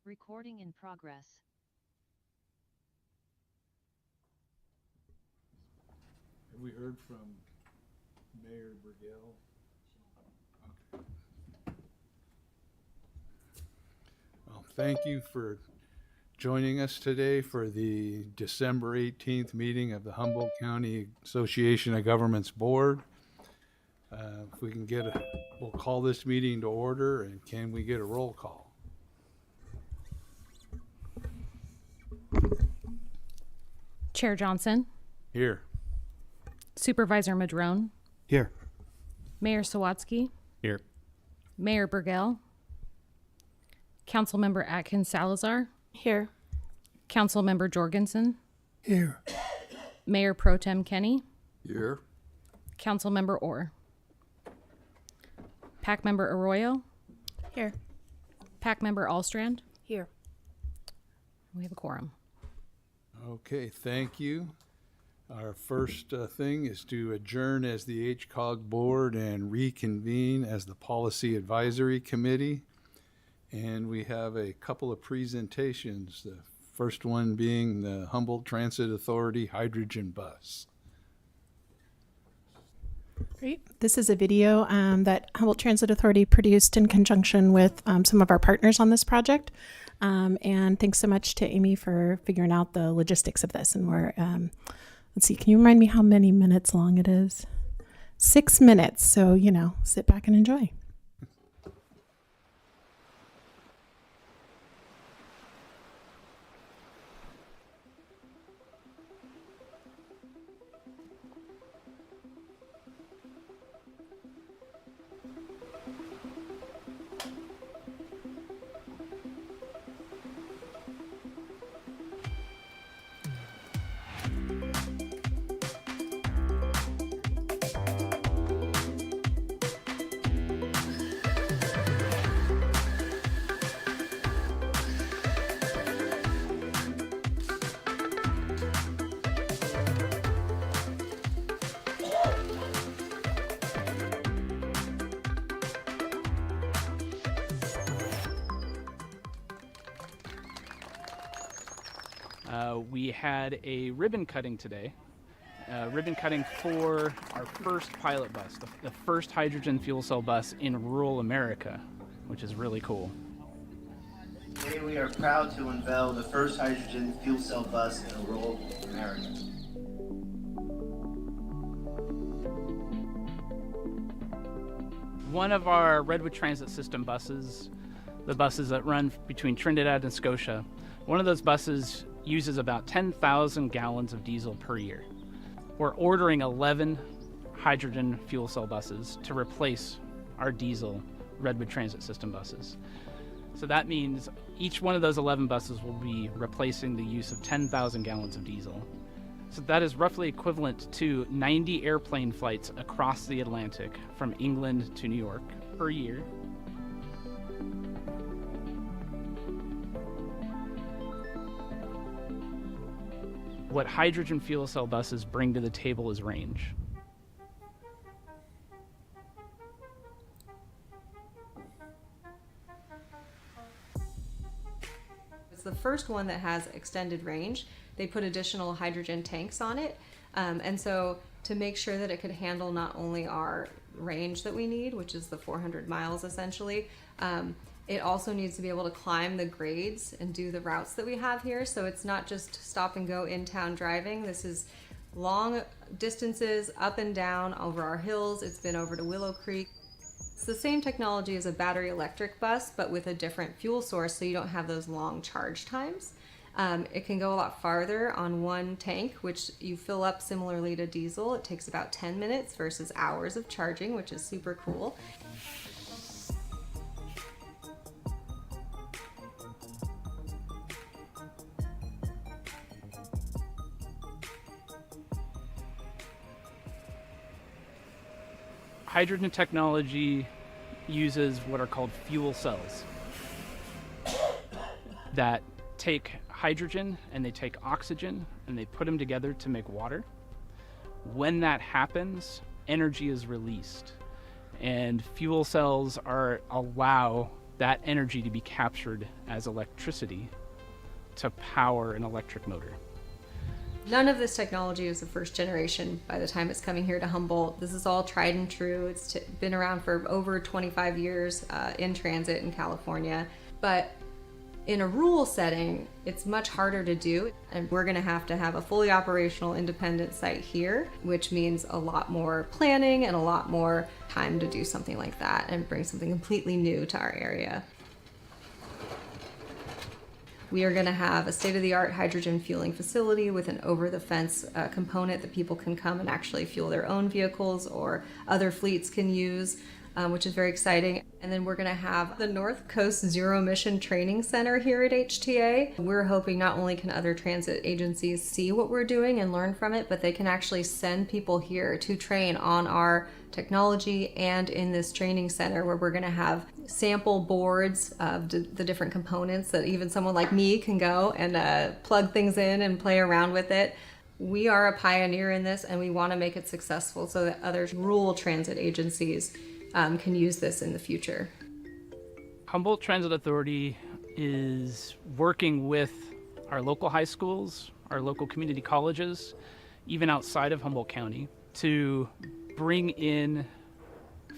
Recording in progress. Have we heard from Mayor Burgell? Okay. Well, thank you for joining us today for the December 18th meeting of the Humboldt County Association of Governments Board. If we can we'll call this meeting to order, and can we get a roll call? Chair Johnson, Here. Supervisor Madrone, Here. Mayor Sawatsky, Here. Mayor Burgell, Councilmember Atkins Salazar, Here. Councilmember Jorgensen, Here. Mayor Pro Tem Kenny, Here. Councilmember Orr, Pack Member Arroyo, Here. Pack Member Allstrand. Here. We have a quorum. Okay, thank you. Our first thing is to adjourn as the HCOG Board and reconvene as the Policy Advisory Committee. And we have a couple of presentations. The first one being the Humboldt Transit Authority Hydrogen Bus. Great. This is a video that Humboldt Transit Authority produced in conjunction with some of our partners on this project. And thanks so much to Amy for figuring out the logistics of this. And we're, let's see, can you remind me how many minutes long it is? 6 minutes. So, sit back and enjoy. We had a ribbon cutting today. Ribbon cutting for our first pilot bus, the first hydrogen fuel cell bus in rural America, which is really cool. Today we are proud to unveil the first hydrogen fuel cell bus in rural America. One of our Redwood Transit System buses, the buses that run between Trinidad and Scotia, one of those buses uses about 10,000 gallons of diesel per year. We're ordering 11 hydrogen fuel cell buses to replace our diesel Redwood Transit System buses. So that means each one of those 11 buses will be replacing the use of 10,000 gallons of diesel. So that is roughly equivalent to 90 airplane flights across the Atlantic from England to New York per year. What hydrogen fuel cell buses bring to the table is range. It's the first one that has extended range. They put additional hydrogen tanks on it. And so to make sure that it could handle not only our range that we need, which is the 400 miles essentially, it also needs to be able to climb the grades and do the routes that we have here. So it's not just stop and go in town driving. This is long distances up and down over our hills. It's been over to Willow Creek. It's the same technology as a battery electric bus, but with a different fuel source, so you don't have those long charge times. It can go a lot farther on one tank, which you fill up similarly to diesel. It takes about 10 minutes versus hours of charging, which is super cool. Hydrogen technology uses what are called fuel cells that take hydrogen and they take oxygen and they put them together to make water. When that happens, energy is released, and fuel cells allow that energy to be captured as electricity to power an electric motor. None of this technology is the first generation by the time it's coming here to Humboldt. This is all tried and true. It's been around for over 25 years in transit in California. But in a rural setting, it's much harder to do. And we're gonna have to have a fully operational independent site here, which means a lot more planning and a lot more time to do something like that and bring something completely new to our area. We are going to have a state-of-the-art hydrogen fueling facility with an over-the-fence component that people can come and actually fuel their own vehicles or other fleets can use, which is very exciting. And then we're going to have the North Coast Zero Emission Training Center here at HTA. We're hoping not only can other transit agencies see what we're doing and learn from it, but they can actually send people here to train on our technology and in this training center where we're going to have sample boards of the different components that even someone like me can go and plug things in and play around with it. We are a pioneer in this and we want to make it successful so that other rural transit agencies can use this in the future. Humboldt Transit Authority is working with our local high schools, our local community colleges, even outside of Humboldt County, to bring in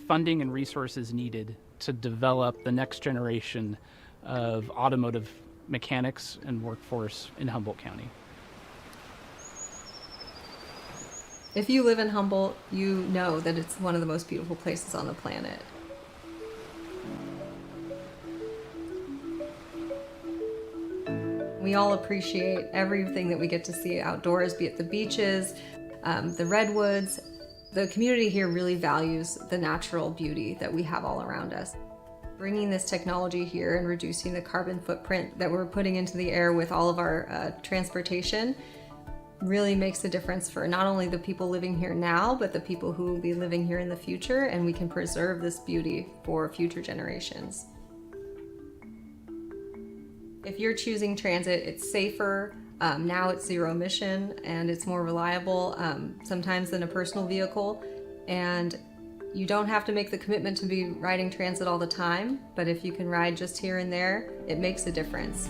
funding and resources needed to develop the next generation of automotive mechanics and workforce in Humboldt County. If you live in Humboldt, you know that it's one of the most beautiful places on the planet. We all appreciate everything that we get to see outdoors, be it the beaches, the redwoods. The community here really values the natural beauty that we have all around us. Bringing this technology here and reducing the carbon footprint that we're putting into the air with all of our transportation really makes a difference for not only the people living here now, but the people who will be living here in the future, and we can preserve this beauty for future generations. If you're choosing transit, it's safer. Now it's zero emission and it's more reliable sometimes than a personal vehicle. And you don't have to make the commitment to be riding transit all the time, but if you can ride just here and there, it makes a difference.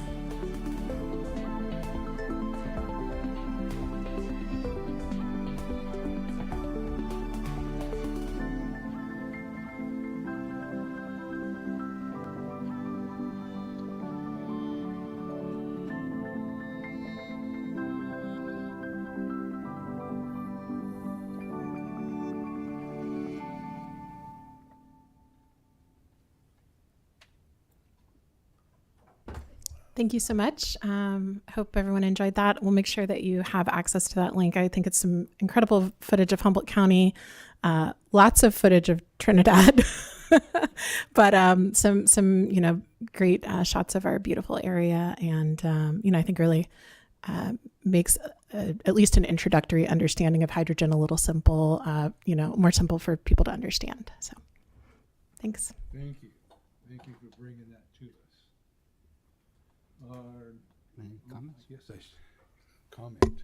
Thank you so much. Hope everyone enjoyed that. We'll make sure that you have access to that link. I think it's some incredible footage of Humboldt County, lots of footage of Trinidad, but some great shots of our beautiful area, and I think really makes at least an introductory understanding of hydrogen a little simple, more simple for people to understand. So, thanks. Thank you. Thank you for bringing that to us. Any comments? Yes, comment.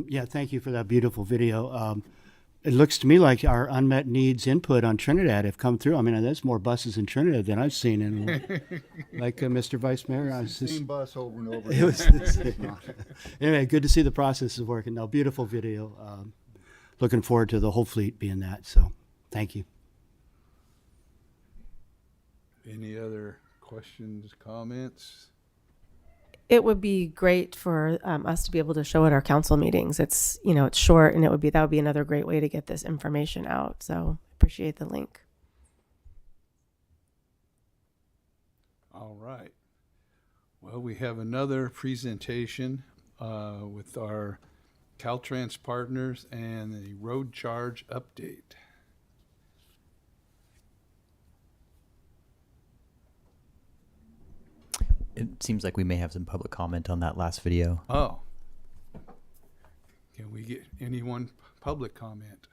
Yeah, thank you for that beautiful video. It looks to me like our unmet needs input on Trinidad have come through. I mean, there's more buses in Trinidad than I've seen in, like Mr. Vice Mayor. I was just, Same bus over and over it was, anyway, good to see the process is working now. Beautiful video. Looking forward to the whole fleet being that. So, thank you. Any other questions, comments? It would be great for us to be able to show at our council meetings. It's, it's short, and that would be another great way to get this information out. So appreciate the link. All right. Well, we have another presentation with our Caltrans partners and the road charge update. It seems like we may have some public comment on that last video. Oh. Can we get anyone public comment?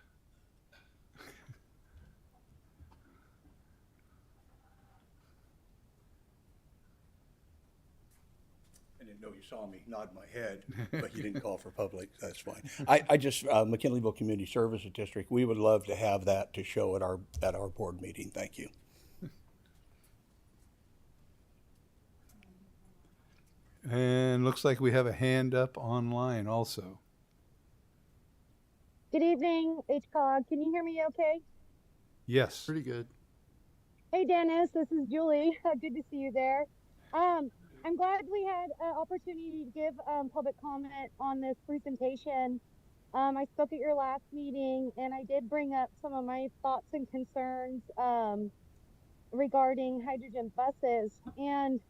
I didn't know you saw me nod my head, but you didn't call for public. That's fine. I just McKinleyville Community Services District. We would love to have that to show at our board meeting. Thank you. And looks like we have a hand up online also. Good evening, HCOG. Can you hear me okay? Yes. Pretty good. Hey, Dennis, this is Julie. Good to see you there. I'm glad we had an opportunity to give public comment on this presentation. I spoke at your last meeting and I did bring up some of my thoughts and concerns regarding hydrogen buses. And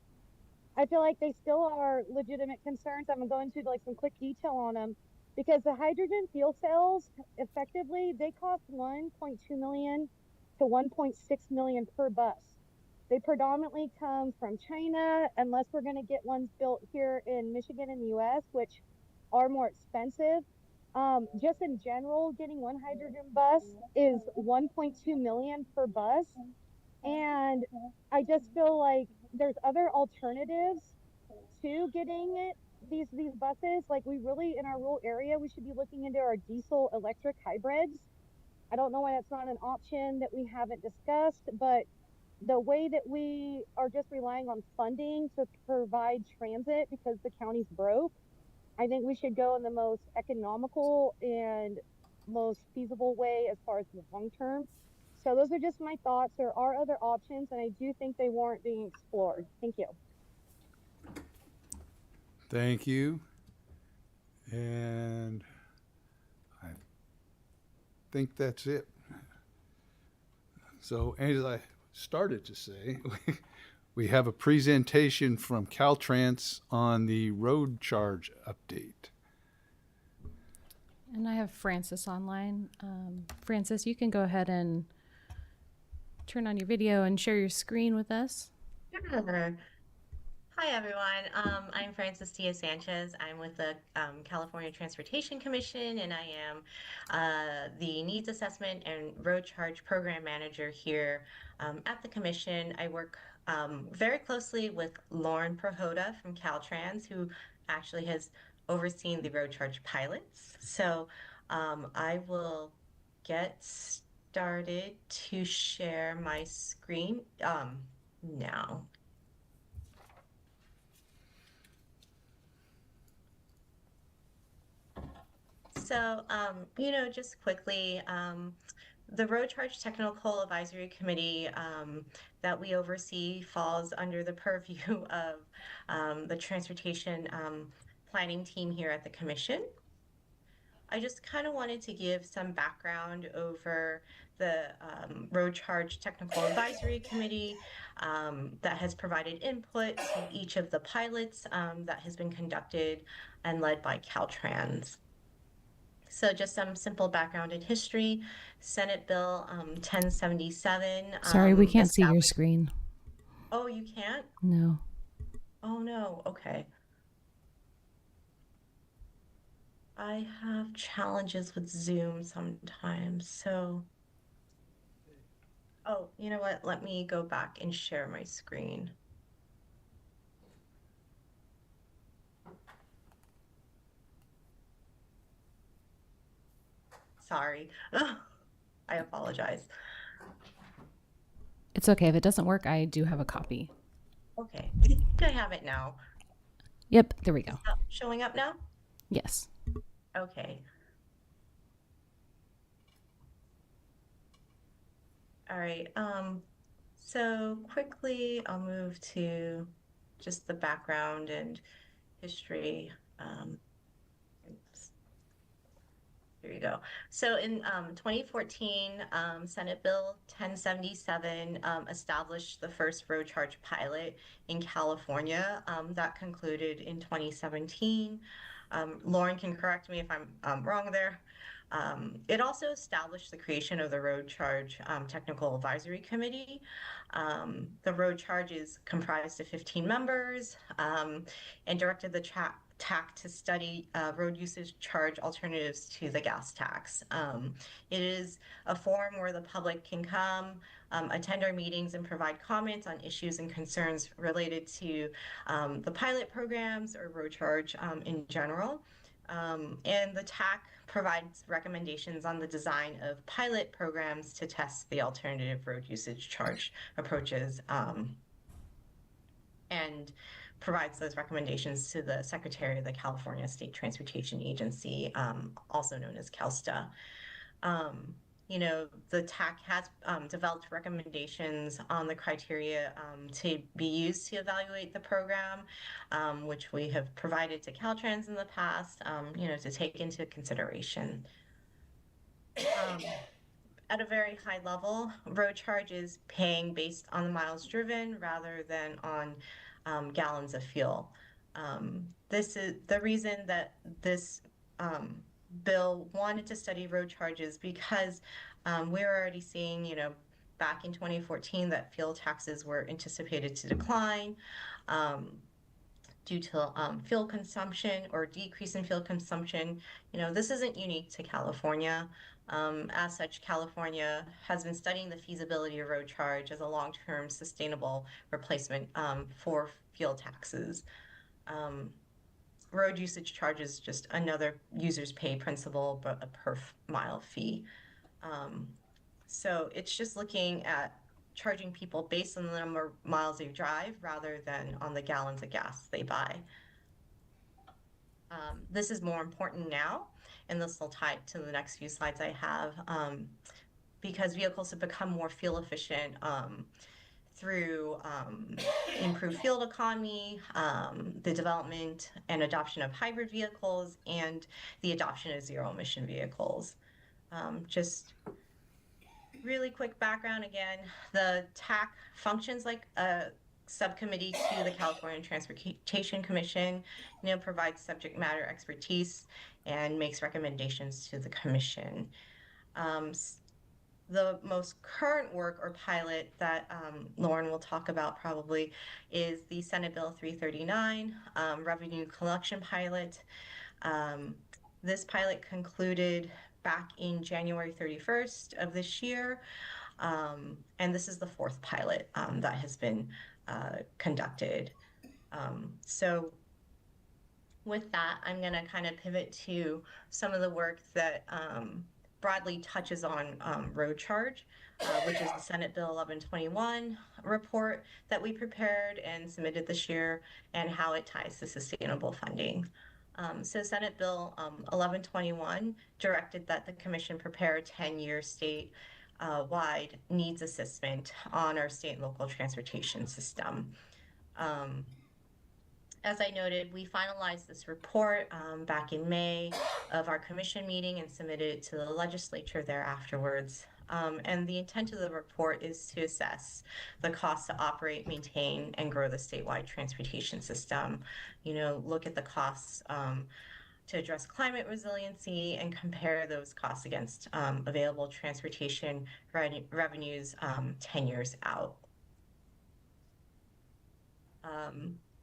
I feel like they still are legitimate concerns. I'm gonna go into like some quick detail on them because the hydrogen fuel cells effectively they cost 1.2 million to 1.6 million per bus. They predominantly come from China unless we're going to get ones built here in Michigan and the US, which are more expensive. Just in general, getting one hydrogen bus is 1.2 million per bus. And I just feel like there's other alternatives to getting these buses. Like we really in our rural area, we should be looking into our diesel electric hybrids. I don't know why that's not an option that we haven't discussed, but the way that we are just relying on funding to provide transit because the county's broke, I think we should go in the most economical and most feasible way as far as the long term. So those are just my thoughts. There are other options, and I do think they warrant being explored. Thank you. Thank you. And I think that's it. So as I started to say, we have a presentation from Caltrans on the road charge update. And I have Francis online. Francis, you can go ahead and turn on your video and share your screen with us. Sure. Hi, everyone. I'm Francis Diaz-Sanchez. I'm with the California Transportation Commission, and I am the Needs Assessment and Road Charge Program Manager here at the Commission. I work very closely with Lauren Prohoda from Caltrans, who actually has overseen the road charge pilots. So I will get started to share my screen now. So, just quickly, the Road Charge Technical Advisory Committee that we oversee falls under the purview of the Transportation Planning team here at the Commission. I just kind of wanted to give some background over the Road Charge Technical Advisory Committee that has provided input to each of the pilots that has been conducted and led by Caltrans. So just some simple background in history. Senate Bill 1077. Sorry, we can't see your screen. Oh, you can't? No. Oh, no. Okay. I have challenges with Zoom sometimes, so. Oh, you know what? Let me go back and share my screen. Sorry. I apologize. It's okay. If it doesn't work, I do have a copy. Okay. I think I have it now. Yep, there we go. Is that showing up now? Yes. Okay. All right. So quickly, I'll move to just the background and history. Oops. Here you go. So in 2014, Senate Bill 1077 established the first road charge pilot in California. That concluded in 2017. Lauren can correct me if I'm wrong there. It also established the creation of the Road Charge Technical Advisory Committee. The Road Charge is comprised of 15 members and directed the TAC to study road usage charge alternatives to the gas tax. It is a forum where the public can come, attend our meetings and provide comments on issues and concerns related to the pilot programs or road charge in general. And the TAC provides recommendations on the design of pilot programs to test the alternative road usage charge approaches. And provides those recommendations to the Secretary of the California State Transportation Agency, also known as CalSTA. You know, the TAC has developed recommendations on the criteria to be used to evaluate the program, which we have provided to Caltrans in the past, you know, to take into consideration. At a very high level, road charge is paying based on the miles driven rather than on gallons of fuel. This is the reason that this bill wanted to study road charges, because we're already seeing, you know, back in 2014 that fuel taxes were anticipated to decline due to fuel consumption or decrease in fuel consumption. You know, this isn't unique to California. As such, California has been studying the feasibility of road charge as a long-term sustainable replacement for fuel taxes. Road usage charge is just another users pay principle, but a per mile fee. So it's just looking at charging people based on the number of miles they drive rather than on the gallons of gas they buy. This is more important now, and this will tie to the next few slides I have, because vehicles have become more fuel efficient through improved fuel economy, the development and adoption of hybrid vehicles, and the adoption of zero emission vehicles. Just really quick background again, the TAC functions like a subcommittee to the California Transportation Commission, you know, provides subject matter expertise and makes recommendations to the commission. The most current work or pilot that Lauren will talk about probably is the Senate Bill 339 revenue collection pilot. This pilot concluded back in January 31st of this year, and this is the fourth pilot that has been conducted. So with that, I'm going to kind of pivot to some of the work that broadly touches on road charge, which is the Senate Bill 1121 report that we prepared and submitted this year, and how it ties to sustainable funding. So Senate Bill 1121 directed that the commission prepare a 10-year state-wide needs assessment on our state and local transportation system. As I noted, we finalized this report back in May of our commission meeting and submitted it to the legislature there afterwards. And the intent of the report is to assess the cost to operate, maintain, and grow the statewide transportation system. You know, look at the costs to address climate resiliency and compare those costs against available transportation revenues 10 years out.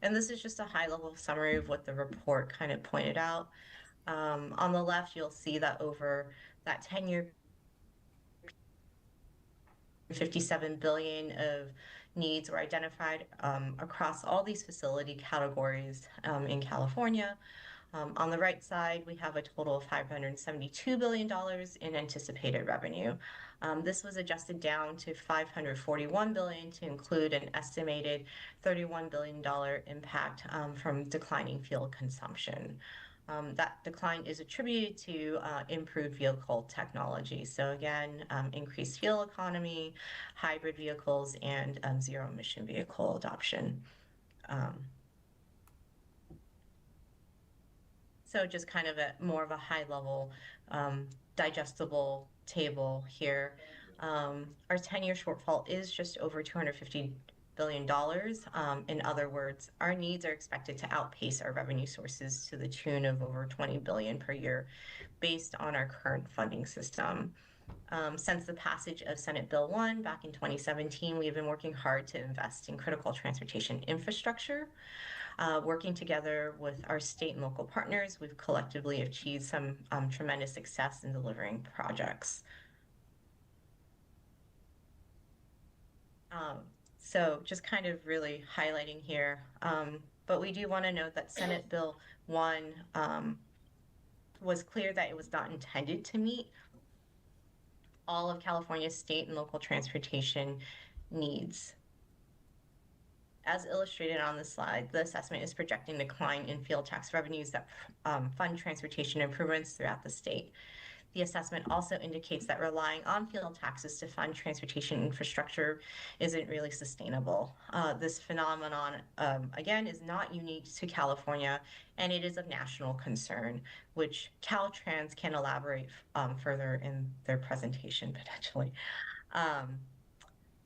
And this is just a high-level summary of what the report kind of pointed out. On the left, you'll see that over that 10-year, 57 billion of needs were identified across all these facility categories in California. On the right side, we have a total of $572 billion in anticipated revenue. This was adjusted down to $541 billion to include an estimated $31 billion impact from declining fuel consumption. That decline is attributed to improved vehicle technology. So again, increased fuel economy, hybrid vehicles, and zero emission vehicle adoption. So just kind of more of a high level digestible table here. Our 10-year shortfall is just over $250 billion. In other words, our needs are expected to outpace our revenue sources to the tune of over $20 billion per year based on our current funding system. Since the passage of Senate Bill 1 back in 2017, we have been working hard to invest in critical transportation infrastructure. Working together with our state and local partners, we've collectively achieved some tremendous success in delivering projects. So just kind of really highlighting here, but we do want to note that Senate Bill 1 was clear that it was not intended to meet all of California's state and local transportation needs. as illustrated on the slide, the assessment is projecting decline in fuel tax revenues that fund transportation improvements throughout the state. The assessment also indicates that relying on fuel taxes to fund transportation infrastructure isn't really sustainable. This phenomenon, again, is not unique to California, and it is of national concern, which Caltrans can elaborate further in their presentation potentially.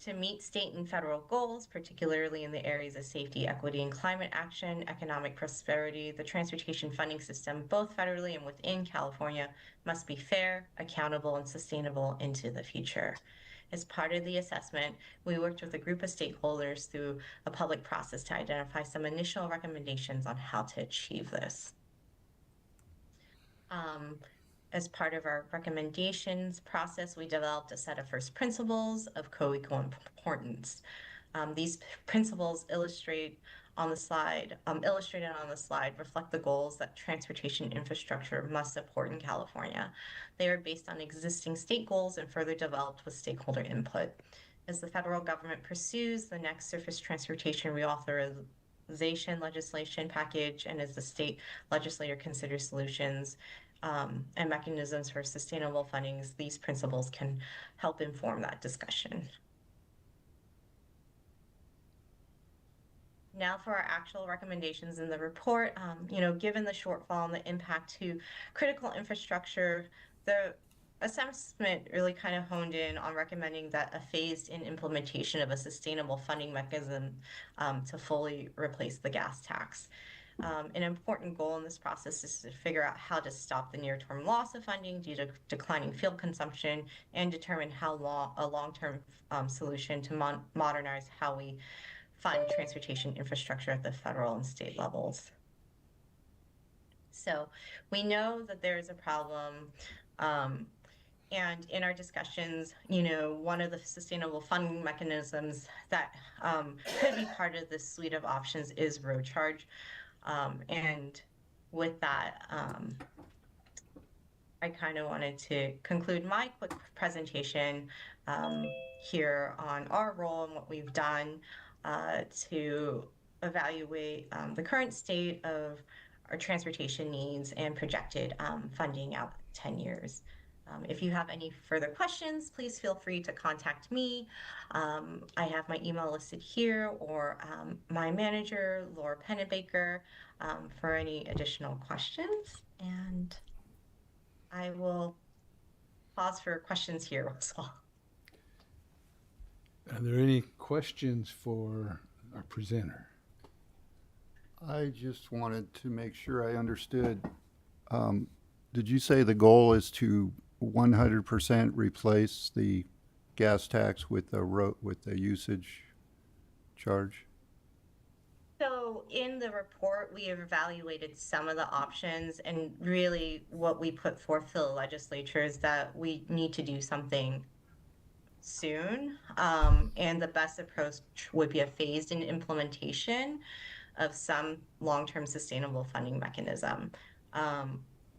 To meet state and federal goals, particularly in the areas of safety, equity, and climate action, economic prosperity, the transportation funding system, both federally and within California, must be fair, accountable, and sustainable into the future. As part of the assessment, we worked with a group of stakeholders through a public process to identify some initial recommendations on how to achieve this. As part of our recommendations process, we developed a set of first principles of co-equal importance. These principles illustrated on the slide, reflect the goals that transportation infrastructure must support in California. They are based on existing state goals and further developed with stakeholder input. As the federal government pursues the next surface transportation reauthorization legislation package, and as the state legislature considers solutions and mechanisms for sustainable fundings, these principles can help inform that discussion. Now for our actual recommendations in the report. Given the shortfall and the impact to critical infrastructure, the assessment really kind of honed in on recommending that a phased-in implementation of a sustainable funding mechanism to fully replace the gas tax. An important goal in this process is to figure out how to stop the near-term loss of funding due to declining fuel consumption and determine how a long-term solution to modernize how we fund transportation infrastructure at the federal and state levels. So we know that there is a problem, and in our discussions, one of the sustainable funding mechanisms that could be part of this suite of options is road charge. And with that, I kind of wanted to conclude my quick presentation here on our role and what we've done to evaluate the current state of our transportation needs and projected funding out 10 years. If you have any further questions, please feel free to contact me. I have my email listed here, or my manager, Laura Pennebaker, for any additional questions. And I will pause for questions here as well. Are there any questions for our presenter? I just wanted to make sure I understood. Did you say the goal is to 100% replace the gas tax with the usage charge? So in the report, we have evaluated some of the options, and really what we put forth to the legislature is that we need to do something soon, and the best approach would be a phased-in implementation of some long-term sustainable funding mechanism.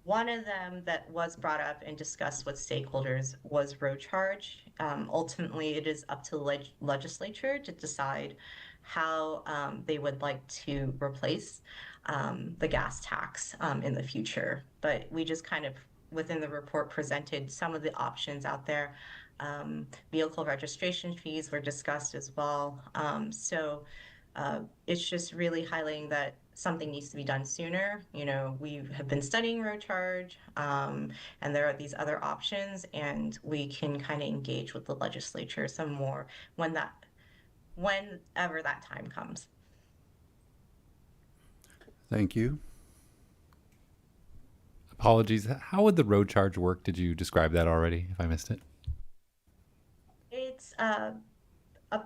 One of them that was brought up and discussed with stakeholders was road charge. Ultimately, it is up to the legislature to decide how they would like to replace the gas tax in the future. But we just kind of, within the report, presented some of the options out there. Vehicle registration fees were discussed as well. So it's just really highlighting that something needs to be done sooner. We have been studying road charge, and there are these other options, and we can kind of engage with the legislature some more whenever that time comes. Thank you. Apologies. How would the road charge work? Did you describe that already, if I missed it? It's a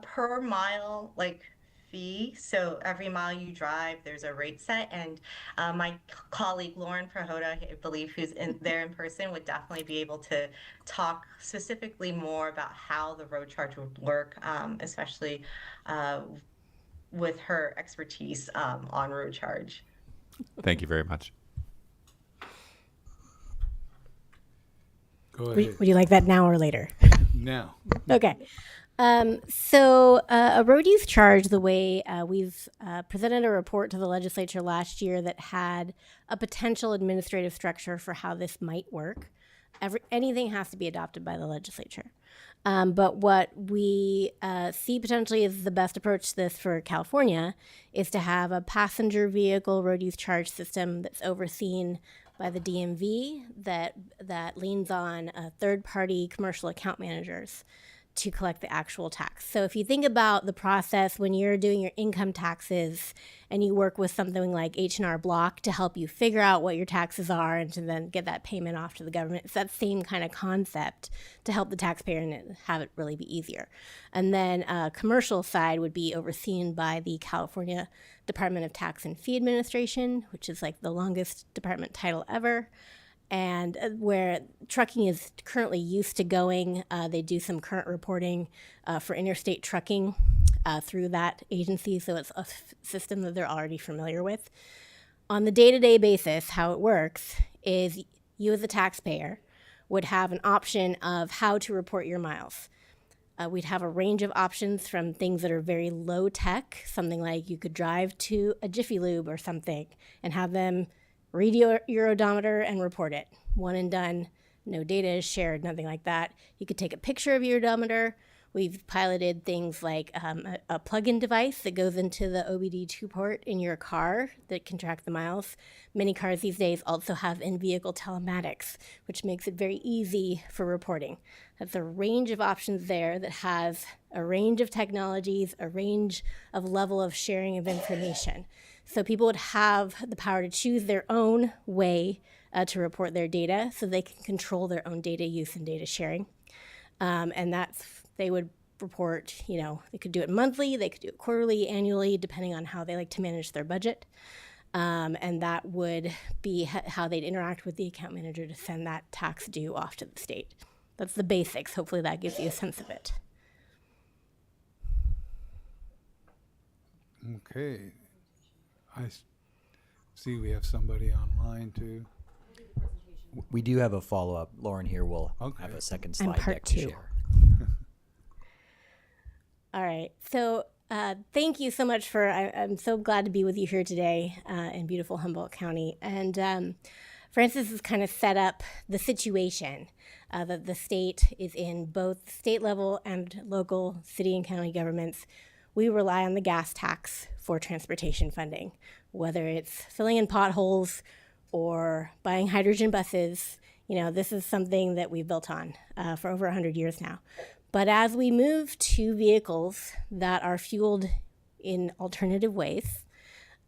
per mile fee. So every mile you drive, there's a rate set. And my colleague Lauren Prahota, I believe, who's there in person, would definitely be able to talk specifically more about how the road charge would work, especially with her expertise on road charge. Thank you very much. Go ahead. Would you like that now or later? Now. Okay. A road use charge, the way we've presented a report to the legislature last year that had a potential administrative structure for how this might work. Anything has to be adopted by the legislature. But what we see potentially as the best approach to this for California is to have a passenger vehicle road use charge system that's overseen by the DMV that leans on third-party commercial account managers to collect the actual tax. So if you think about the process when you're doing your income taxes and you work with something like H&R Block to help you figure out what your taxes are and to then get that payment off to the government, it's that same kind of concept to help the taxpayer and have it really be easier. And then commercial side would be overseen by the California Department of Tax and Fee Administration, which is like the longest department title ever. And where trucking is currently used to going, they do some current reporting for interstate trucking through that agency, so it's a system that they're already familiar with. On the day-to-day basis, how it works is you as a taxpayer would have an option of how to report your miles. We'd have a range of options from things that are very low tech, something like you could drive to a Jiffy Lube or something and have them read your odometer and report it. One and done, no data is shared, nothing like that. You could take a picture of your odometer. We've piloted things like a plug-in device that goes into the OBD2 port in your car that can track the miles. Many cars these days also have in-vehicle telematics, which makes it very easy for reporting. That's a range of options there that has a range of technologies, a range of level of sharing of information. So people would have the power to choose their own way to report their data so they can control their own data use and data sharing. And they would report, they could do it monthly, they could do it quarterly, annually, depending on how they like to manage their budget. And that would be how they'd interact with the account manager to send that tax due off to the state. That's the basics. Hopefully that gives you a sense of it. Okay. I see we have somebody online too. We do have a follow-up. Lauren here will have a second slide part deck to 2. share. All right. So thank you so much I'm so glad to be with you here today in beautiful Humboldt County. And Francis has kind of set up the situation that the state is in, both state level and local city and county governments. We rely on the gas tax for transportation funding, whether it's filling in potholes or buying hydrogen buses. This is something that we've built on for over 100 years now. But as we move to vehicles that are fueled in alternative ways,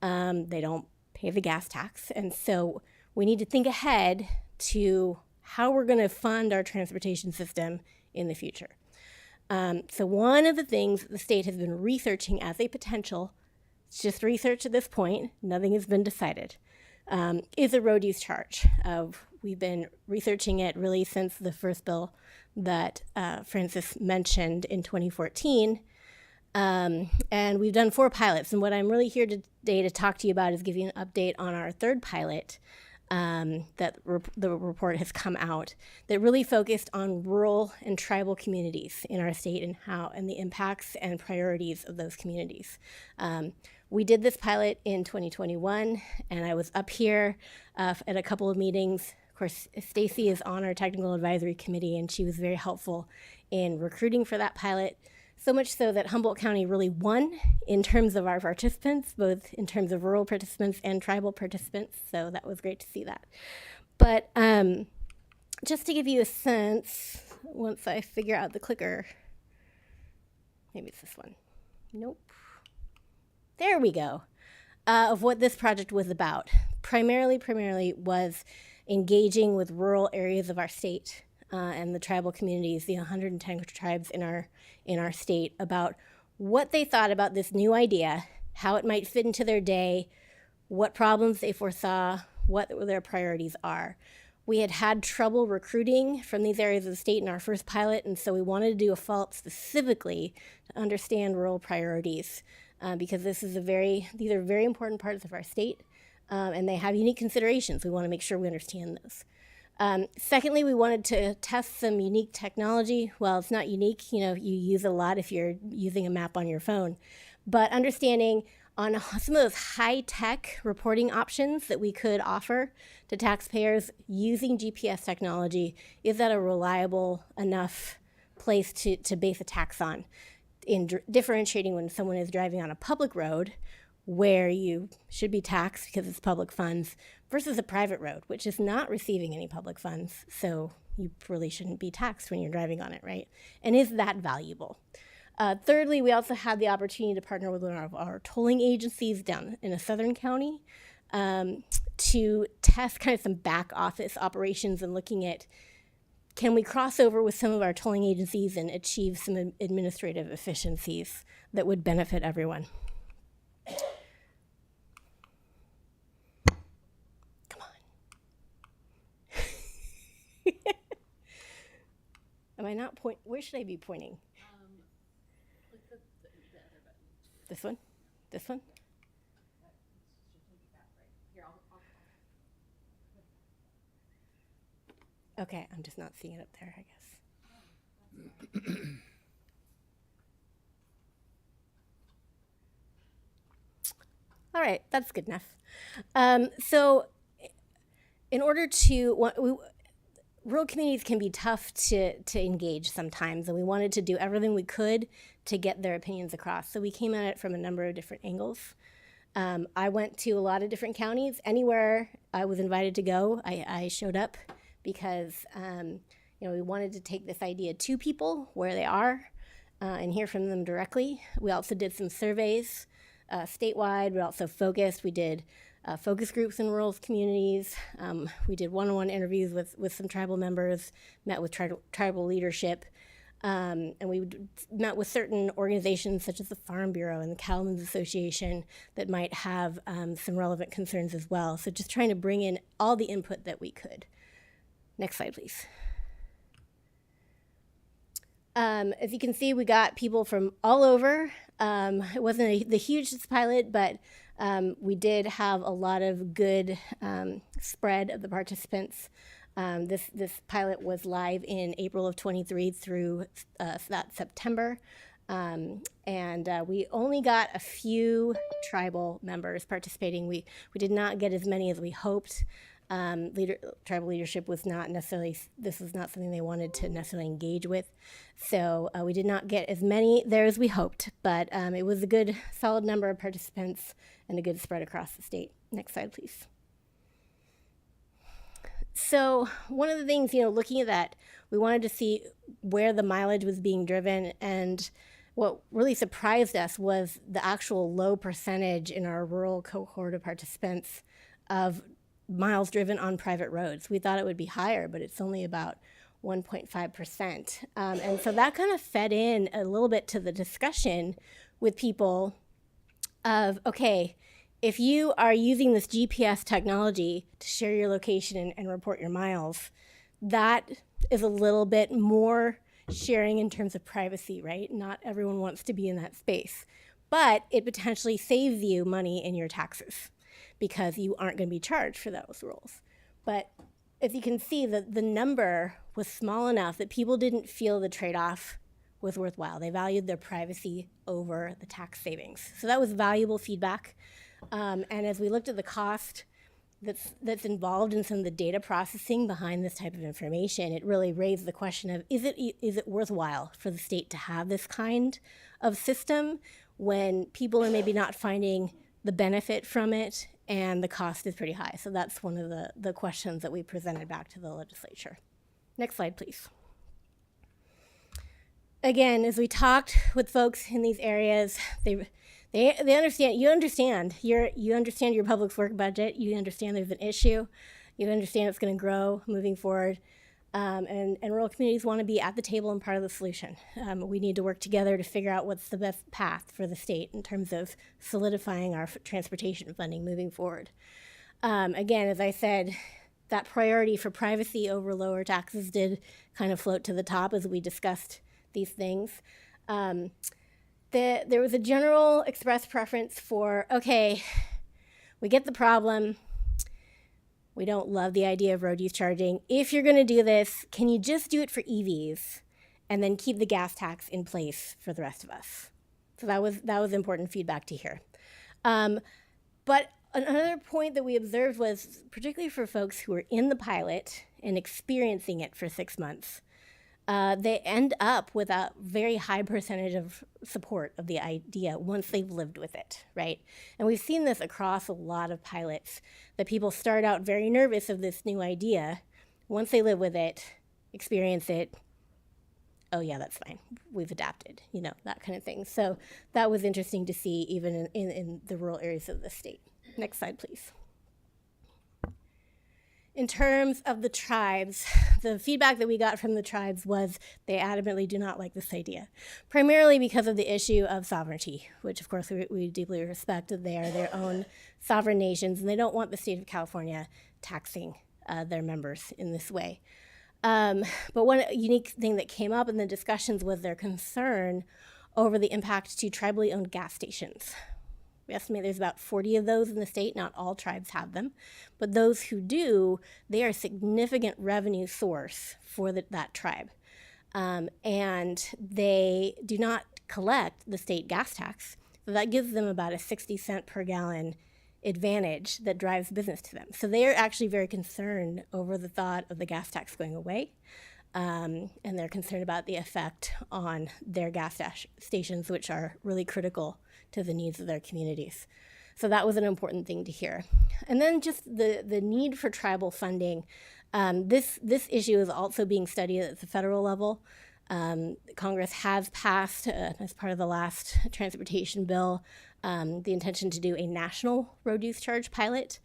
they don't pay the gas tax. And so we need to think ahead to how we're going to fund our transportation system in the future. So one of the things that the state has been researching as a potential, it's just research at this point, nothing has been decided, is a road use charge. We've been researching it really since the first bill that Francis mentioned in 2014. And we've done 4 pilots. And what I'm really here today to talk to you about is give you an update on our 3rd pilot that the report has come out that really focused on rural and tribal communities in our state and the impacts and priorities of those communities. We did this pilot in 2021, and I was up here at a couple of meetings. Of course, Stacy is on our technical advisory committee, and she was very helpful in recruiting for that pilot. So much so that Humboldt County really won in terms of our participants, both in terms of rural participants and tribal participants. So that was great to see that. But just to give you a sense, once I figure out the clicker, maybe it's this one. Nope. There we go. Of what this project was about. Primarily was engaging with rural areas of our state and the tribal communities, the 110 tribes in our state, about what they thought about this new idea, how it might fit into their day, what problems they foresaw, what their priorities are. We had trouble recruiting from these areas of the state in our first pilot, and so we wanted to do a follow-up specifically to understand rural priorities because these are very important parts of our state, and they have unique considerations. We want to make sure we understand those. Secondly, we wanted to test some unique technology. Well, it's not unique, you use a lot if you're using a map on your phone. But understanding on some of those high-tech reporting options that we could offer to taxpayers using GPS technology, is that a reliable enough place to base a tax on? In differentiating when someone is driving on a public road where you should be taxed because it's public funds versus a private road, which is not receiving any public funds. So you really shouldn't be taxed when you're driving on it, right? And is that valuable? Thirdly, we also had the opportunity to partner with one of our tolling agencies down in a southern county to test kind of some back office operations and looking at, can we cross over with some of our tolling agencies and achieve some administrative efficiencies that would benefit everyone? Come on. Am I not point? Where should I be pointing? This one? This one? Okay, I'm just not seeing it up there, I guess. All right, that's good enough. So in order to, rural communities can be tough to engage sometimes, and we wanted to do everything we could to get their opinions across. So we came at it from a number of different angles. I went to a lot of different counties. Anywhere I was invited to go, I showed up because we wanted to take this idea to people where they are and hear from them directly. We also did some surveys statewide. We also focused. We did focus groups in rural communities. We did one-on-one interviews with some tribal members, met with tribal leadership, and we met with certain organizations such as the Farm Bureau and the Cattlemen's Association that might have some relevant concerns as well. So just trying to bring in all the input that we could. Next slide, please. As you can see, we got people from all over. It wasn't the hugest pilot, but we did have a lot of good spread of the participants. This pilot was live in April of 23 through that September. And we only got a few tribal members participating. We did not get as many as we hoped. Tribal leadership was not necessarily, this was not something they wanted to necessarily engage with. So we did not get as many there as we hoped, but it was a good solid number of participants and a good spread across the state. Next slide, please. So one of the things, looking at that, we wanted to see where the mileage was being driven, and what really surprised us was the actual low percentage in our rural cohort of participants of miles driven on private roads. We thought it would be higher, but it's only about 1.5%. And so that kind of fed in a little bit to the discussion with people of, okay, if you are using this GPS technology to share your location and report your miles, that is a little bit more sharing in terms of privacy, right? Not everyone wants to be in that space, but it potentially saves you money in your taxes, because you aren't going to be charged for those rules. But as you can see, the number was small enough that people didn't feel the trade-off was worthwhile. They valued their privacy over the tax savings. So that was valuable feedback. And as we looked at the cost that's involved in some of the data processing behind this type of information, it really raised the question of, is it worthwhile for the state to have this kind of system when people are maybe not finding the benefit from it and the cost is pretty high? So that's one of the questions that we presented back to the legislature. Next slide, please. Again, as we talked with folks in these areas, they understand, you understand your public work budget, you understand there's an issue, you understand it's going to grow moving forward, and rural communities want to be at the table and part of the solution. We need to work together to figure out what's the best path for the state in terms of solidifying our transportation funding moving forward. Again, as I said, that priority for privacy over lower taxes did kind of float to the top as we discussed these things. There was a general expressed preference for, okay, we get the problem, We don't love the idea of road use charging. If you're going to do this, can you just do it for EVs and then keep the gas tax in place for the rest of us? So that was important feedback to hear. But another point that we observed was, particularly for folks who are in the pilot and experiencing it for 6 months, they end up with a very high percentage of support of the idea once they've lived with it, right? And we've seen this across a lot of pilots, that people start out very nervous of this new idea. Once they live with it, experience it, oh yeah, that's fine, we've adapted, that kind of thing. So that was interesting to see even in the rural areas of the state. Next slide, please. In terms of the tribes, the feedback that we got from the tribes was they adamantly do not like this idea, primarily because of the issue of sovereignty, which of course we deeply respect. They are their own sovereign nations, and they don't want the state of California taxing their members in this way. But one unique thing that came up in the discussions was their concern over the impact to tribally owned gas stations. We estimate there's about 40 of those in the state. Not all tribes have them, but those who do, they are a significant revenue source for that tribe. And they do not collect the state gas tax, so that gives them about a 60-cent per gallon advantage that drives business to them. So they are actually very concerned over the thought of the gas tax going away, and they're concerned about the effect on their gas stations, which are really critical to the needs of their communities. So that was an important thing to hear. And then just the need for tribal funding. This issue is also being studied at the federal level. Congress has passed, as part of the last transportation bill, the intention to do a national road use charge pilot.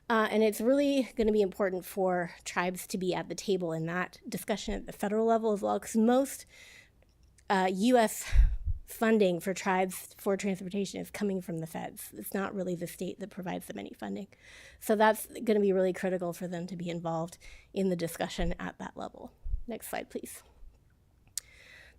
And it's really going to be important for tribes to be at the table in that discussion at the federal level as well, because most U.S. funding for tribes for transportation is coming from the feds. It's not really the state that provides them any funding. So that's going to be really critical for them to be involved in the discussion at that level. Next slide, please.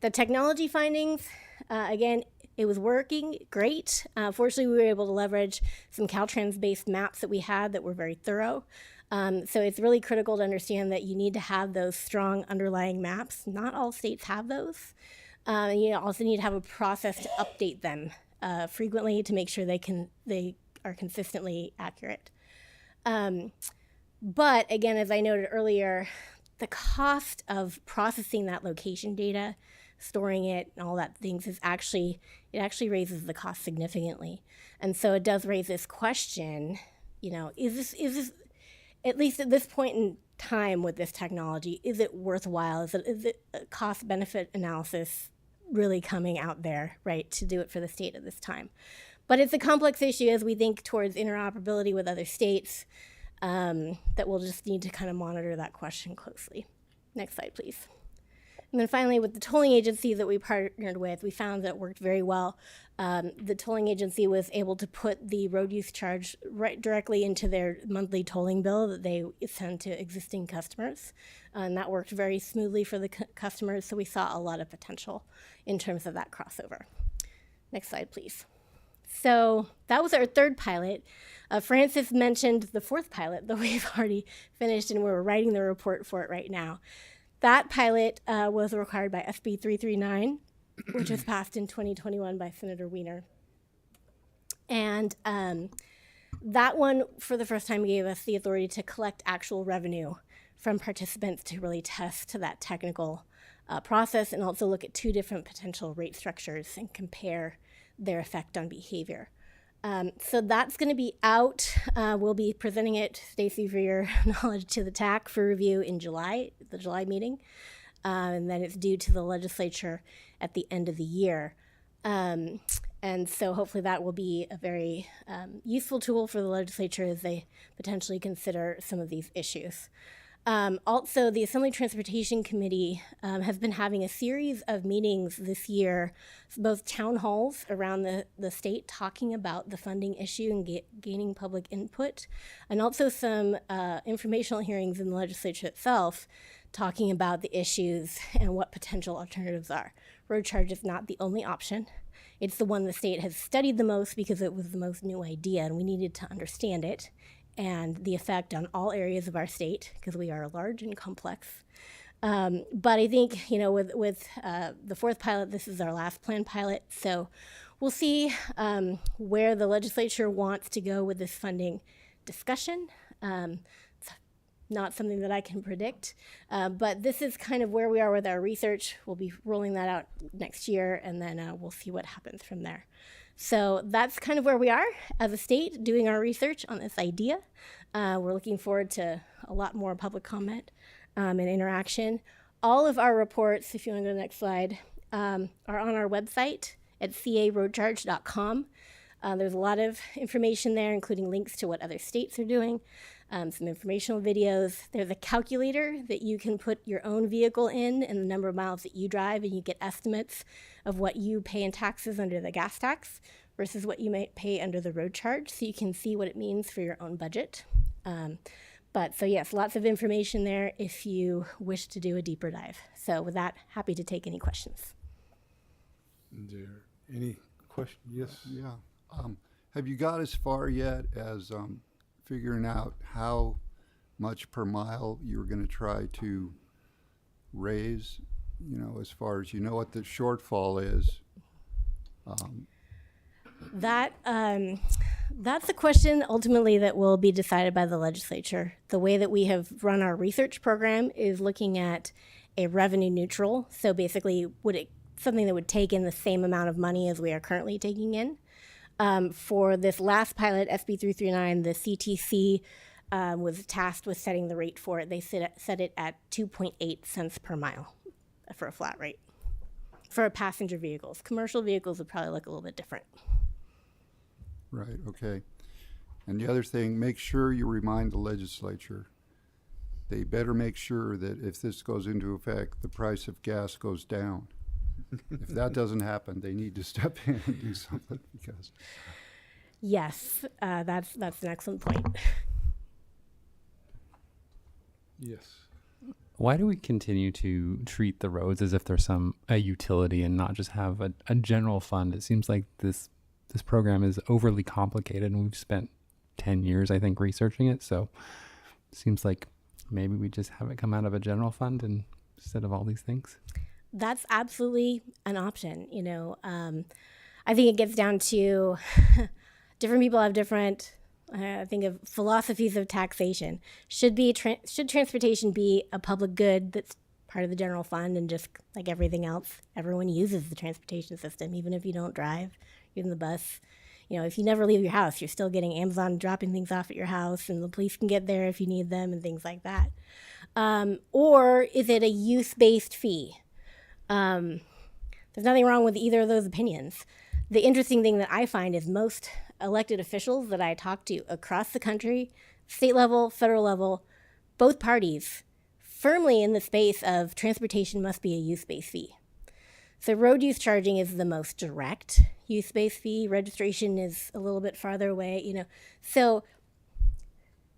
The technology findings, again, it was working great. Fortunately, we were able to leverage some Caltrans-based maps that we had that were very thorough. So it's really critical to understand that you need to have those strong underlying maps. Not all states have those. You also need to have a process to update them frequently to make sure they are consistently accurate. But again, as I noted earlier, the cost of processing that location data, storing it, and all that things it actually raises the cost significantly. And so it does raise this question, is this at least at this point in time with this technology, is it worthwhile? Is it a cost benefit analysis really coming out there, right, to do it for the state at this time? But it's a complex issue as we think towards interoperability with other states, that we'll just need to kind of monitor that question closely. Next slide, please. And then finally, with the tolling agencies that we partnered with, we found that it worked very well. The tolling agency was able to put the road use charge right directly into their monthly tolling bill that they send to existing customers. And that worked very smoothly for the customers, so we saw a lot of potential in terms of that crossover. Next slide, please. So that was our third pilot. Francis mentioned the fourth pilot that we've already finished, and we're writing the report for it right now. That pilot was required by SB 339, which was passed in 2021 by Senator Wiener. And that one, for the first time, gave us the authority to collect actual revenue from participants to really test that technical process and also look at two different potential rate structures and compare their effect on behavior. So that's going to be out. We'll be presenting it, Stacy, for your knowledge, to the TAC for review in July, the July meeting. And then it's due to the legislature at the end of the year. And so hopefully that will be a very useful tool for the legislature as they potentially consider some of these issues. Also, the Assembly Transportation Committee has been having a series of meetings this year, both town halls around the state talking about the funding issue and gaining public input, and also some informational hearings in the legislature itself talking about the issues and what potential alternatives are. Road charge is not the only option. It's the one the state has studied the most because it was the most new idea and we needed to understand it and the effect on all areas of our state, because we are large and complex. But I think, with the fourth pilot, this is our last planned pilot. So we'll see where the legislature wants to go with this funding discussion. It's not something that I can predict, but this is kind of where we are with our research. We'll be rolling that out next year, and then we'll see what happens from there. So that's kind of where we are as a state doing our research on this idea. We're looking forward to a lot more public comment and interaction. All of our reports, if you want to go to the next slide, are on our website at caroadcharge.com. There's a lot of information there, including links to what other states are doing, some informational videos. There's a calculator that you can put your own vehicle in and the number of miles that you drive, and you get estimates of what you pay in taxes under the gas tax versus what you might pay under the road charge, so you can see what it means for your own budget. So yes, lots of information there if you wish to do a deeper dive. So with that, happy to take any questions. Is there any question? Yes. Yeah. Have you got as far yet as figuring out how much per mile you're going to try to raise? As far as what the shortfall is. That's a question ultimately that will be decided by the legislature. The way that we have run our research program is looking at a revenue neutral. So basically, something that would take in the same amount of money as we are currently taking in. For this last pilot, SB 339, the CTC was tasked with setting the rate for it. They set it at 2.8 cents per mile for a flat rate for passenger vehicles. Commercial vehicles would probably look a little bit different. Right, okay. And the other thing, make sure you remind the legislature. They better make sure that if this goes into effect, the price of gas goes down. If that doesn't happen, they need to step in and do something because. Yes, that's an excellent point. Yes. Why do we continue to treat the roads as if they're a utility and not just have a general fund? It seems like this program is overly complicated, and we've spent 10 years, I think, researching it. So it seems like maybe we just have it come out of a general fund instead of all these things. That's absolutely an option. I think it gets down to different people have different, I think of philosophies of taxation. Should transportation be a public good that's part of the general fund, and just like everything else, everyone uses the transportation system, even if you don't drive, you're in the bus. If you never leave your house, you're still getting Amazon dropping things off at your house, and the police can get there if you need them and things like that. Or is it a use-based fee? There's nothing wrong with either of those opinions. The interesting thing that I find is most elected officials that I talk to across the country, state level, federal level, both parties, firmly in the space of transportation must be a use-based fee. So road use charging is the most direct use-based fee. Registration is a little bit farther away, So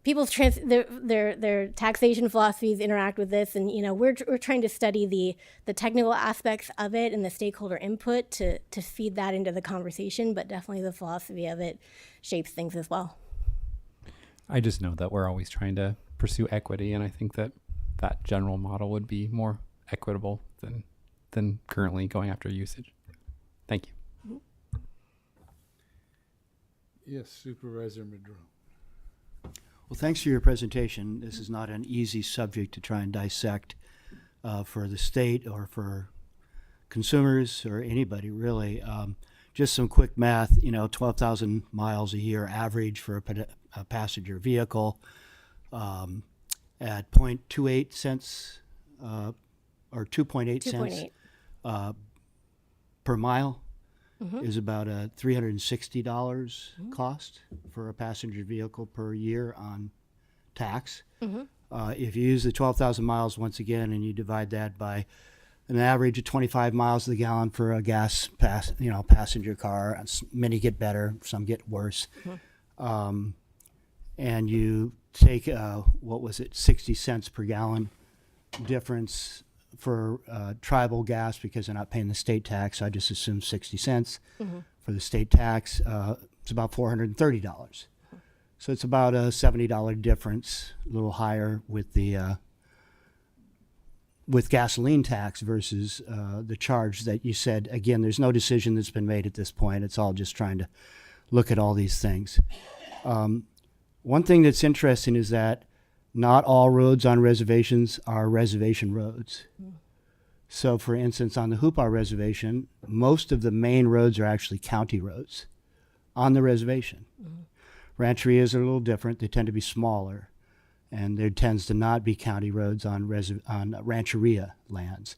people's their taxation philosophies interact with this, and we're trying to study the technical aspects of it and the stakeholder input to feed that into the conversation. But definitely the philosophy of it shapes things as well. I just know that we're always trying to pursue equity, and I think that general model would be more equitable than currently going after usage. Thank you. Yes, Supervisor Madro. Well, thanks for your presentation. This is not an easy subject to try and dissect for the state or for consumers or anybody, really. Just some quick math, 12,000 miles a year average for a passenger vehicle at 0.28 cents or 2.8 cents per mile is about a $360 cost for a passenger vehicle per year on tax. If you use the 12,000 miles once again and you divide that by an average of 25 miles to the gallon for a passenger car, many get better, some get worse, and you take 60 cents per gallon difference for tribal gas because they're not paying the state tax. So I just assume 60 cents for the state tax. It's about $430. So it's about a $70 difference, a little higher with the with gasoline tax versus the charge that you said. Again, there's no decision that's been made at this point. It's all just trying to look at all these things. One thing that's interesting is that not all roads on reservations are reservation roads. So, for instance, on the Huppah Reservation, most of the main roads are actually county roads on the reservation. Rancherias are a little different. They tend to be smaller, and there tends to not be county roads on rancheria lands.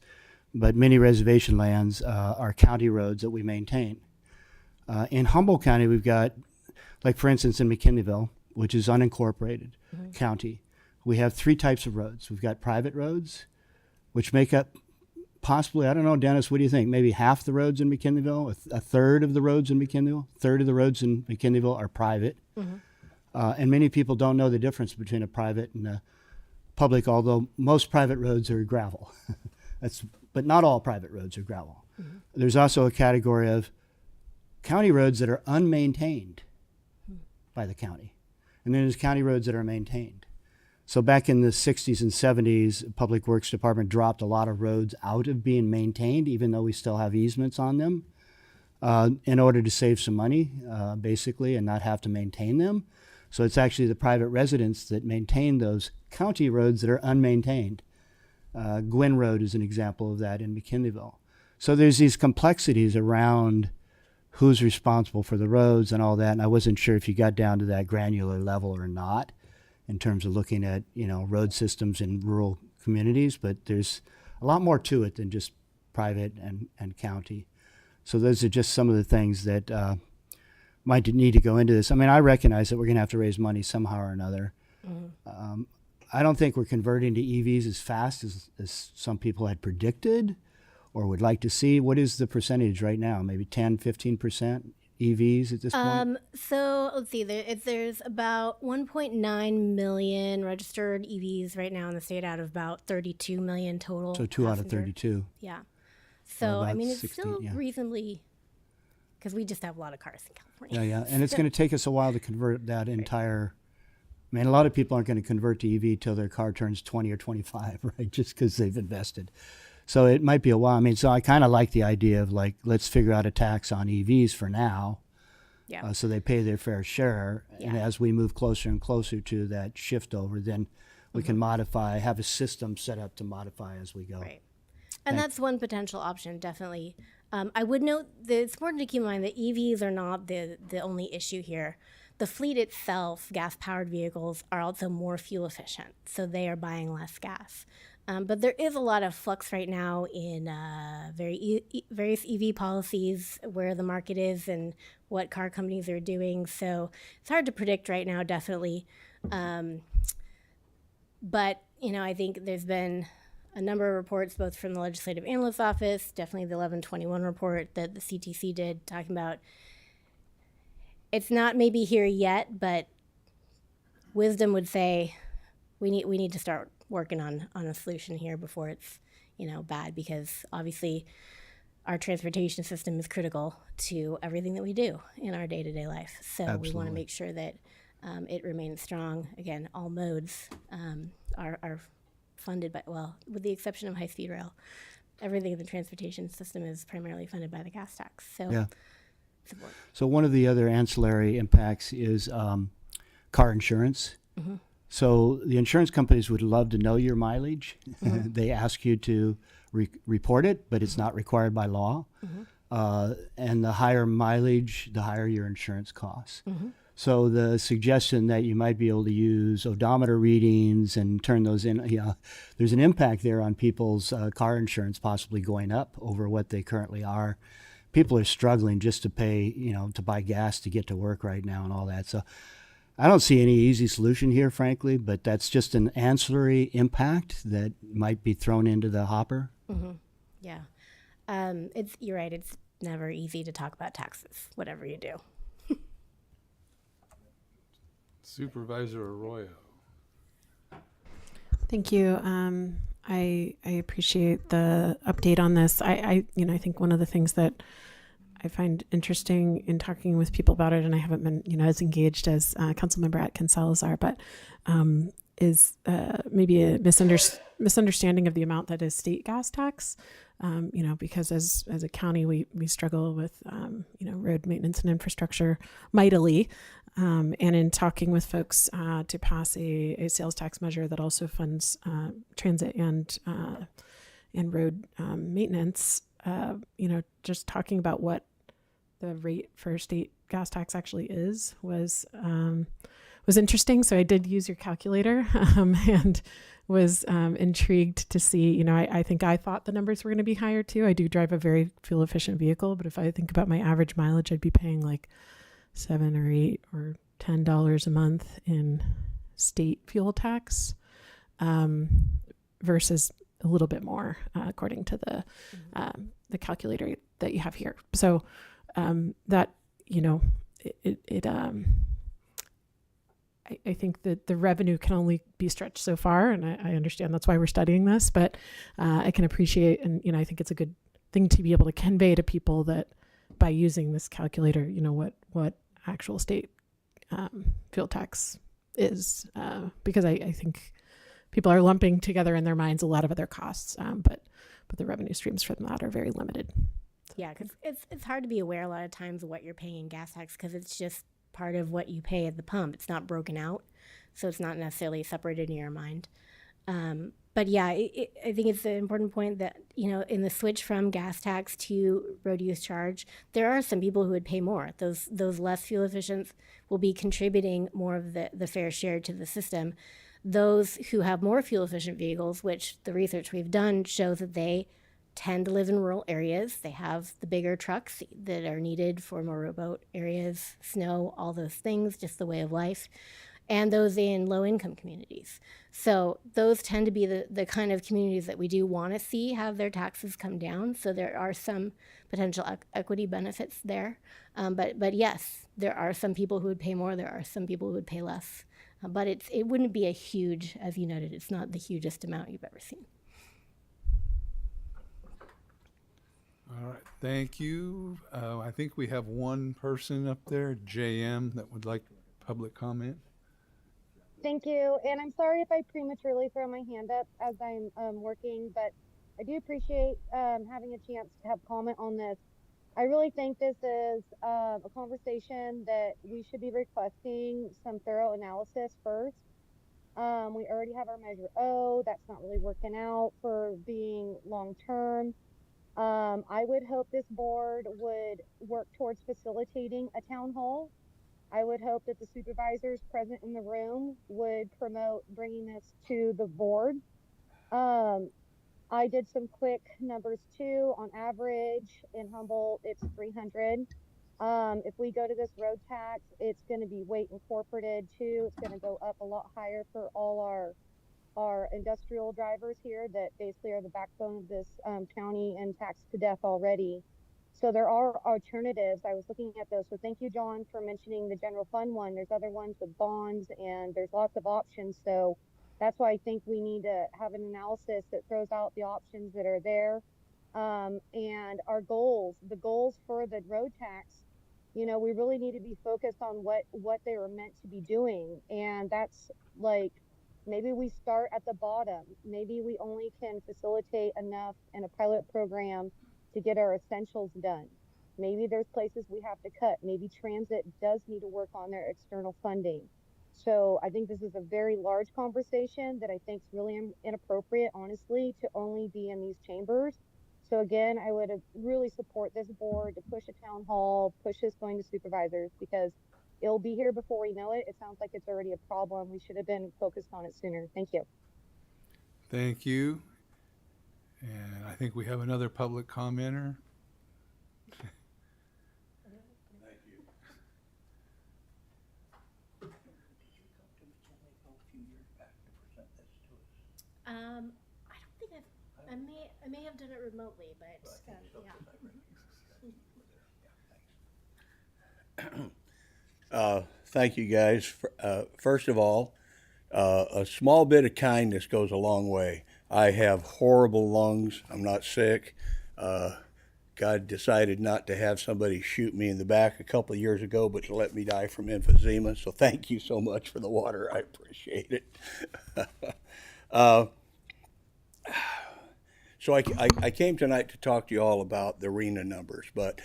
But many reservation lands are county roads that we maintain. In Humboldt County, we've got, like for instance, in McKinleyville, which is unincorporated county, we have 3 types of roads. We've got private roads, which make up possibly, I don't know, Dennis, what do you think? Maybe half the roads in McKinleyville, a third of the roads in McKinleyville, third of the roads in McKinleyville are private. And many people don't know the difference between a private and a public, although most private roads are gravel. But not all private roads are gravel. There's also a category of county roads that are unmaintained by the county. And then there's county roads that are maintained. So back in the 60s and 70s, Public Works Department dropped a lot of roads out of being maintained, even though we still have easements on them, in order to save some money, basically, and not have to maintain them. So it's actually the private residents that maintain those county roads that are unmaintained. Gwynn Road is an example of that in McKinleyville. So there's these complexities around who's responsible for the roads and all that, and I wasn't sure if you got down to that granular level or not in terms of looking at, road systems in rural communities, but there's a lot more to it than just private and county. So those are just some of the things that might need to go into this. I mean, I recognize that we're going to have to raise money somehow or another. I don't think we're converting to EVs as fast as some people had predicted or would like to see. What is the percentage right now? Maybe 10, 15% EVs at this point? So let's see, there's about 1.9 million registered EVs right now in the state out of about 32 million total. So 2 out of passenger. 32. Yeah. So, I about mean, it's 16, still yeah. reasonably, because we just have a lot of cars in California. Yeah. And it's going to take us a while to convert that entire. I mean, a lot of people aren't going to convert to EV till their car turns 20 or 25, right? Just because they've invested. So it might be a while. I mean, so I kind of like the idea of let's figure out a tax on EVs for now. Yeah. So they pay their fair share. Yeah. And as we move closer and closer to that shift over, then we can have a system set up to modify as we go. Right. And that's one potential option, definitely. I would note that it's important to keep in mind that EVs are not the only issue here. The fleet itself, gas-powered vehicles, are also more fuel efficient, so they are buying less gas. But there is a lot of flux right now in various EV policies, where the market is and what car companies are doing. So it's hard to predict right now, definitely. But, I think there's been a number of reports, both from the Legislative Analyst's Office, definitely the 1121 report that the CTC did, talking about it's not maybe here yet, but wisdom would say we need to start working on a solution here before it's bad, because obviously our transportation system is critical to everything that we do in our day-to-day life. So Absolutely. We want to make sure that it remains strong. Again, all modes are funded by, well, with the exception of high-speed rail, everything in the transportation system is primarily funded by the gas tax. So Yeah. support. So one of the other ancillary impacts is car insurance. So the insurance companies would love to know your mileage. They ask you to report it, but it's not required by law. And the higher mileage, the higher your insurance costs. So the suggestion that you might be able to use odometer readings and turn those in, there's an impact there on people's car insurance possibly going up over what they currently are. People are struggling just to pay, to buy gas to get to work right now and all that. So I don't see any easy solution here, frankly, but that's just an ancillary impact that might be thrown into the hopper. Yeah. You're right. It's never easy to talk about taxes, whatever you do. Supervisor Arroyo. Thank you. I appreciate the update on this. I think one of the things that I find interesting in talking with people about it, and I haven't been, as engaged as Councilmember Atkins Salazar, but is maybe a misunderstanding of the amount that is state gas tax. Because as a county, we struggle with, road maintenance and infrastructure mightily. And in talking with folks to pass a sales tax measure that also funds transit and road maintenance, just talking about what the rate for state gas tax actually is was interesting. So I did use your calculator and was intrigued to see, I think I thought the numbers were going to be higher too. I do drive a very fuel efficient vehicle, but if I think about my average mileage, I'd be paying like $7 or $8 or $10 a month in state fuel tax versus a little bit more according to the calculator that you have here. So that, I think that the revenue can only be stretched so far, and I understand that's why we're studying this, but I can appreciate, and I think it's a good thing to be able to convey to people that by using this calculator, what actual state fuel tax is, because I think people are lumping together in their minds a lot of other costs, but the revenue streams from that are very limited. Yeah, because it's hard to be aware a lot of times of what you're paying in gas tax because it's just part of what you pay at the pump. It's not broken out, so it's not necessarily separated in your mind. But yeah, I think it's an important point that, in the switch from gas tax to road use charge, there are some people who would pay more. Those less fuel efficient will be contributing more of the fair share to the system. Those who have more fuel efficient vehicles, which the research we've done shows that they tend to live in rural areas. They have the bigger trucks that are needed for more remote areas, snow, all those things, just the way of life, and those in low-income communities. So those tend to be the kind of communities that we do want to see have their taxes come down. So there are some potential equity benefits there. But yes, there are some people who would pay more. There are some people who would pay less. But it wouldn't be a huge, as you noted, it's not the hugest amount you've ever seen. All right, thank you. I think we have one person up there, JM, that would like public comment. Thank you, and I'm sorry if I prematurely throw my hand up as I'm working, but I do appreciate having a chance to have comment on this. I really think this is a conversation that we should be requesting some thorough analysis first. We already have our Measure O. That's not really working out for being long-term. I would hope this board would work towards facilitating a town hall. I would hope that the supervisors present in the room would promote bringing this to the board. I did some quick numbers too. On average in Humboldt, it's 300. If we go to this road tax, it's going to be weight incorporated too. It's going to go up a lot higher for all our industrial drivers here that basically are the backbone of this county and taxed to death already. So there are alternatives. I was looking at those. So thank you, John, for mentioning the general fund one. There's other ones with bonds and there's lots of options. So that's why I think we need to have an analysis that throws out the options that are there. And our goals, the goals for the road tax, we really need to be focused on what they were meant to be doing. And that's like, maybe we start at the bottom. Maybe we only can facilitate enough in a pilot program to get our essentials done. Maybe there's places we have to cut. Maybe transit does need to work on their external funding. So I think this is a very large conversation that I think is really inappropriate, honestly, to only be in these chambers. So again, I would really support this board to push a town hall, push this going to supervisors, because it'll be here before we know it. It sounds like it's already a problem. We should have been focused on it sooner. Thank you. Thank you. And I think we have another public commenter. Thank you. I don't think I may have done it remotely, but yeah. Thank you guys. First of all, a small bit of kindness goes a long way. I have horrible lungs. I'm not sick. God decided not to have somebody shoot me in the back a couple of years ago, but to let me die from emphysema. So thank you so much for the water. I appreciate it. So I came tonight to talk to you all about the arena numbers, but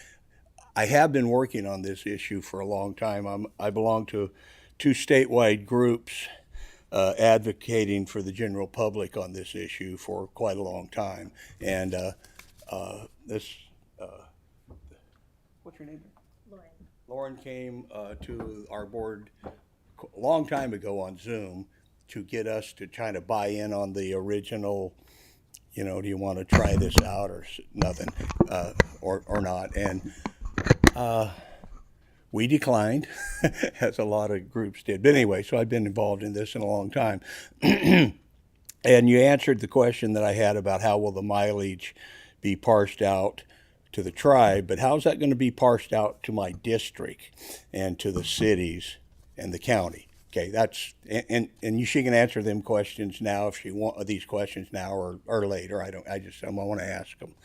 I have been working on this issue for a long time. I belong to two statewide groups advocating for the general public on this issue for quite a long time. And what's your name? Lauren. Lauren came to our board a long time ago on Zoom to get us to try to buy in on the original, you know, do you want to try this out or nothing, or not. And we declined, as a lot of groups did. But anyway, so I've been involved in this in a long time. And you answered the question that I had about how will the mileage be parsed out to the tribe, but how's that going to be parsed out to my district and to the cities and the county? Okay, that's, and she can answer them questions now if she want these questions now or later. I want to ask them.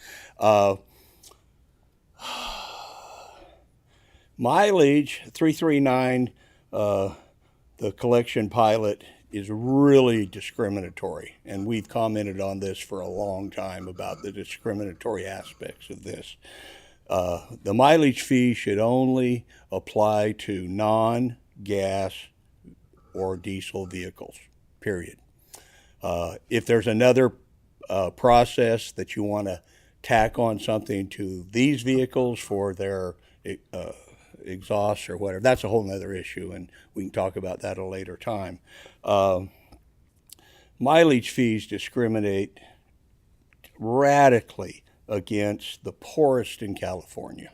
Mileage 339, the collection pilot is really discriminatory, and we've commented on this for a long time about the discriminatory aspects of this. The mileage fee should only apply to non-gas or diesel vehicles, period. If there's another process that you want to tack on something to these vehicles for their exhaust or whatever, that's a whole nother issue, and we can talk about that at a later time. Mileage fees discriminate radically against the poorest in California.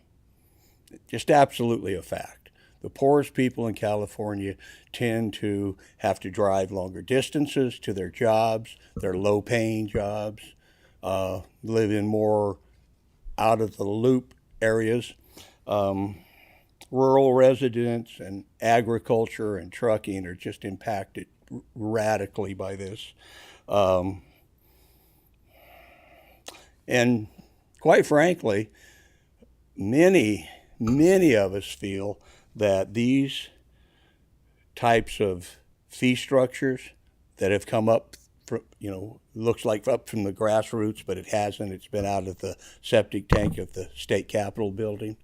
Just absolutely a fact. The poorest people in California tend to have to drive longer distances to their jobs, their low-paying jobs, live in more out-of-the-loop areas. Rural residents and agriculture and trucking are just impacted radically by this. And quite frankly, many of us feel that these types of fee structures that have come up, looks like up from the grassroots, but it hasn't. It's been out of the septic tank of the state capitol building.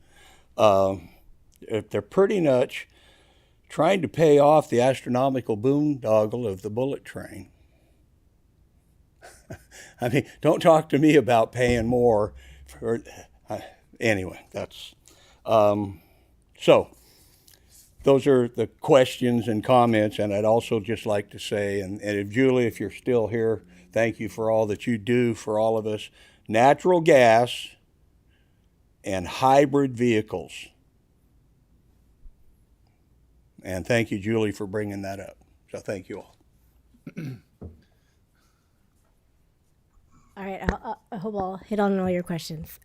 They're pretty much trying to pay off the astronomical boondoggle of the bullet train. I mean, don't talk to me about paying more for, anyway, that's, so those are the questions and comments, and I'd also just like to say, and if Julie, if you're still here, thank you for all that you do for all of us. Natural gas and hybrid vehicles. And thank you, Julie, for bringing that up. So thank you all. All right, I hope I'll hit on all your questions.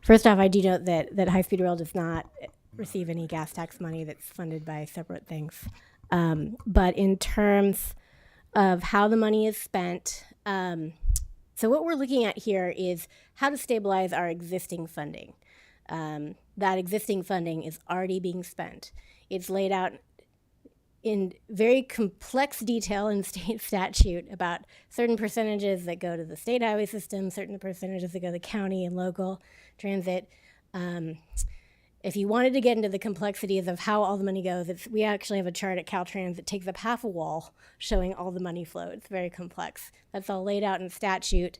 First off, I do note that High Speed Rail does not receive any gas tax money that's funded by separate things. But in terms of how the money is spent, so what we're looking at here is how to stabilize our existing funding. That existing funding is already being spent. It's laid out in very complex detail in state statute about certain percentages that go to the state highway system, certain percentages that go to the county and local transit. If you wanted to get into the complexities of how all the money goes, we actually have a chart at Caltrans that takes up half a wall showing all the money flow. It's very complex. That's all laid out in statute.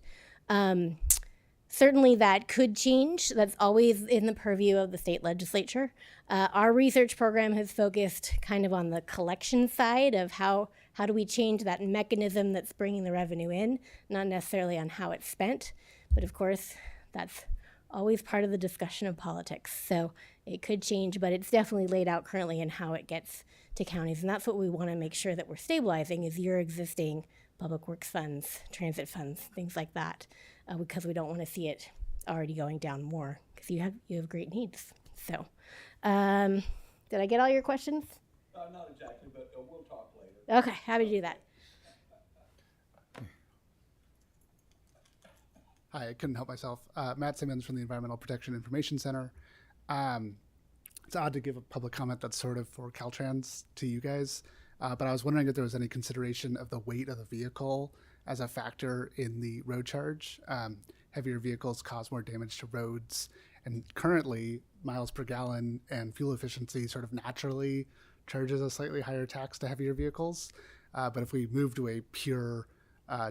Certainly that could change. That's always in the purview of the state legislature. Our research program has focused kind of on the collection side of how do we change that mechanism that's bringing the revenue in, not necessarily on how it's spent. But of course, that's always part of the discussion of politics. So it could change, but it's definitely laid out currently in how it gets to counties. And that's what we want to make sure that we're stabilizing is your existing public works funds, transit funds, things like that, because we don't want to see it already going down more because you have great needs. So did I get all your questions? Not exactly, but we'll talk later. Okay, happy to do that. Hi, I couldn't help myself. Matt Simmons from the Environmental Protection Information Center. It's odd to give a public comment that's sort of for Caltrans to you guys, but I was wondering if there was any consideration of the weight of the vehicle as a factor in the road charge. Heavier vehicles cause more damage to roads, and currently miles per gallon and fuel efficiency sort of naturally charges a slightly higher tax to heavier vehicles. But if we move to a pure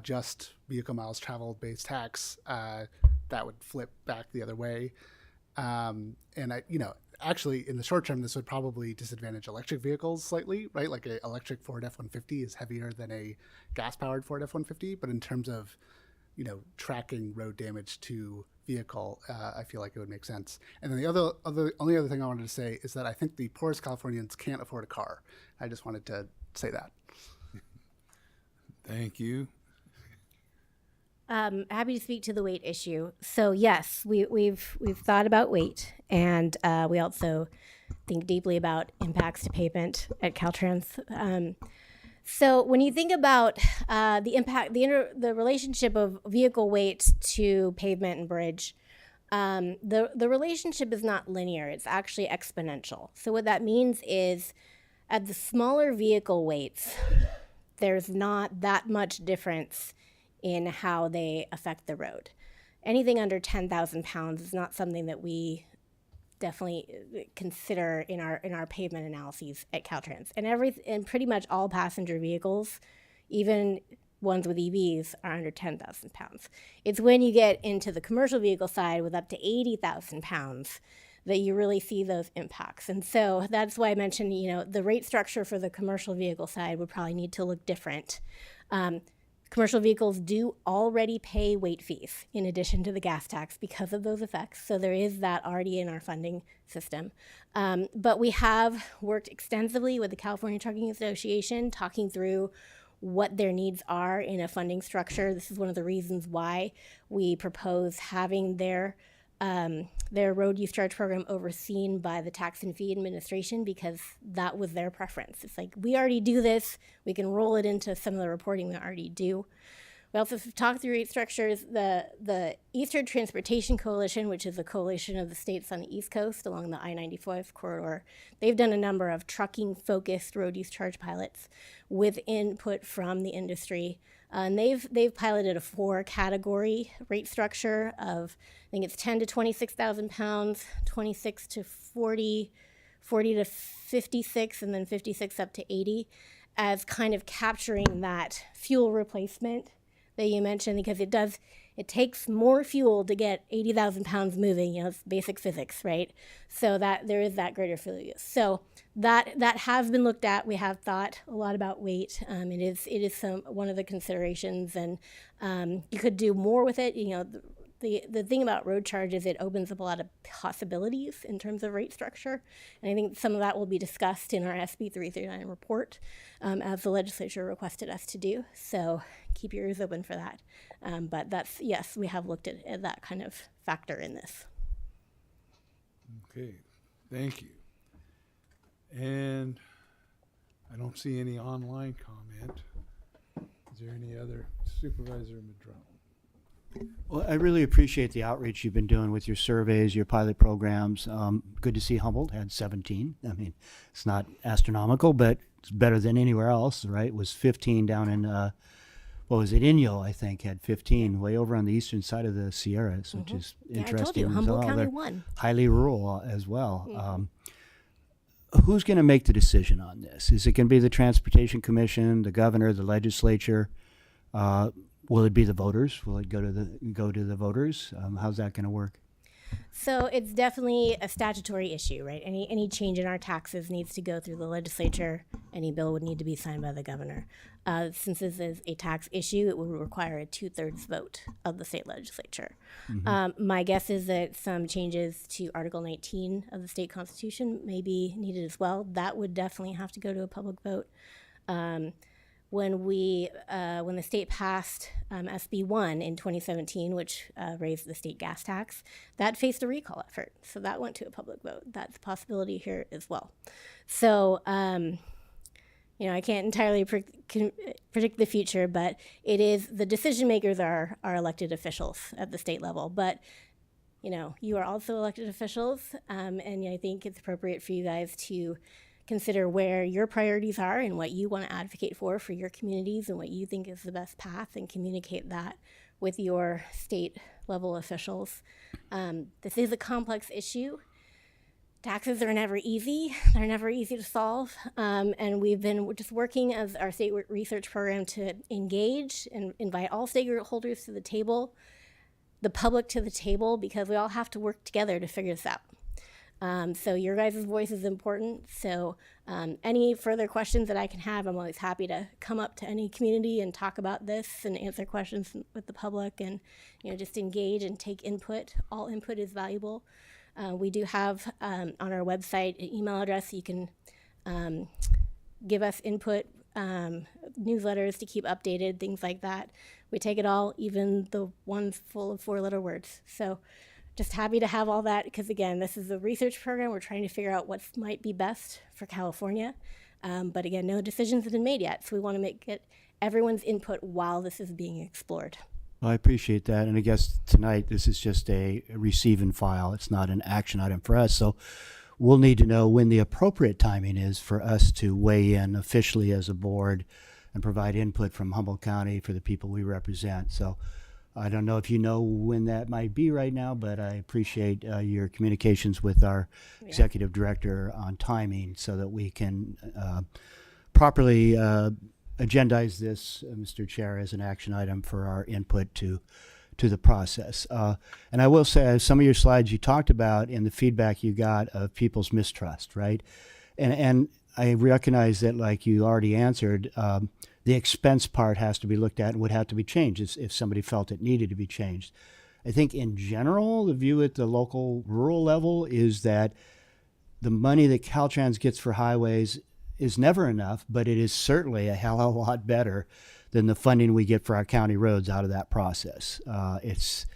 just vehicle miles traveled based tax, that would flip back the other way. And actually in the short term, this would probably disadvantage electric vehicles slightly, right? Like an electric Ford F-150 is heavier than a gas powered Ford F-150. But in terms of, tracking road damage to vehicle, I feel like it would make sense. And then the only other thing I wanted to say is that I think the poorest Californians can't afford a car. I just wanted to say that. Thank you. Happy to speak to the weight issue. So yes, we've thought about weight, and we also think deeply about impacts to pavement at Caltrans. So when you think about the impact, the relationship of vehicle weight to pavement and bridge, the relationship is not linear. It's actually exponential. So what that means is, at the smaller vehicle weights, there's not that much difference in how they affect the road. Anything under 10,000 pounds is not something that we definitely consider in our pavement analyses at Caltrans. And pretty much all passenger vehicles, even ones with EVs, are under 10,000 pounds. It's when you get into the commercial vehicle side with up to 80,000 pounds that you really see those impacts. And so that's why I mentioned, the rate structure for the commercial vehicle side would probably need to look different. Commercial vehicles do already pay weight fees in addition to the gas tax because of those effects. So there is that already in our funding system. But we have worked extensively with the California Trucking Association, talking through what their needs are in a funding structure. This is one of the reasons why we propose having their road use charge program overseen by the Tax and Fee Administration, because that was their preference. It's like, we already do this, we can roll it into some of the reporting we already do. We also talked through rate structures. The Eastern Transportation Coalition, which is a coalition of the states on the East Coast along the I-95 corridor, they've done a number of trucking-focused road use charge pilots with input from the industry. And they've piloted a 4-category rate structure of, I think it's 10 to 26,000 pounds, 26 to 40, 40 to 56, and then 56 up to 80, as kind of capturing that fuel replacement that you mentioned, because it takes more fuel to get 80,000 pounds moving. It's basic physics, right? So that there is that greater fuel use. So that has been looked at. We have thought a lot about weight. It is one of the considerations, and you could do more with it. The thing about road charge is it opens up a lot of possibilities in terms of rate structure. And I think some of that will be discussed in our SB 339 report, as the legislature requested us to do. So keep your ears open for that. But yes, we have looked at that kind of factor in this. Okay, thank you. And I don't see any online comment. Is there any other? Supervisor Madrone. Well, I really appreciate the outreach you've been doing with your surveys, your pilot programs. Good to see Humboldt had 17. I mean, it's not astronomical, but it's better than anywhere else, right? It was 15 down in, Inyo, I think, had 15, way over on the eastern side of the Sierras, which is interesting. I told you, as Humboldt well. County They're won. highly rural as well. Who's going to make the decision on this? Is it going to be the Transportation Commission, the governor, the legislature? Will it be the voters? Will it go to the voters? How's that going to work? So it's definitely a statutory issue, right? Any change in our taxes needs to go through the legislature. Any bill would need to be signed by the governor. Since this is a tax issue, it would require a 2/3 vote of the state legislature. Mm-hmm. My guess is that some changes to Article 19 of the state constitution may be needed as well. That would definitely have to go to a public vote. When the state passed SB 1 in 2017, which raised the state gas tax, that faced a recall effort. So that went to a public vote. That's a possibility here as well. So, I can't entirely predict the future, but it is the decision makers are elected officials at the state level. But you are also elected officials, and I think it's appropriate for you guys to consider where your priorities are and what you want to advocate for your communities and what you think is the best path, and communicate that with your state level officials. This is a complex issue. Taxes are never easy. They're never easy to solve. And we've been just working as our state research program to engage and invite all stakeholders to the table, the public to the table, because we all have to work together to figure this out. So your guys' voice is important. So any further questions that I can have, I'm always happy to come up to any community and talk about this and answer questions with the public, and just engage and take input. All input is valuable. We do have on our website an email address. You can give us input, newsletters to keep updated, things like that. We take it all, even the ones full of 4-letter words. So just happy to have all that, because again, this is a research program. We're trying to figure out what might be best for California. But again, no decisions have been made yet. So we want to get everyone's input while this is being explored. I appreciate that. And I guess tonight this is just a receive and file. It's not an action item for us. So we'll need to know when the appropriate timing is for us to weigh in officially as a board and provide input from Humboldt County for the people we represent. So I don't know if you know when that might be right now, but I appreciate your communications with our executive director on timing so that we can properly agendize this, Mr. Chair, as an action item for our input to the process. And I will say, some of your slides you talked about in the feedback you got of people's mistrust, right? And I recognize that, like you already answered, the expense part has to be looked at and would have to be changed if somebody felt it needed to be changed. I think in general, the view at the local rural level is that the money that Caltrans gets for highways is never enough, but it is certainly a hell of a lot better than the funding we get for our county roads out of that process. It's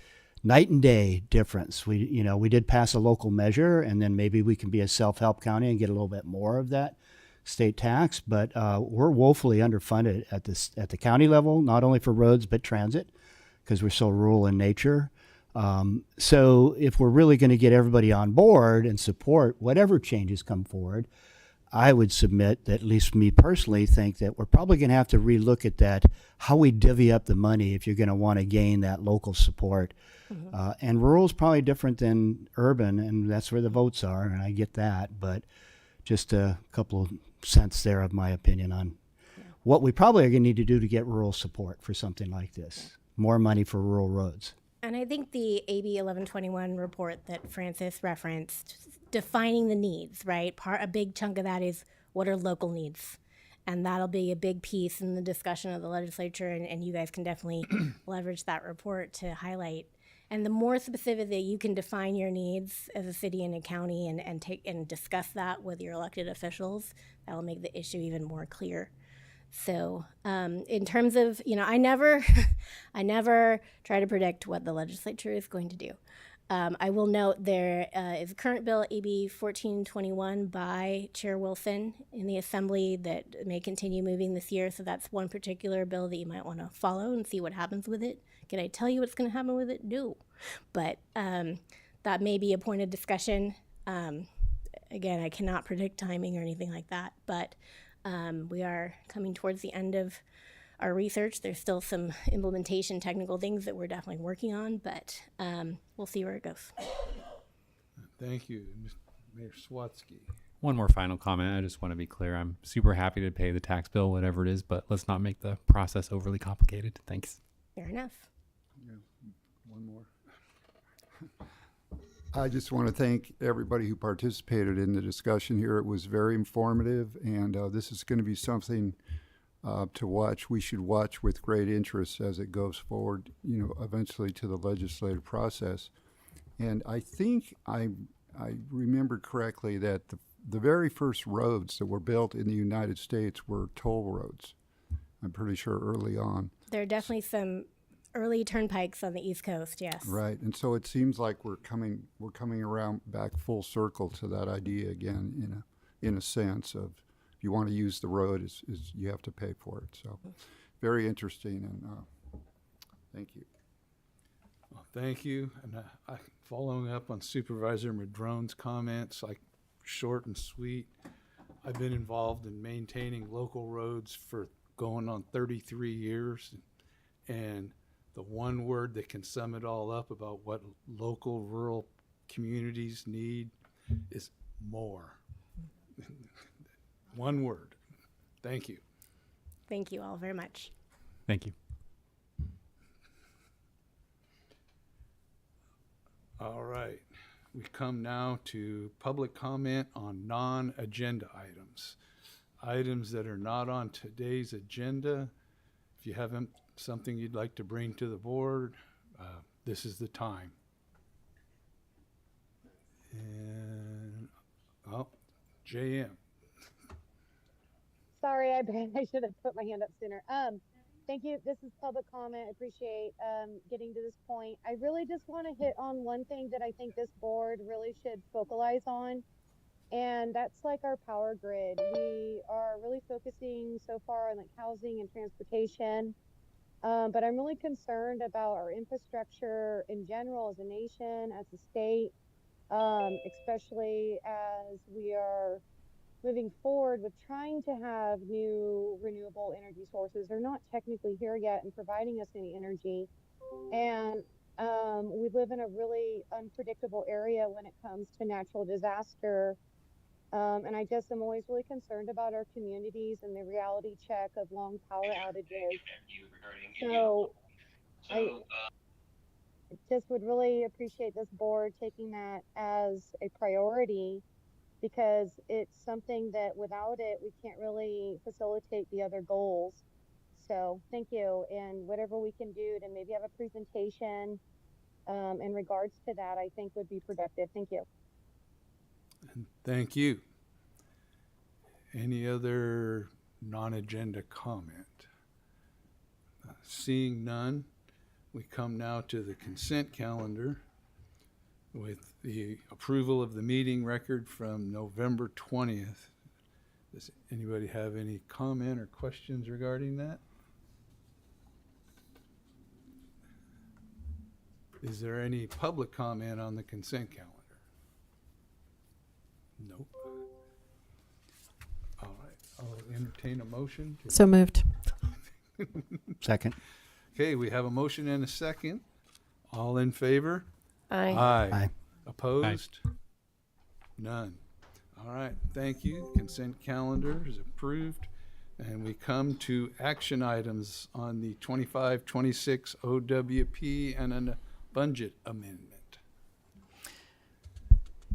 night and day difference. We did pass a local measure, and then maybe we can be a self-help county and get a little bit more of that state tax, but we're woefully underfunded at the county level, not only for roads but transit, because we're so rural in nature. So if we're really going to get everybody on board and support whatever changes come forward, I would submit that, at least me personally, think that we're probably going to have to relook at that, how we divvy up the money if you're going to want to gain that local support. Mm-hmm. And rural is probably different than urban, and that's where the votes are, and I get that, but just a couple of cents there of my opinion on what we probably are going to need to do to get rural support for something like this. More money for rural roads. And I think the AB 1121 report that Francis referenced, defining the needs, right? A big chunk of that is what are local needs. And that'll be a big piece in the discussion of the legislature, and you guys can definitely leverage that report to highlight. And the more specific that you can define your needs as a city and a county and discuss that with your elected officials, that'll make the issue even more clear. So in terms of, I never try to predict what the legislature is going to do. I will note there is a current bill, AB 1421 by Chair Wilson in the Assembly that may continue moving this year. So that's one particular bill that you might want to follow and see what happens with it. Can I tell you what's going to happen with it? No. But that may be a point of discussion. Again, I cannot predict timing or anything like that, but we are coming towards the end of our research. There's still some implementation technical things that we're definitely working on, but we'll see where it goes. Thank you, Mayor Swatsky. One more final comment. I just want to be clear. I'm super happy to pay the tax bill, whatever it is, but let's not make the process overly complicated. Thanks. Fair enough. Yeah, one more. I just want to thank everybody who participated in the discussion here. It was very informative, and this is going to be something to watch. We should watch with great interest as it goes forward, eventually to the legislative process. And I think I remember correctly that the very first roads that were built in the United States were toll roads. I'm pretty sure early on. There are definitely some early turnpikes on the East Coast, yes. Right, and so it seems like we're coming around back full circle to that idea again, in a sense of, you want to use the road, is you have to pay for it. So very interesting, and thank you. Well, thank you. And following up on Supervisor Madrone's comments, like short and sweet, I've been involved in maintaining local roads for going on 33 years. And the one word that can sum it all up about what local rural communities need is more. One word. Thank you. Thank you all very much. Thank you. All right. We come now to public comment on non-agenda items. Items that are not on today's agenda. If you haven't something you'd like to bring to the board, this is the time. And, oh, JM. Sorry, I should have put my hand up sooner. Thank you. This is public comment. I appreciate getting to this point. I really just want to hit on one thing that I think this board really should focalize on, and that's like our power grid. We are really focusing so far on like housing and transportation, but I'm really concerned about our infrastructure in general as a nation, as a state, especially as we are moving forward with trying to have new renewable energy sources. They're not technically here yet and providing us any energy. And we live in a really unpredictable area when it comes to natural disaster. And I just am always really concerned about our communities and the reality check of long power outages. So I just would really appreciate this board taking that as a priority, because it's something that without it, we can't really facilitate the other goals. So thank you. And whatever we can do to maybe have a presentation in regards to that, I think would be productive. Thank you. And thank you. Any other non-agenda comment? Seeing none, we come now to the consent calendar with the approval of the meeting record from November 20th. Does anybody have any comment or questions regarding that? Is there any public comment on the consent calendar? Nope. All right, I'll entertain a motion. So moved. Second. Okay, we have a motion and a second. All in favor? Aye. Aye. Aye. Opposed? None. All right, thank you. Consent calendar is approved. And we come to action items on the 25-26 OWP and a budget amendment.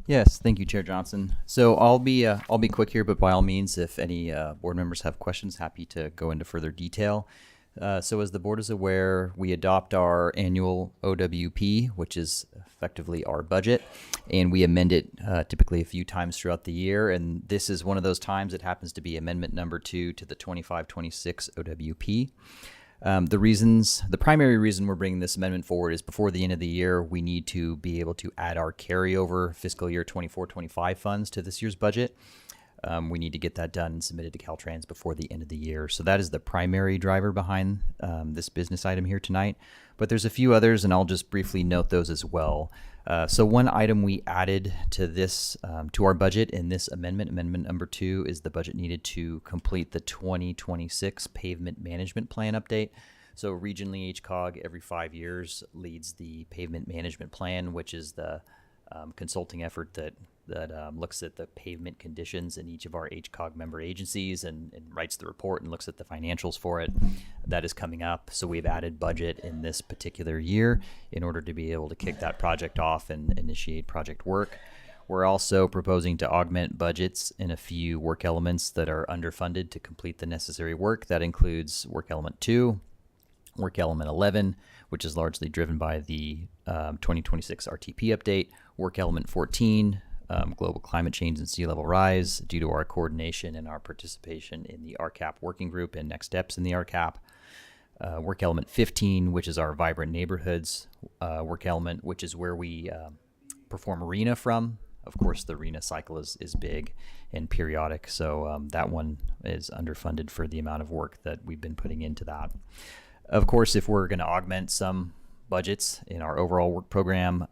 Yes, thank you, Chair Johnson. So I'll be quick here, but by all means, if any board members have questions, happy to go into further detail. So as the board is aware, we adopt our annual OWP, which is effectively our budget, and we amend it typically a few times throughout the year. And this is one of those times. It happens to be amendment number 2 to the 25-26 OWP. The primary reason we're bringing this amendment forward is before the end of the year, we need to be able to add our carryover fiscal year 24-25 funds to this year's budget. We need to get that done and submitted to Caltrans before the end of the year. So that is the primary driver behind this business item here tonight. But there's a few others, and I'll just briefly note those as well. So one item we added to this, to our budget in this amendment number 2, is the budget needed to complete the 2026 pavement management plan update. So regionally, HCOG every 5 years leads the pavement management plan, which is the consulting effort that looks at the pavement conditions in each of our HCOG member agencies and writes the report and looks at the financials for it. That is coming up. So we've added budget in this particular year in order to be able to kick that project off and initiate project work. We're also proposing to augment budgets in a few work elements that are underfunded to complete the necessary work. That includes work element 2, work element 11, which is largely driven by the 2026 RTP update, work element 14, global climate change and sea level rise, due to our coordination and our participation in the RCAP working group and next steps in the RCAP. Work element 15, which is our vibrant neighborhoods work element, which is where we perform ARENA from. Of course, the RENA cycle is big and periodic, so that one is underfunded for the amount of work that we've been putting into that. Of course, if we're going to augment some budgets in our overall work program,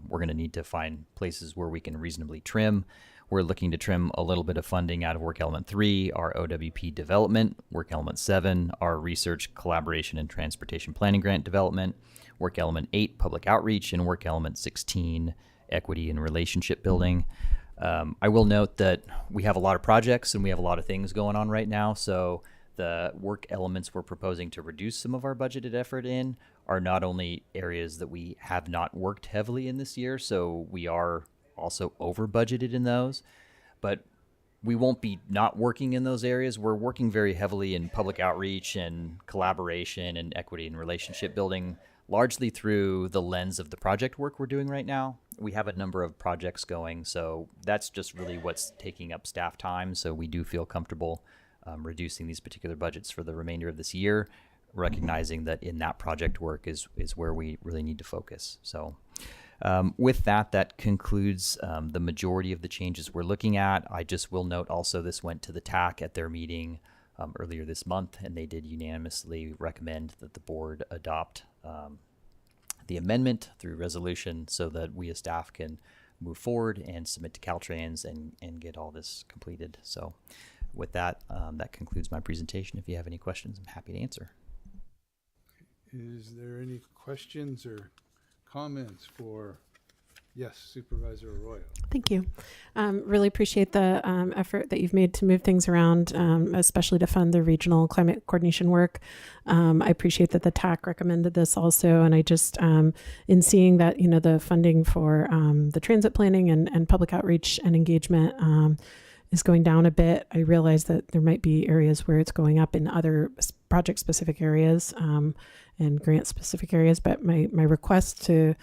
we're going to need to find places where we can reasonably trim. We're looking to trim a little bit of funding out of Work Element 3, our OWP development, Work Element 7, our research, collaboration, and transportation planning grant development, Work Element 8, public outreach, and Work Element 16, equity and relationship building. I will note that we have a lot of projects and we have a lot of things going on right now, so the work elements we're proposing to reduce some of our budgeted effort in are not only areas that we have not worked heavily in this year, so we are also over budgeted in those, but we won't be not working in those areas. We're working very heavily in public outreach and collaboration and equity and relationship building, largely through the lens of the project work we're doing right now. We have a number of projects going, so that's just really what's taking up staff time. So we do feel comfortable reducing these particular budgets for the remainder of this year, recognizing that in that project work is where we really need to focus. So with that concludes the majority of the changes we're looking at. I just will note also this went to the TAC at their meeting earlier this month, and they did unanimously recommend that the board adopt the amendment through resolution so that we as staff can move forward and submit to Caltrans and get all this completed. So with that, that concludes my presentation. If you have any questions, I'm happy to answer. Is there any questions or comments for, yes, Supervisor Arroyo? Thank you. Really appreciate the effort that you've made to move things around, especially to fund the regional climate coordination work. I appreciate that the TAC recommended this also, and I just, in seeing that, the funding for the transit planning and public outreach and engagement is going down a bit, I realize that there might be areas where it's going up in other project-specific areas and grant-specific areas, but my request to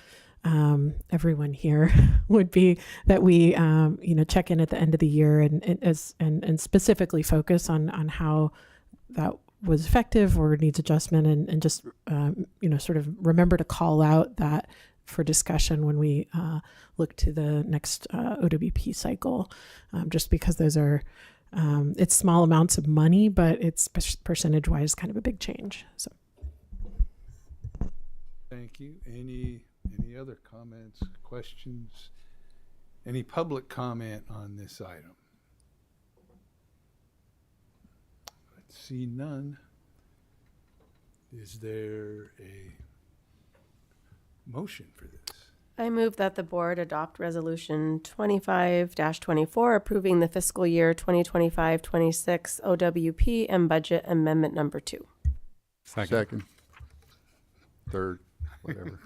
everyone here would be that we check in at the end of the year and specifically focus on how that was effective or needs adjustment, and just sort of remember to call out that for discussion when we look to the next OWP cycle, just because those are it's small amounts of money, but it's percentage wise kind of a big change. So thank you. Any other comments, questions? Any public comment on this item? Let's see, none. Is there a motion for this? I move that the board adopt resolution 25-24 approving the fiscal year 2025-26 OWP and budget amendment number 2. Second. Third, whatever.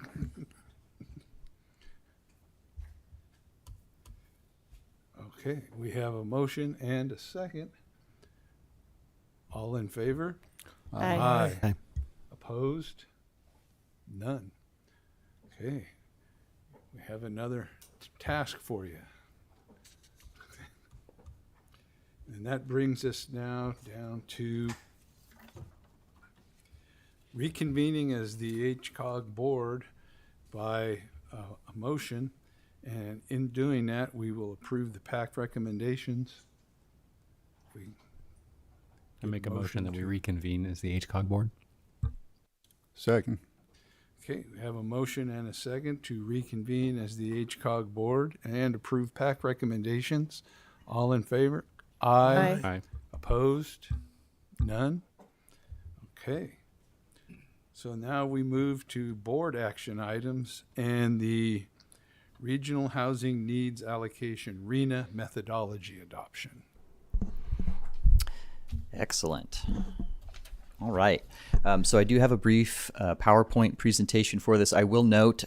Okay, we have a motion and a second. All in favor? Aye. Aye. Opposed? None. Okay, we have another task for you. And that brings us now down to reconvening as the HCOG board by a motion. And in doing that, we will approve the PAC recommendations. I make a motion that we reconvene as the HCOG board. Second. Okay, we have a motion and a second to reconvene as the HCOG board and approve PAC recommendations. All in favor? Aye. Aye. Opposed? None? Okay. So now we move to board action items and the Regional Housing Needs Allocation, RENA methodology adoption. Excellent. All right. So I do have a brief PowerPoint presentation for this. I will note,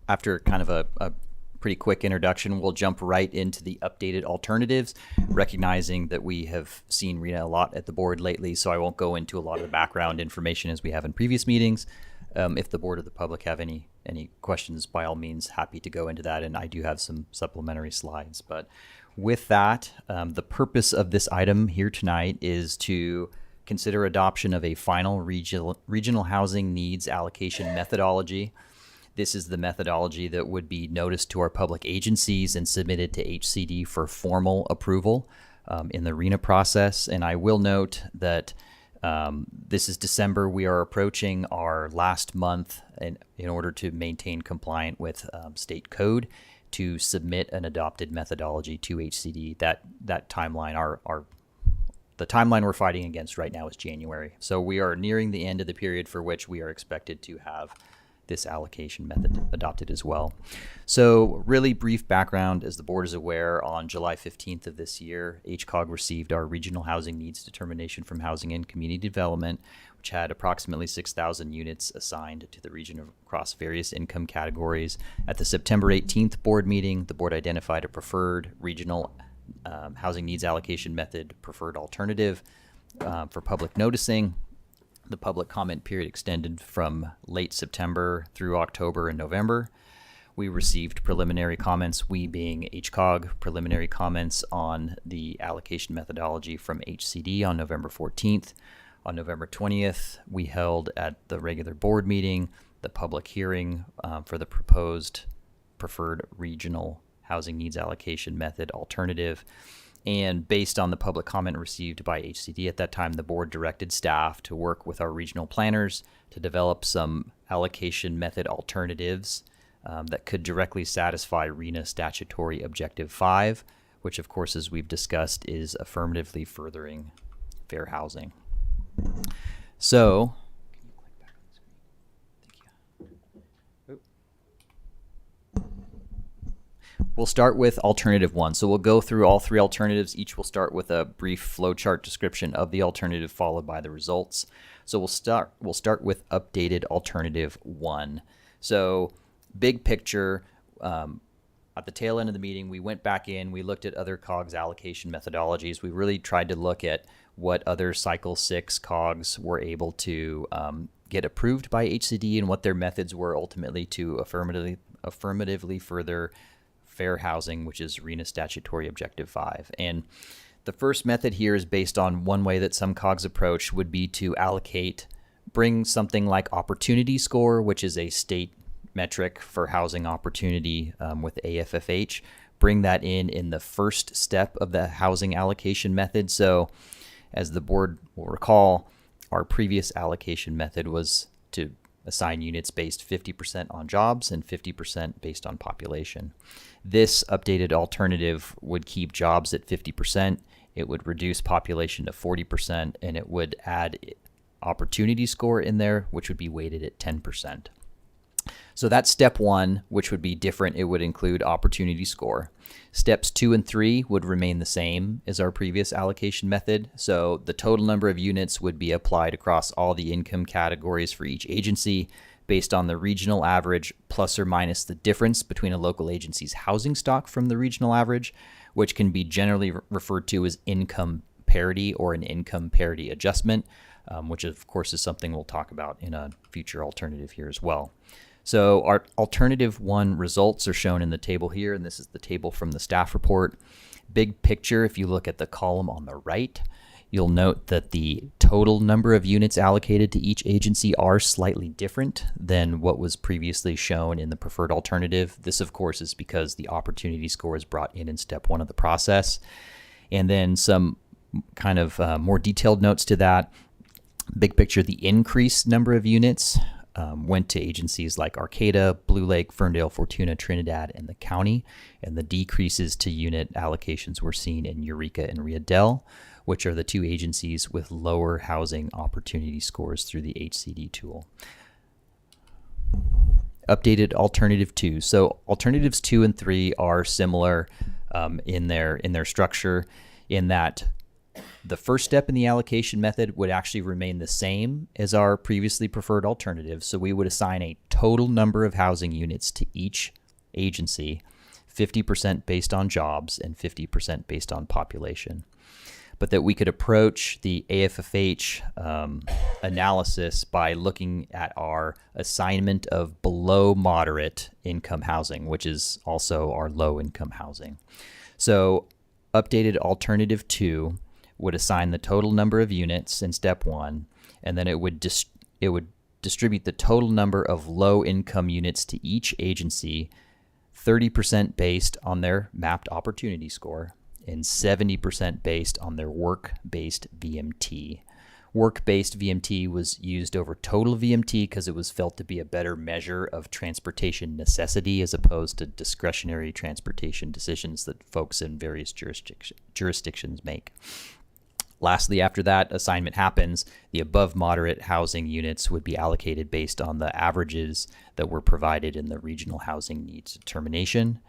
after kind of a pretty quick introduction, we'll jump right into the updated alternatives, recognizing that we have seen RENA a lot at the board lately, so I won't go into a lot of the background information as we have in previous meetings. If the board or the public have any questions, by all means, happy to go into that, and I do have some supplementary slides. But with that, the purpose of this item here tonight is to consider adoption of a final regional housing needs allocation methodology. This is the methodology that would be noticed to our public agencies and submitted to HCD for formal approval in the RENA process. And I will note that this is December. We are approaching our last month in order to maintain compliant with state code to submit an adopted methodology to HCD. That timeline, the timeline we're fighting against right now is January. So we are nearing the end of the period for which we are expected to have this allocation method adopted as well. So really brief background, as the board is aware, on July 15th of this year, HCOG received our regional housing needs determination from Housing and Community Development, which had approximately 6,000 units assigned to the region across various income categories. At the September 18th board meeting, the board identified a preferred regional housing needs allocation method preferred alternative for public noticing. The public comment period extended from late September through October and November. We received preliminary comments, we being HCOG, preliminary comments on the allocation methodology from HCD on November 14th. On November 20th, we held at the regular board meeting the public hearing for the proposed preferred regional housing needs allocation method alternative. And based on the public comment received by HCD at that time, the board directed staff to work with our regional planners to develop some allocation method alternatives that could directly satisfy RENA statutory objective 5, which of course, as we've discussed, is affirmatively furthering fair housing. So, we'll start with alternative 1. So we'll go through all 3 alternatives. Each will start with a brief flowchart description of the alternative followed by the results. So we'll start with updated alternative 1. So big picture, at the tail end of the meeting, we went back in, we looked at other COGS allocation methodologies. We really tried to look at what other Cycle 6 COGS were able to get approved by HCD and what their methods were ultimately to affirmatively further fair housing, which is RENA statutory objective 5. And the first method here is based on one way that some COGS approach would be to bring something like opportunity score, which is a state metric for housing opportunity with AFFH, bring that in the first step of the housing allocation method. So as the board will recall, our previous allocation method was to assign units based 50% on jobs and 50% based on population. This updated alternative would keep jobs at 50%, it would reduce population to 40%, and it would add opportunity score in there, which would be weighted at 10%. So that's step 1, which would be different. It would include opportunity score. Steps 2 and 3 would remain the same as our previous allocation method. So the total number of units would be applied across all the income categories for each agency based on the regional average plus or minus the difference between a local agency's housing stock from the regional average, which can be generally referred to as income parity or an income parity adjustment, which of course is something we'll talk about in a future alternative here as well. So our alternative 1 results are shown in the table here, and this is the table from the staff report. Big picture, if you look at the column on the right, you'll note that the total number of units allocated to each agency are slightly different than what was previously shown in the preferred alternative. This, of course, is because the opportunity score is brought in step 1 of the process. And then some kind of more detailed notes to that. Big picture, the increased number of units went to agencies like Arcata, Blue Lake, Ferndale, Fortuna, Trinidad, and the county. And the decreases to unit allocations were seen in Eureka and Rio Del, which are the 2 agencies with lower housing opportunity scores through the HCD tool. Updated alternative 2. So alternatives 2 and 3 are similar in their structure, in that the first step in the allocation method would actually remain the same as our previously preferred alternative. So we would assign a total number of housing units to each agency, 50% based on jobs and 50% based on population. But that we could approach the AFFH analysis by looking at our assignment of below moderate income housing, which is also our low income housing. So updated alternative 2 would assign the total number of units in step 1, and then it would distribute the total number of low-income units to each agency, 30% based on their mapped opportunity score and 70% based on their work-based VMT. Work-based VMT was used over total VMT because it was felt to be a better measure of transportation necessity as opposed to discretionary transportation decisions that folks in various jurisdictions make. Lastly, after that assignment happens, the above moderate housing units would be allocated based on the averages that were provided in the regional housing needs determination.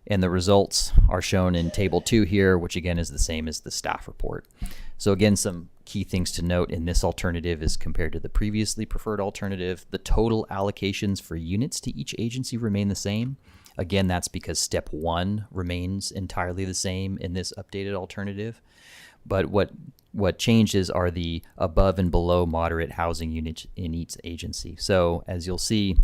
And the results are shown in table 2 here, which again is the same as the staff report. So again, some key things to note in this alternative is compared to the previously preferred alternative, the total allocations for units to each agency remain the same. Again, that's because step 1 remains entirely the same in this updated alternative. But what changes are the above and below moderate housing units in each agency. So as you'll see,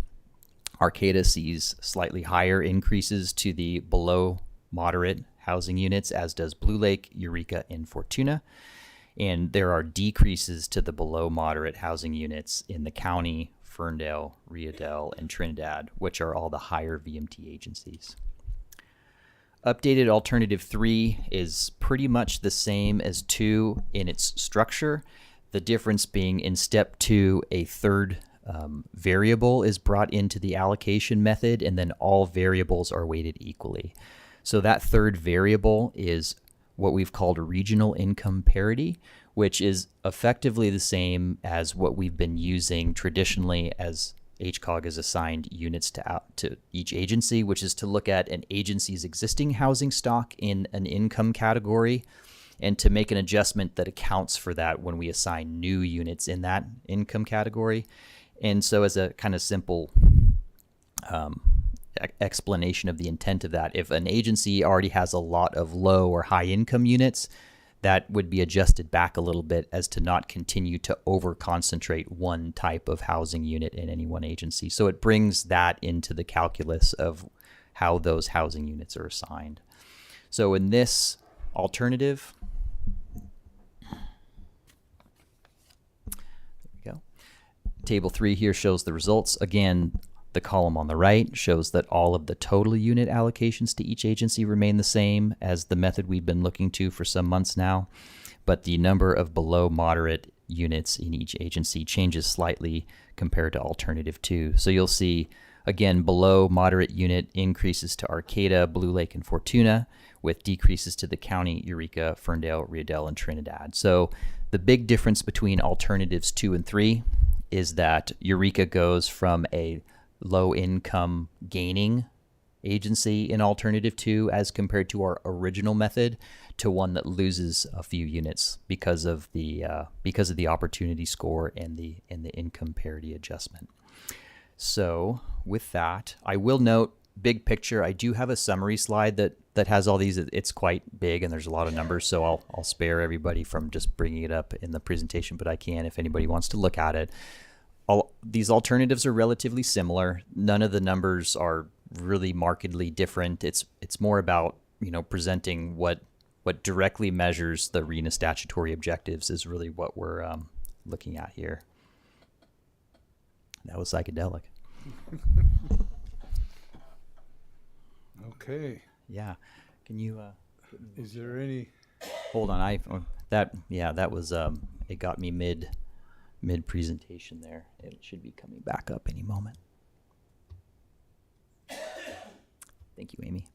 Arcata sees slightly higher increases to the below moderate housing units, as does Blue Lake, Eureka, and Fortuna. And there are decreases to the below moderate housing units in the county, Ferndale, Riedel, and Trinidad, which are all the higher VMT agencies. Updated alternative 3 is pretty much the same as 2 in its structure. The difference being in step 2, a third variable is brought into the allocation method, and then all variables are weighted equally. So that third variable is what we've called regional income parity, which is effectively the same as what we've been using traditionally as HCOG has assigned units to each agency, which is to look at an agency's existing housing stock in an income category and to make an adjustment that accounts for that when we assign new units in that income category. And so as a kind of simple explanation of the intent of that, if an agency already has a lot of low or high income units, that would be adjusted back a little bit as to not continue to over-concentrate one type of housing unit in any one agency. So it brings that into the calculus of how those housing units are assigned. So in this alternative, there we go. Table 3 here shows the results. Again, the column on the right shows that all of the total unit allocations to each agency remain the same as the method we've been looking to for some months now, but the number of below moderate units in each agency changes slightly compared to alternative 2. So you'll see, again, below moderate unit increases to Arcata, Blue Lake, and Fortuna, with decreases to the county, Eureka, Ferndale, Riedel, and Trinidad. So the big difference between alternatives 2 and 3 is that Eureka goes from a low income gaining agency in alternative 2 as compared to our original method to one that loses a few units because of the opportunity score and the income parity adjustment. So with that, I will note, big picture, I do have a summary slide that has all these. It's quite big and there's a lot of numbers, so I'll spare everybody from just bringing it up in the presentation, but I can if anybody wants to look at it. These alternatives are relatively similar. None of the numbers are really markedly different. It's more about, presenting what directly measures the RENA statutory objectives is really what we're looking at here. That was psychedelic. Okay. Yeah. Can you? Is there any? Hold on. That was it got me mid presentation there. It should be coming back up any moment. Thank you, Amy.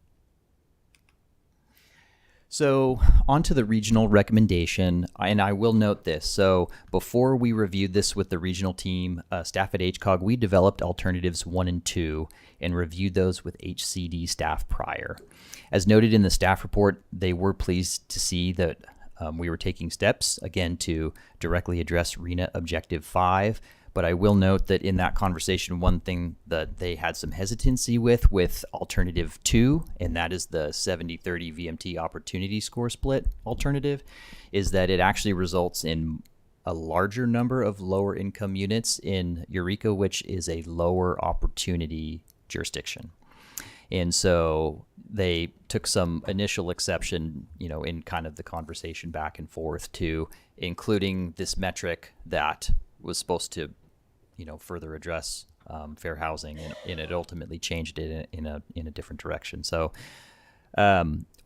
So on to the regional recommendation, and I will note this. So before we reviewed this with the regional team, staff at HCOG, we developed alternatives 1 and 2 and reviewed those with HCD staff prior. As noted in the staff report, they were pleased to see that we were taking steps, again, to directly address RENA Objective 5. But I will note that in that conversation, one thing that they had some hesitancy with Alternative 2, and that is the 70-30 VMT opportunity score split alternative, is that it actually results in a larger number of lower income units in Eureka, which is a lower opportunity jurisdiction. And so they took some initial exception, in kind of the conversation back and forth to including this metric that was supposed to, further address fair housing, and it ultimately changed it in a different direction. So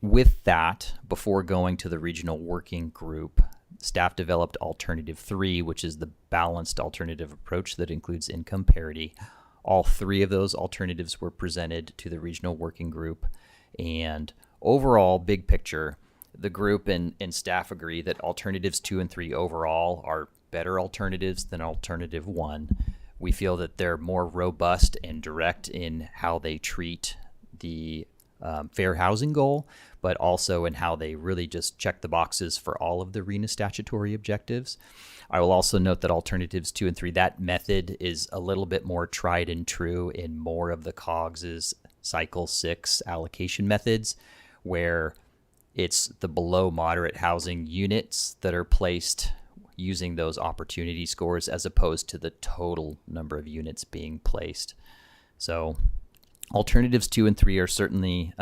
with that, before going to the regional working group, staff developed Alternative 3, which is the balanced alternative approach that includes income parity. All three of those alternatives were presented to the regional working group, and overall, big picture, the group and staff agree that alternatives 2 and 3 overall are better alternatives than alternative 1. We feel that they're more robust and direct in how they treat the fair housing goal, but also in how they really just check the boxes for all of the RENA statutory objectives. I will also note that alternatives 2 and 3, that method is a little bit more tried and true in more of the COGS's cycle 6 allocation methods, where it's the below moderate housing units that are placed using those opportunity scores as opposed to the total number of units being placed. So alternatives 2 and 3 are certainly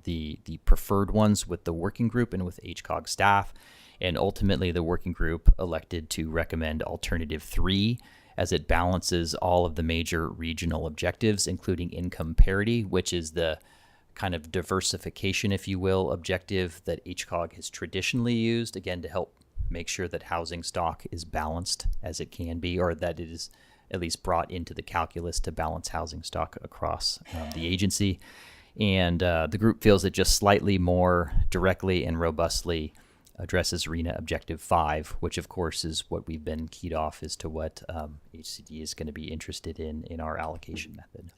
the preferred ones with the working group and with HCOG staff. And ultimately, the working group elected to recommend alternative 3 as it balances all of the major regional objectives, including income parity, which is the kind of diversification, if you will, objective that HCOG has traditionally used, again, to help make sure that housing stock is balanced as it can be, or that it is at least brought into the calculus to balance housing stock across the agency. And the group feels it just slightly more directly and robustly addresses RENA Objective 5, which of course is what we've been keyed off as to what HCD is going to be interested in our allocation method.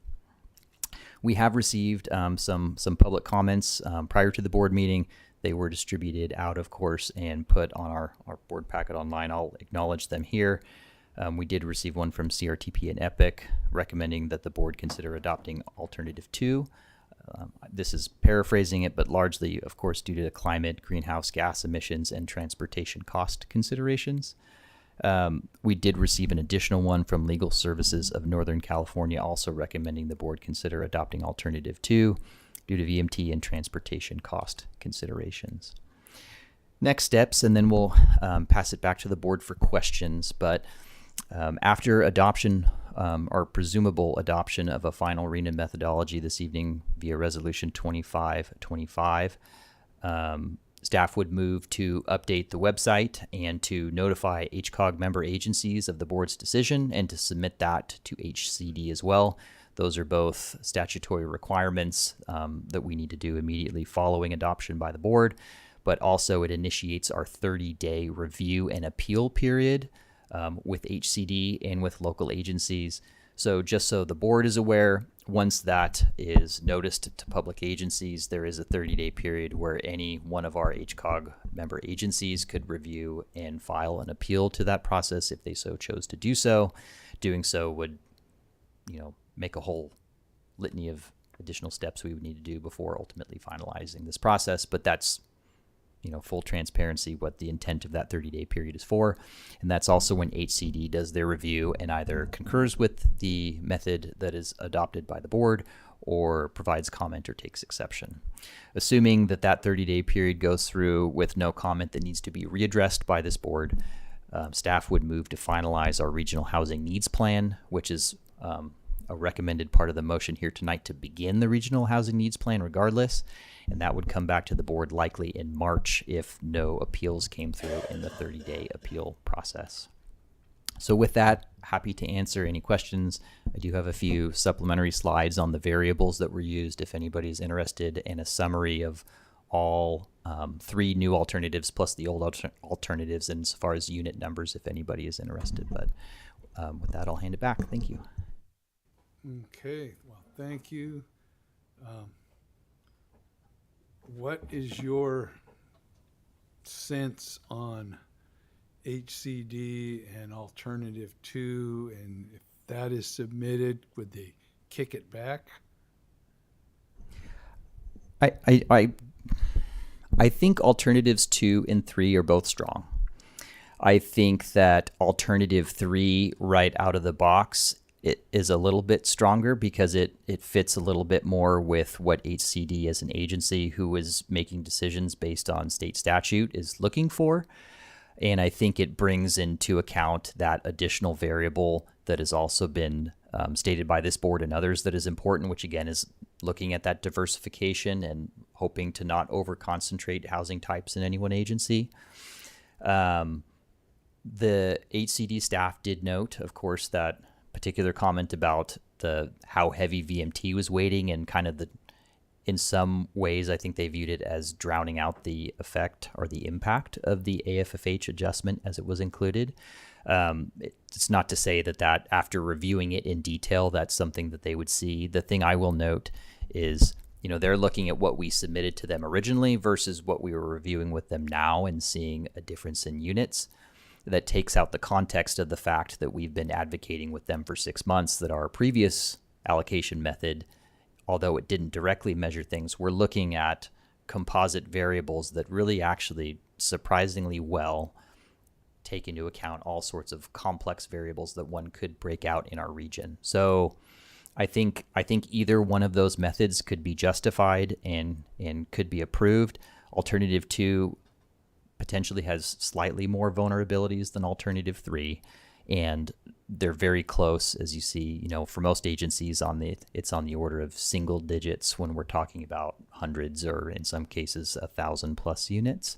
We have received some public comments prior to the board meeting. They were distributed out, of course, and put on our board packet online. I'll acknowledge them here. We did receive one from CRTP and EPIC recommending that the board consider adopting Alternative 2. This is paraphrasing it, but largely, of course, due to climate, greenhouse gas emissions, and transportation cost considerations. We did receive an additional one from Legal Services of Northern California, also recommending the board consider adopting Alternative 2 due to VMT and transportation cost considerations. Next steps, and then we'll pass it back to the board for questions. But after adoption or presumable adoption of a final RENA methodology this evening via Resolution 2525, staff would move to update the website and to notify HCOG member agencies of the board's decision and to submit that to HCD as well. Those are both statutory requirements that we need to do immediately following adoption by the board, but also it initiates our 30-day review and appeal period with HCD and with local agencies. So just so the board is aware, once that is noticed to public agencies, there is a 30-day period where any one of our HCOG member agencies could review and file an appeal to that process if they so chose to do so. Doing so would, make a whole litany of additional steps we would need to do before ultimately finalizing this process. But that's, full transparency, what the intent of that 30-day period is for. And that's also when HCD does their review and either concurs with the method that is adopted by the board or provides comment or takes exception. Assuming that that 30-day period goes through with no comment that needs to be readdressed by this board, staff would move to finalize our regional housing needs plan, which is a recommended part of the motion here tonight to begin the regional housing needs plan regardless. And that would come back to the board likely in March if no appeals came through in the 30-day appeal process. So with that, happy to answer any questions. I do have a few supplementary slides on the variables that were used if anybody is interested, and a summary of all 3 new alternatives plus the old alternatives and as far as unit numbers if anybody is interested. But with that, I'll hand it back. Thank you. Okay, well, thank you. What is your sense on HCD and Alternative 2, and if that is submitted, would they kick it back? I think alternatives 2 and 3 are both strong. I think that alternative 3 right out of the box, it is a little bit stronger because it fits a little bit more with what HCD as an agency who is making decisions based on state statute is looking for. And I think it brings into account that additional variable that has also been stated by this board and others that is important, which again is looking at that diversification and hoping to not over-concentrate housing types in any one agency. The HCD staff did note, of course, that particular comment about how heavy VMT was weighting and kind of in some ways, I think they viewed it as drowning out the effect or the impact of the AFFH adjustment as it was included. It's not to say that after reviewing it in detail, that's something that they would see. The thing I will note is, they're looking at what we submitted to them originally versus what we were reviewing with them now and seeing a difference in units. That takes out the context of the fact that we've been advocating with them for 6 months that our previous allocation method, although it didn't directly measure things, we're looking at composite variables that really actually surprisingly well take into account all sorts of complex variables that one could break out in our region. So I think either one of those methods could be justified and could be approved. Alternative 2 potentially has slightly more vulnerabilities than alternative 3, and they're very close, as you see. For most agencies, it's on the order of single digits when we're talking about hundreds or in some cases 1,000+ units.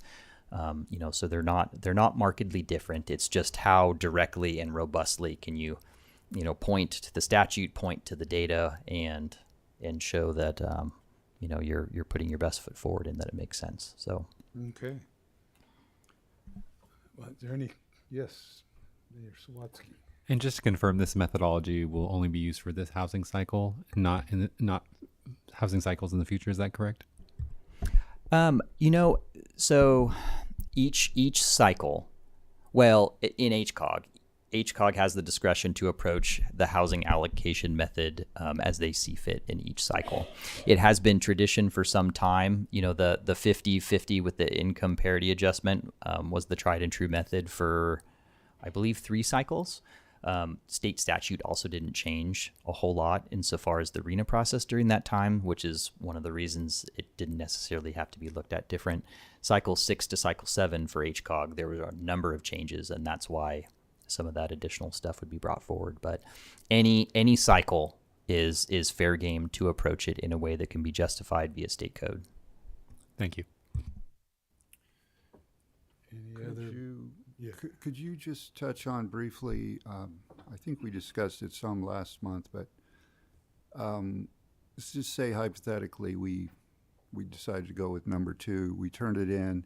So they're not markedly different. It's just how directly and robustly can you point to the statute, point to the data, and show that you're putting your best foot forward and that it makes sense. So Okay. Well, is there any? Yes, Mayor Sawatsky. And just to confirm, this methodology will only be used for this housing cycle, not housing cycles in the future. Is that correct? So each cycle, well, in HCOG has the discretion to approach the housing allocation method as they see fit in each cycle. It has been tradition for some time. The 50-50 with the income parity adjustment was the tried and true method for, I believe, 3 cycles. State statute also didn't change a whole lot insofar as the RENA process during that time, which is one of the reasons it didn't necessarily have to be looked at different. Cycle 6 to cycle 7 for HCOG, there were a number of changes, and that's why some of that additional stuff would be brought forward. But any cycle is fair game to approach it in a way that can be justified via state code. Thank you. Could you just touch on briefly, I think we discussed it some last month, but let's just say hypothetically we decided to go with number 2, we turned it in,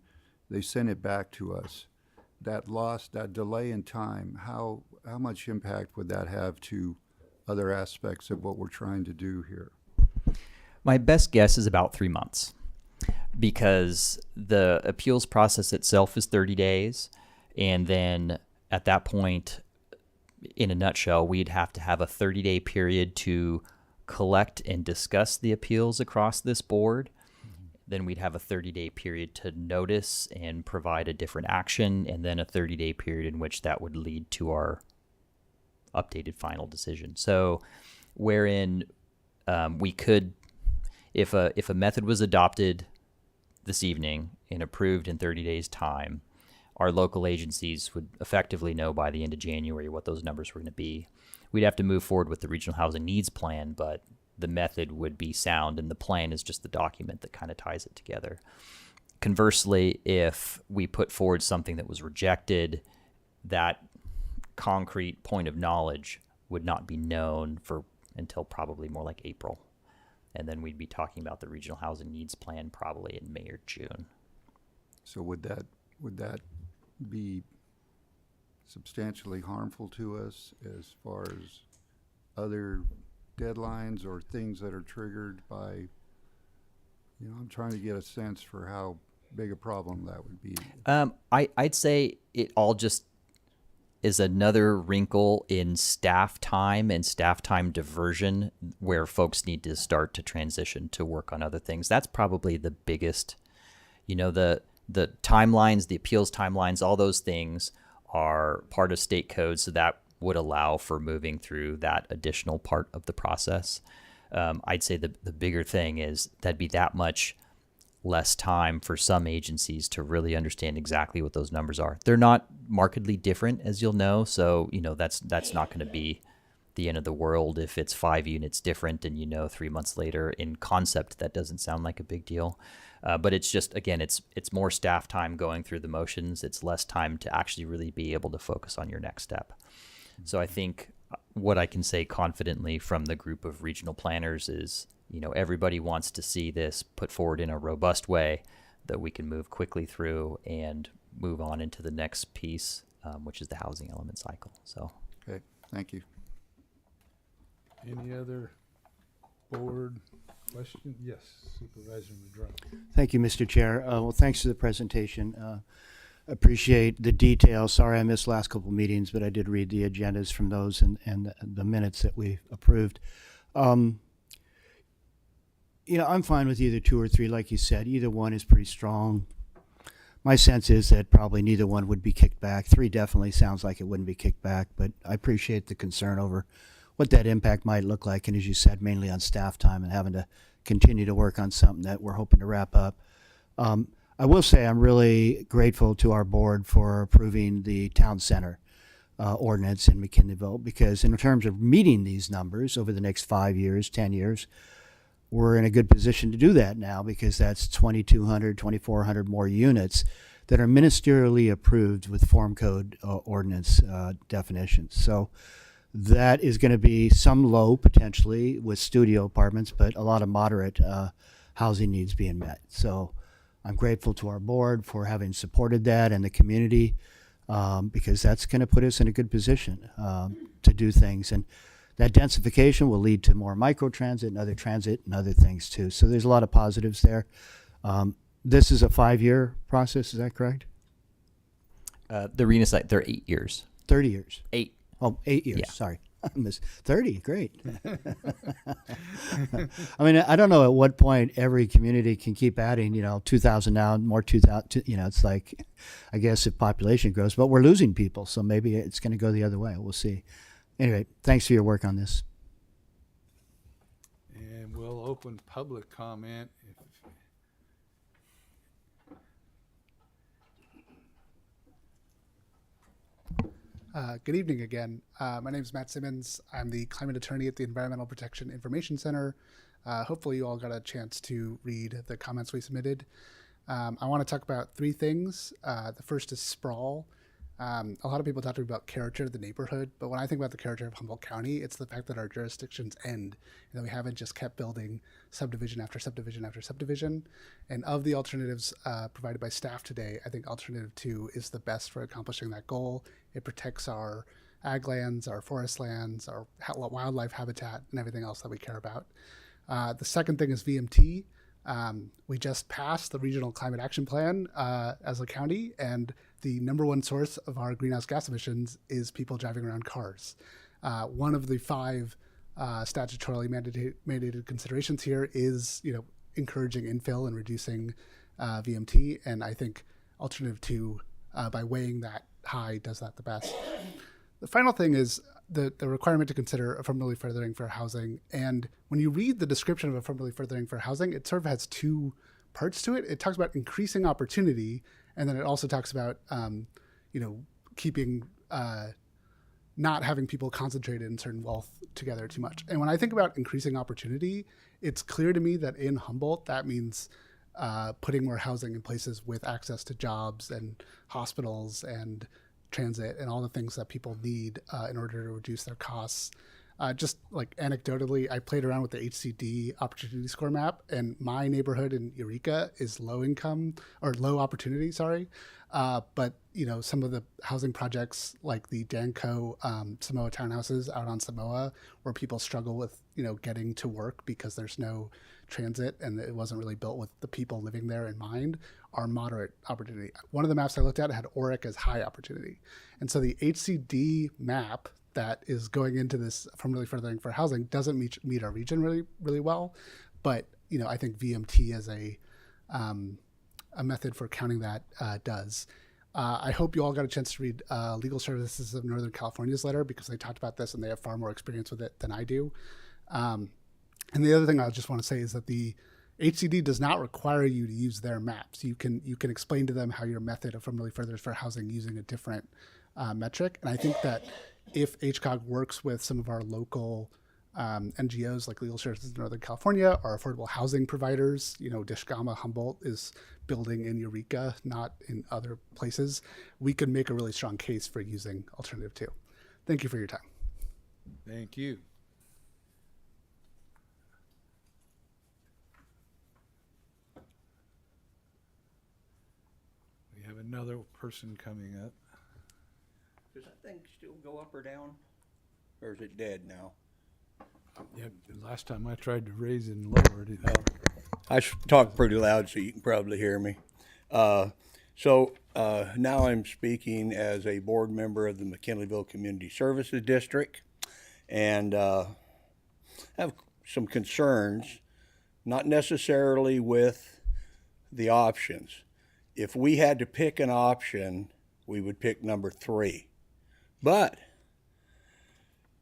they sent it back to us. That delay in time, how much impact would that have to other aspects of what we're trying to do here? My best guess is about 3 months, because the appeals process itself is 30 days. And then at that point, in a nutshell, we'd have to have a 30-day period to collect and discuss the appeals across this board. Then we'd have a 30-day period to notice and provide a different action, and then a 30-day period in which that would lead to our updated final decision. So wherein we could, if a method was adopted this evening and approved in 30 days' time, our local agencies would effectively know by the end of January what those numbers were going to be. We'd have to move forward with the Regional Housing Needs Plan, but the method would be sound, and the plan is just the document that kind of ties it together. Conversely, if we put forward something that was rejected, that concrete point of knowledge would not be known until probably more like April. And then we'd be talking about the Regional Housing Needs Plan probably in May or June. So would that be substantially harmful to us as far as other deadlines or things that are triggered by, I'm trying to get a sense for how big a problem that would be. I'd say it all just is another wrinkle in staff time and staff time diversion where folks need to start to transition to work on other things. That's probably the biggest, the timelines, the appeals timelines, all those things are part of state code, so that would allow for moving through that additional part of the process. I'd say the bigger thing is that'd be that much less time for some agencies to really understand exactly what those numbers are. They're not markedly different, as you'll know. So, that's not going to be the end of the world if it's 5 units different and 3 months later. In concept, that doesn't sound like a big deal. But it's just, again, it's more staff time going through the motions. It's less time to actually really be able to focus on your next step. So I think what I can say confidently from the group of regional planners is, everybody wants to see this put forward in a robust way that we can move quickly through and move on into the next piece, which is the housing element cycle. So, Okay, thank you. Any other board question? Yes, Supervisor Madrone. Thank you, Mr. Chair. Well, thanks for the presentation. Appreciate the details. Sorry I missed last couple meetings, but I did read the agendas from those and the minutes that we approved. I'm fine with either 2 or 3, like you said. Either one is pretty strong. My sense is that probably neither one would be kicked back. 3 definitely sounds like it wouldn't be kicked back, but I appreciate the concern over what that impact might look like. And as you said, mainly on staff time and having to continue to work on something that we're hoping to wrap up. I will say I'm really grateful to our board for approving the town center ordinance in McKinleyville, because in terms of meeting these numbers over the next 5 years, 10 years, we're in a good position to do that now, because that's 2,200, 2,400 more units that are ministerially approved with form code ordinance definitions. So that is going to be some low potentially with studio apartments, but a lot of moderate housing needs being met. So I'm grateful to our board for having supported that and the community, because that's going to put us in a good position to do things. And that densification will lead to more microtransit and other transit and other things too. So there's a lot of positives there. This is a 5-year process, is that correct? The arena site, they're 8 years. 30 years. 8. Oh, 8 years, Yeah. sorry. I missed 30, great. I mean, I don't know at what point every community can keep adding, 2,000 now, more 2,000, it's like, I guess if population grows, but we're losing people, so maybe it's going to go the other way. We'll see. Anyway, thanks for your work on this. And we'll open public comment. Good evening again. My name is Matt Simmons. I'm the climate attorney at the Environmental Protection Information Center. Hopefully you all got a chance to read the comments we submitted. I want to talk about 3 things. The first is sprawl. A lot of people talk to me about character of the neighborhood, but when I think about the character of Humboldt County, it's the fact that our jurisdictions end, and that we haven't just kept building subdivision after subdivision after subdivision. And of the alternatives provided by staff today, I think alternative 2 is the best for accomplishing that goal. It protects our ag lands, our forest lands, our wildlife habitat, and everything else that we care about. The second thing is VMT. We just passed the Regional Climate Action Plan as a county, and the #1 source of our greenhouse gas emissions is people driving around cars. One of the 5 statutorily mandated considerations here is, encouraging infill and reducing VMT, and I think alternative 2, by weighing that high, does that the best. The final thing is the requirement to consider affirmatively furthering for housing. And when you read the description of affirmatively furthering for housing, it sort of has 2 parts to it. It talks about increasing opportunity, and then it also talks about, keeping, not having people concentrated in certain wealth together too much. And when I think about increasing opportunity, it's clear to me that in Humboldt, that means putting more housing in places with access to jobs and hospitals and transit and all the things that people need in order to reduce their costs. Just like anecdotally, I played around with the HCD opportunity score map, and my neighborhood in Eureka is low income or low opportunity, sorry. But some of the housing projects like the Danco Samoa townhouses out on Samoa, where people struggle with getting to work because there's no transit and it wasn't really built with the people living there in mind, are moderate opportunity. One of the maps I looked at had Oric as high opportunity, and so the HCD map that is going into this affirmatively furthering for housing doesn't meet our region really, really well. But, I think VMT as a method for counting that does. I hope you all got a chance to read Legal Services of Northern California's letter, because they talked about this and they have far more experience with it than I do. And the other thing I just want to say is that the HCD does not require you to use their maps. You can explain to them how your method of formally furthers for housing using a different metric. And I think that if HCOG works with some of our local NGOs like Legal Services in Northern California or affordable housing providers, Dishgama Humboldt is building in Eureka, not in other places, we could make a really strong case for using alternative 2. Thank you for your time. Thank you. We have another person coming up. Does that thing still go up or down? Or is it dead now? Yeah, the last time I tried to raise it and lower it. I talk pretty loud so you can probably hear me. So now I'm speaking as a board member of the McKinleyville Community Services District, and have some concerns, not necessarily with the options. If we had to pick an option, we would pick number 3. But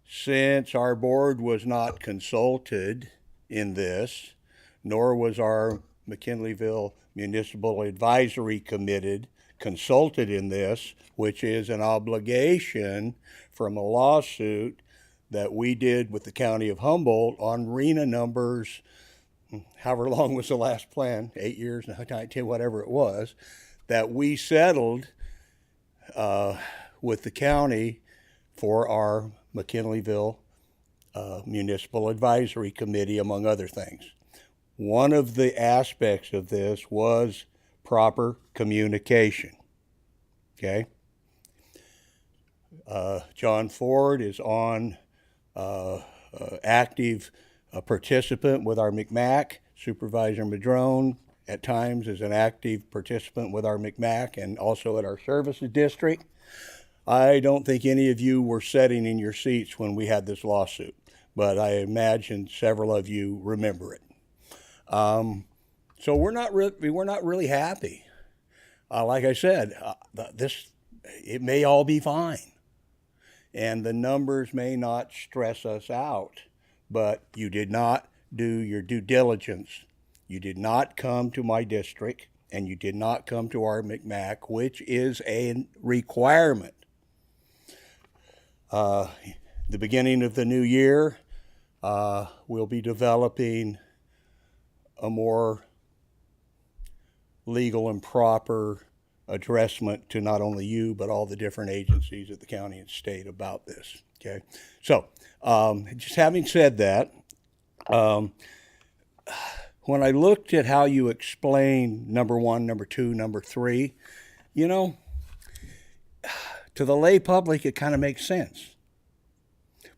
since our board was not consulted in this, nor was our McKinleyville Municipal Advisory Committee consulted in this, which is an obligation from a lawsuit that we did with the County of Humboldt on RENA numbers, however long was the last plan, 8 years, 19, whatever it was, that we settled with the county for our McKinleyville Municipal Advisory Committee, among other things. One of the aspects of this was proper communication, okay? John Ford is on active participant with our McMac. Supervisor Madrone at times is an active participant with our McMac and also at our services district. I don't think any of you were sitting in your seats when we had this lawsuit, but I imagine several of you remember it. So we're not really happy. Like I said, it may all be fine, and the numbers may not stress us out, but you did not do your due diligence. You did not come to my district, and you did not come to our McMac, which is a requirement. The beginning of the new year, we'll be developing a more legal and proper addressment to not only you, but all the different agencies at the county and state about this, okay? So, just having said that, when I looked at how you explain number 1, number 2, number 3, to the lay public, it kind of makes sense.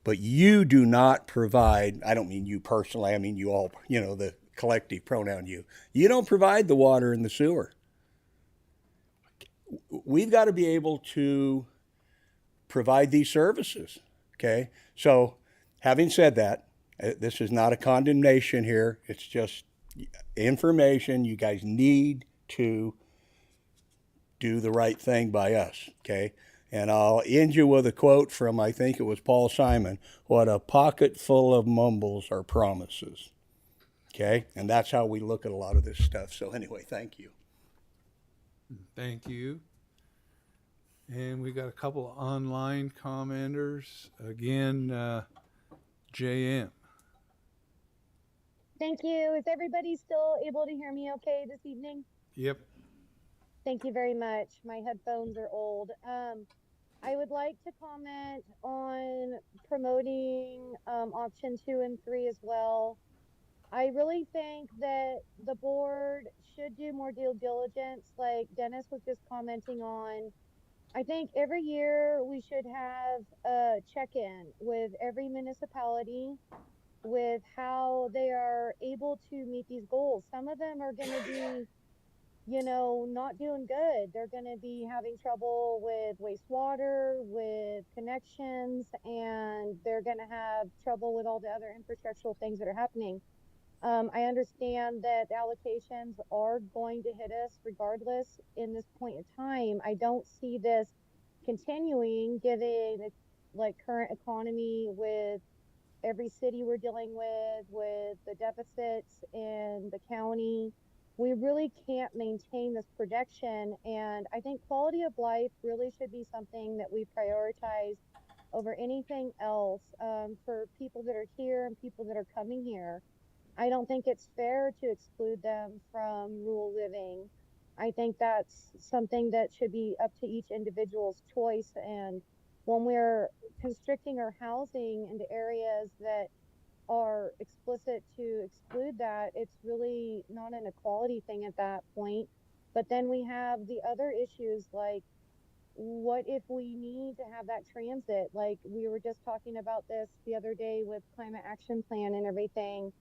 But you do not provide, I don't mean you personally, I mean you all, the collective pronoun you. You don't provide the water and the sewer. We've got to be able to provide these services, okay? So, having said that, this is not a condemnation here. It's just information. You guys need to do the right thing by us, okay? And I'll end you with a quote from, I think it was Paul Simon, "What a pocket full of mumbles are promises." Okay? And that's how we look at a lot of this stuff. So anyway, thank you. Thank you. And we got a couple online commenters. Again, JM. Thank you. Is everybody still able to hear me okay this evening? Yep. Thank you very much. My headphones are old. I would like to comment on promoting option 2 and 3 as well. I really think that the board should do more due diligence, like Dennis was just commenting on. I think every year we should have a check-in with every municipality with how they are able to meet these goals. Some of them are going to be, not doing good. They're going to be having trouble with wastewater, with connections, and they're going to have trouble with all the other infrastructural things that are happening. I understand that the allocations are going to hit us regardless in this point in time. I don't see this continuing given the current economy with every city we're dealing with the deficits in the county, we really can't maintain this projection. And I think quality of life really should be something that we prioritize over anything else, for people that are here and people that are coming here. I don't think it's fair to exclude them from rural living. I think that's something that should be up to each individual's choice. And when we're constricting our housing into areas that are explicit to exclude that, it's really not an equality thing at that point. But then we have the other issues, like what if we need to have that transit? Like we were just talking about this the other day with climate action plan and everything,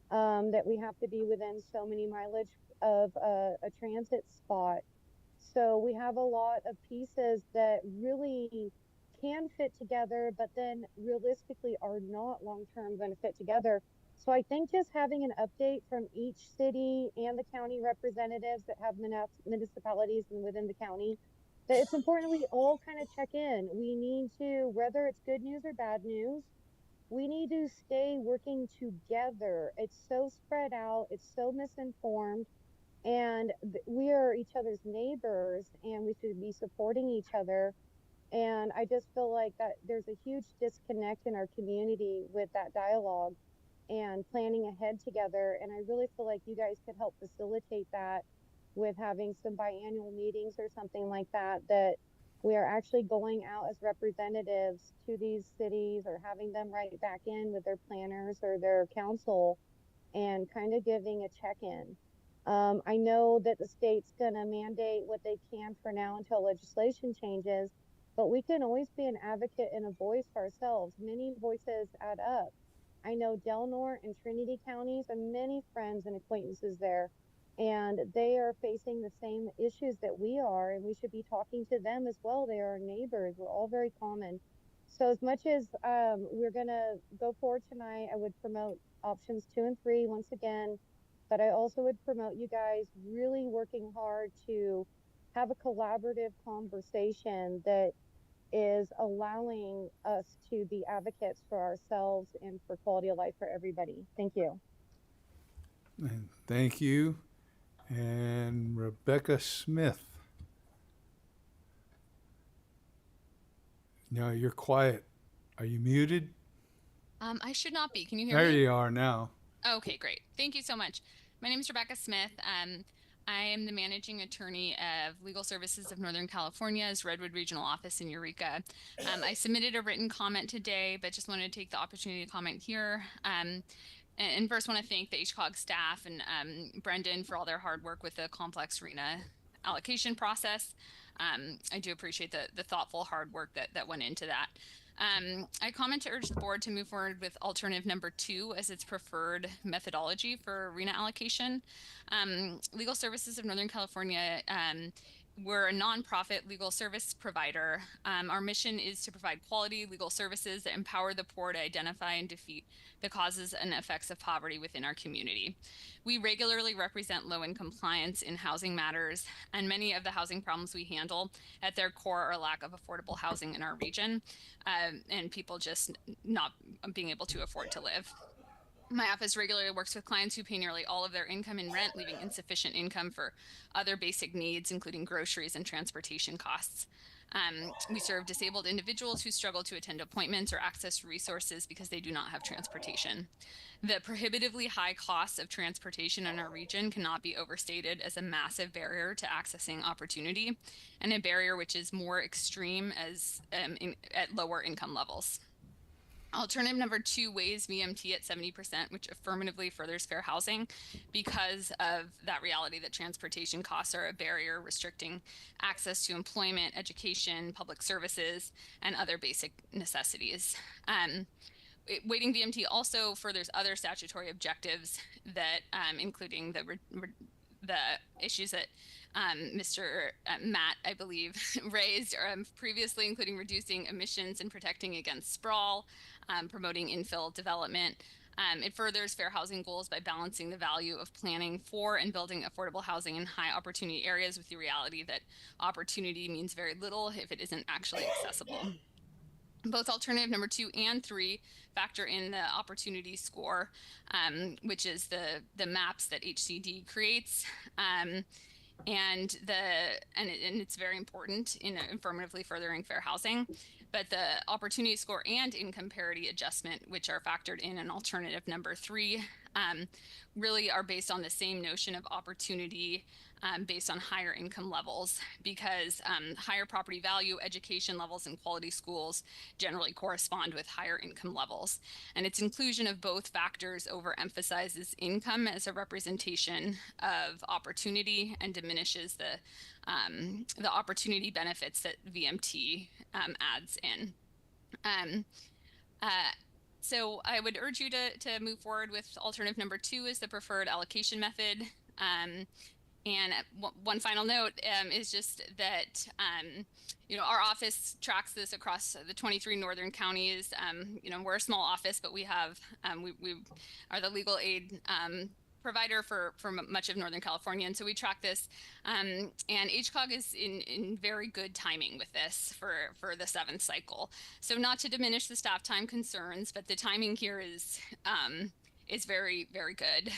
that we have to be within so many mileage of a transit spot. So we have a lot of pieces that really can fit together, but then realistically are not long term going to fit together. So I think just having an update from each city and the county representatives that have municipalities and within the county, that it's important we all kind of check in. We need to, whether it's good news or bad news, we need to stay working together. It's so spread out, it's so misinformed, and we are each other's neighbors and we should be supporting each other. And I just feel like that there's a huge disconnect in our community with that dialogue and planning ahead together. And I really feel like you guys could help facilitate that with having some biannual meetings or something like that, that we are actually going out as representatives to these cities or having them write back in with their planners or their council and kind of giving a check-in. I know that the state's going to mandate what they can for now until legislation changes, but we can always be an advocate and a voice for ourselves. Many voices add up. I know Delnor and Trinity counties and many friends and acquaintances there, and they are facing the same issues that we are, and we should be talking to them as well. They are our neighbors. We're all very common. So as much as we're going to go forward tonight, I would promote options 2 and 3 once again, but I also would promote you guys really working hard to have a collaborative conversation that is allowing us to be advocates for ourselves and for quality of life for everybody. Thank you. And thank you. And Rebecca Smith. No, you're quiet. Are you muted? I should not be. Can you hear There me? you are now. Okay, great. Thank you so much. My name is Rebecca Smith. I am the managing attorney of Legal Services of Northern California's Redwood Regional Office in Eureka. I submitted a written comment today, but just wanted to take the opportunity to comment here. And first want to thank the HCOG staff and Brendan for all their hard work with the complex RENA allocation process. I do appreciate the thoughtful hard work that went into that. I comment to urge the board to move forward with alternative number 2 as its preferred methodology for RENA allocation. Legal Services of Northern California, we're a nonprofit legal service provider. Our mission is to provide quality legal services that empower the poor to identify and defeat the causes and effects of poverty within our community. We regularly represent low-income clients in housing matters, and many of the housing problems we handle at their core are lack of affordable housing in our region, and people just not being able to afford to live. My office regularly works with clients who pay nearly all of their income in rent, leaving insufficient income for other basic needs, including groceries and transportation costs. We serve disabled individuals who struggle to attend appointments or access resources because they do not have transportation. The prohibitively high costs of transportation in our region cannot be overstated as a massive barrier to accessing opportunity, and a barrier which is more extreme as at lower income levels. Alternative number 2 weighs VMT at 70%, which affirmatively furthers fair housing because of that reality that transportation costs are a barrier restricting access to employment, education, public services, and other basic necessities. Weighting VMT also furthers other statutory objectives that, including the issues that Mr. Matt, I believe, raised previously, including reducing emissions and protecting against sprawl, promoting infill development. It furthers fair housing goals by balancing the value of planning for and building affordable housing in high opportunity areas with the reality that opportunity means very little if it isn't actually accessible. Both alternative number 2 and 3 factor in the opportunity score, which is the maps that HCD creates. And it's very important in affirmatively furthering fair housing. But the opportunity score and income parity adjustment, which are factored in alternative number 3, really are based on the same notion of opportunity based on higher income levels, because higher property value, education levels, and quality schools generally correspond with higher income levels. And its inclusion of both factors overemphasizes income as a representation of opportunity and diminishes the opportunity benefits that VMT adds in. So I would urge you to move forward with alternative number 2 as the preferred allocation method. And one final note is just that, our office tracks this across the 23 northern counties. We're a small office, but we have, we are the legal aid provider for much of Northern California. And so we track this, and HCOG is in very good timing with this for the 7th cycle. So not to diminish the staff time concerns, but the timing here is very, very good.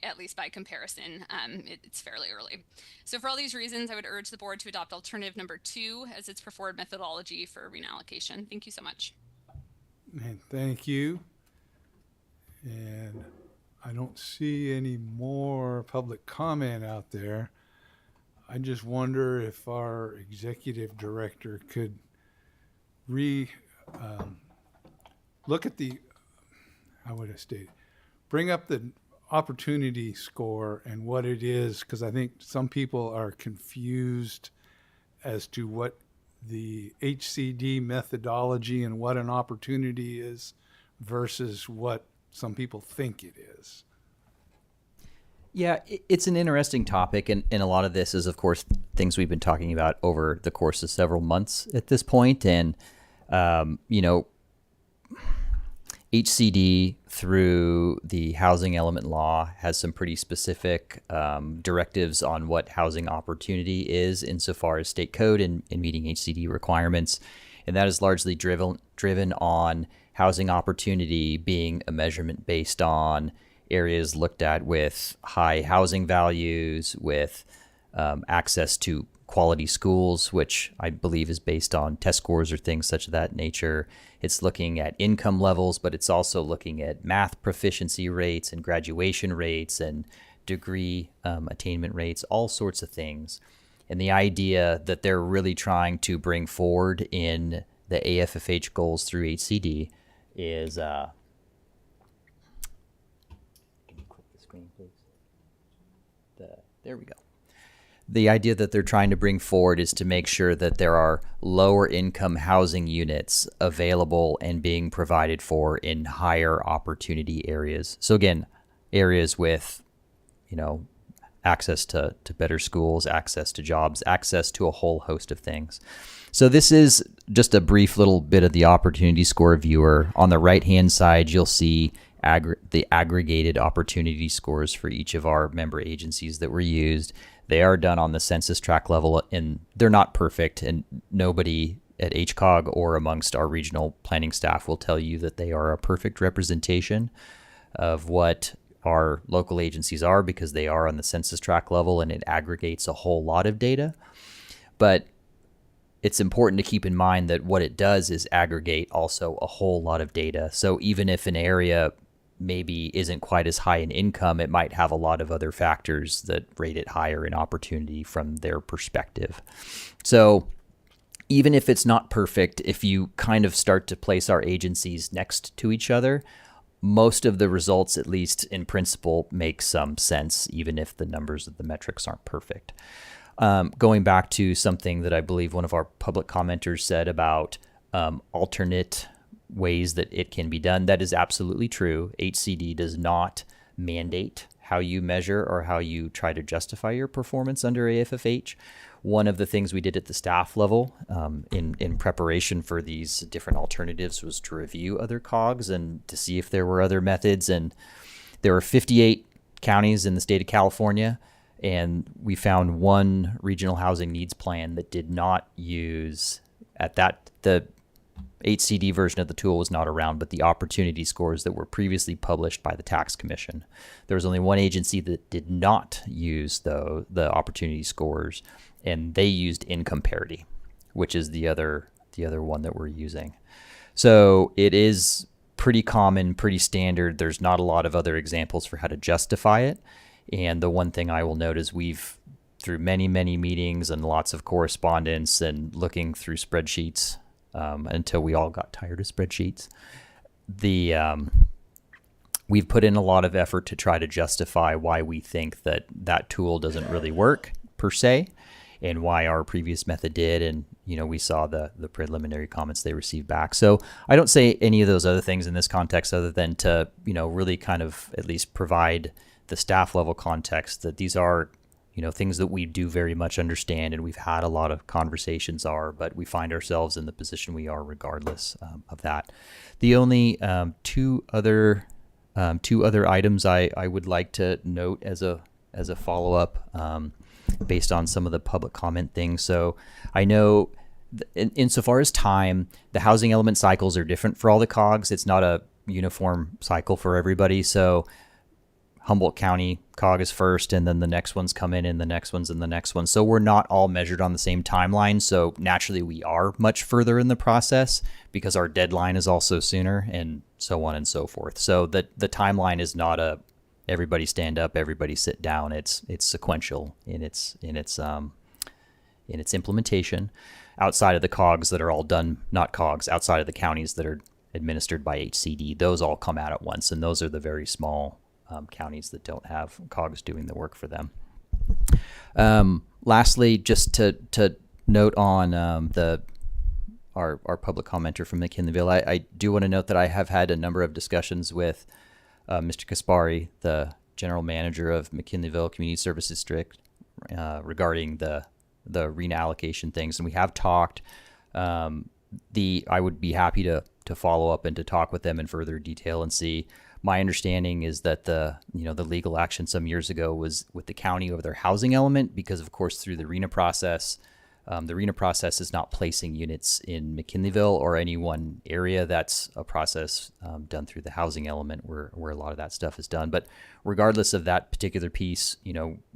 At least by comparison, it's fairly early. So for all these reasons, I would urge the board to adopt alternative number 2 as its preferred methodology for reallocation. Thank you so much. And thank you. And I don't see any more public comment out there. I just wonder if our executive director could look at the, how would I state it? Bring up the opportunity score and what it is, because I think some people are confused as to what the HCD methodology and what an opportunity is versus what some people think it is. Yeah, it's an interesting topic, and a lot of this is, of course, things we've been talking about over the course of several months at this point. And, HCD, through the housing element law, has some pretty specific directives on what housing opportunity is insofar as state code and meeting HCD requirements. And that is largely driven on housing opportunity being a measurement based on areas looked at with high housing values, with access to quality schools, which I believe is based on test scores or things such of that nature. It's looking at income levels, but it's also looking at math proficiency rates and graduation rates and degree attainment rates, all sorts of things. And the idea that they're really trying to bring forward in the AFFH goals through HCD is, can you click the screen, please? There we go. The idea that they're trying to bring forward is to make sure that there are lower income housing units available and being provided for in higher opportunity areas. So again, areas with, access to better schools, access to jobs, access to a whole host of things. So this is just a brief little bit of the opportunity score viewer. On the right-hand side, you'll see the aggregated opportunity scores for each of our member agencies that were used. They are done on the census tract level, and they're not perfect, and nobody at HCOG or amongst our regional planning staff will tell you that they are a perfect representation of what our local agencies are, because they are on the census tract level and it aggregates a whole lot of data. But it's important to keep in mind that what it does is aggregate also a whole lot of data. So even if an area maybe isn't quite as high in income, it might have a lot of other factors that rate it higher in opportunity from their perspective. So even if it's not perfect, if you kind of start to place our agencies next to each other, most of the results, at least in principle, make some sense, even if the numbers of the metrics aren't perfect. Going back to something that I believe one of our public commenters said about alternate ways that it can be done, that is absolutely true. HCD does not mandate how you measure or how you try to justify your performance under AFFH. One of the things we did at the staff level in preparation for these different alternatives was to review other COGs and to see if there were other methods. And there were 58 counties in the state of California, and we found one regional housing needs plan that did not use HCD version of the tool was not around, but the opportunity scores that were previously published by the Tax Commission. There was only one agency that did not use the opportunity scores, and they used income parity, which is the other one that we're using. So it is pretty common, pretty standard. There's not a lot of other examples for how to justify it. And the one thing I will note is we've, through many, many meetings and lots of correspondence and looking through spreadsheets, until we all got tired of spreadsheets, we've put in a lot of effort to try to justify why we think that tool doesn't really work per se, and why our previous method did. And, we saw the preliminary comments they received back. So I don't say any of those other things in this context other than to, really kind of at least provide the staff level context that these are, things that we do very much understand, and we've had a lot of conversations but we find ourselves in the position we are regardless of that. The only two other items I would like to note as a follow-up based on some of the public comment things. So I know insofar as time, the housing element cycles are different for all the COGs. It's not a uniform cycle for everybody. So Humboldt County COG is first, and then the next ones come in, and the next ones, and the next one. So we're not all measured on the same timeline. So naturally, we are much further in the process because our deadline is also sooner, and so on and so forth. So the timeline is not a everybody stand up, everybody sit down. It's sequential in its implementation. Outside of the COGs that are all done, not COGs, outside of the counties that are administered by HCD, those all come out at once, and those are the very small counties that don't have COGs doing the work for them. Lastly, just to note on our public commenter from McKinleyville, I do want to note that I have had a number of discussions with Mr. Kaspari, the general manager of McKinleyville Community Service District, regarding the RENA allocation things, and we have talked. I would be happy to follow up and to talk with them in further detail and see. My understanding is that the legal action some years ago was with the county over their housing element, because of course through the RENA process is not placing units in McKinleyville or any one area. That's a process done through the housing element where a lot of that stuff is done. But regardless of that particular piece,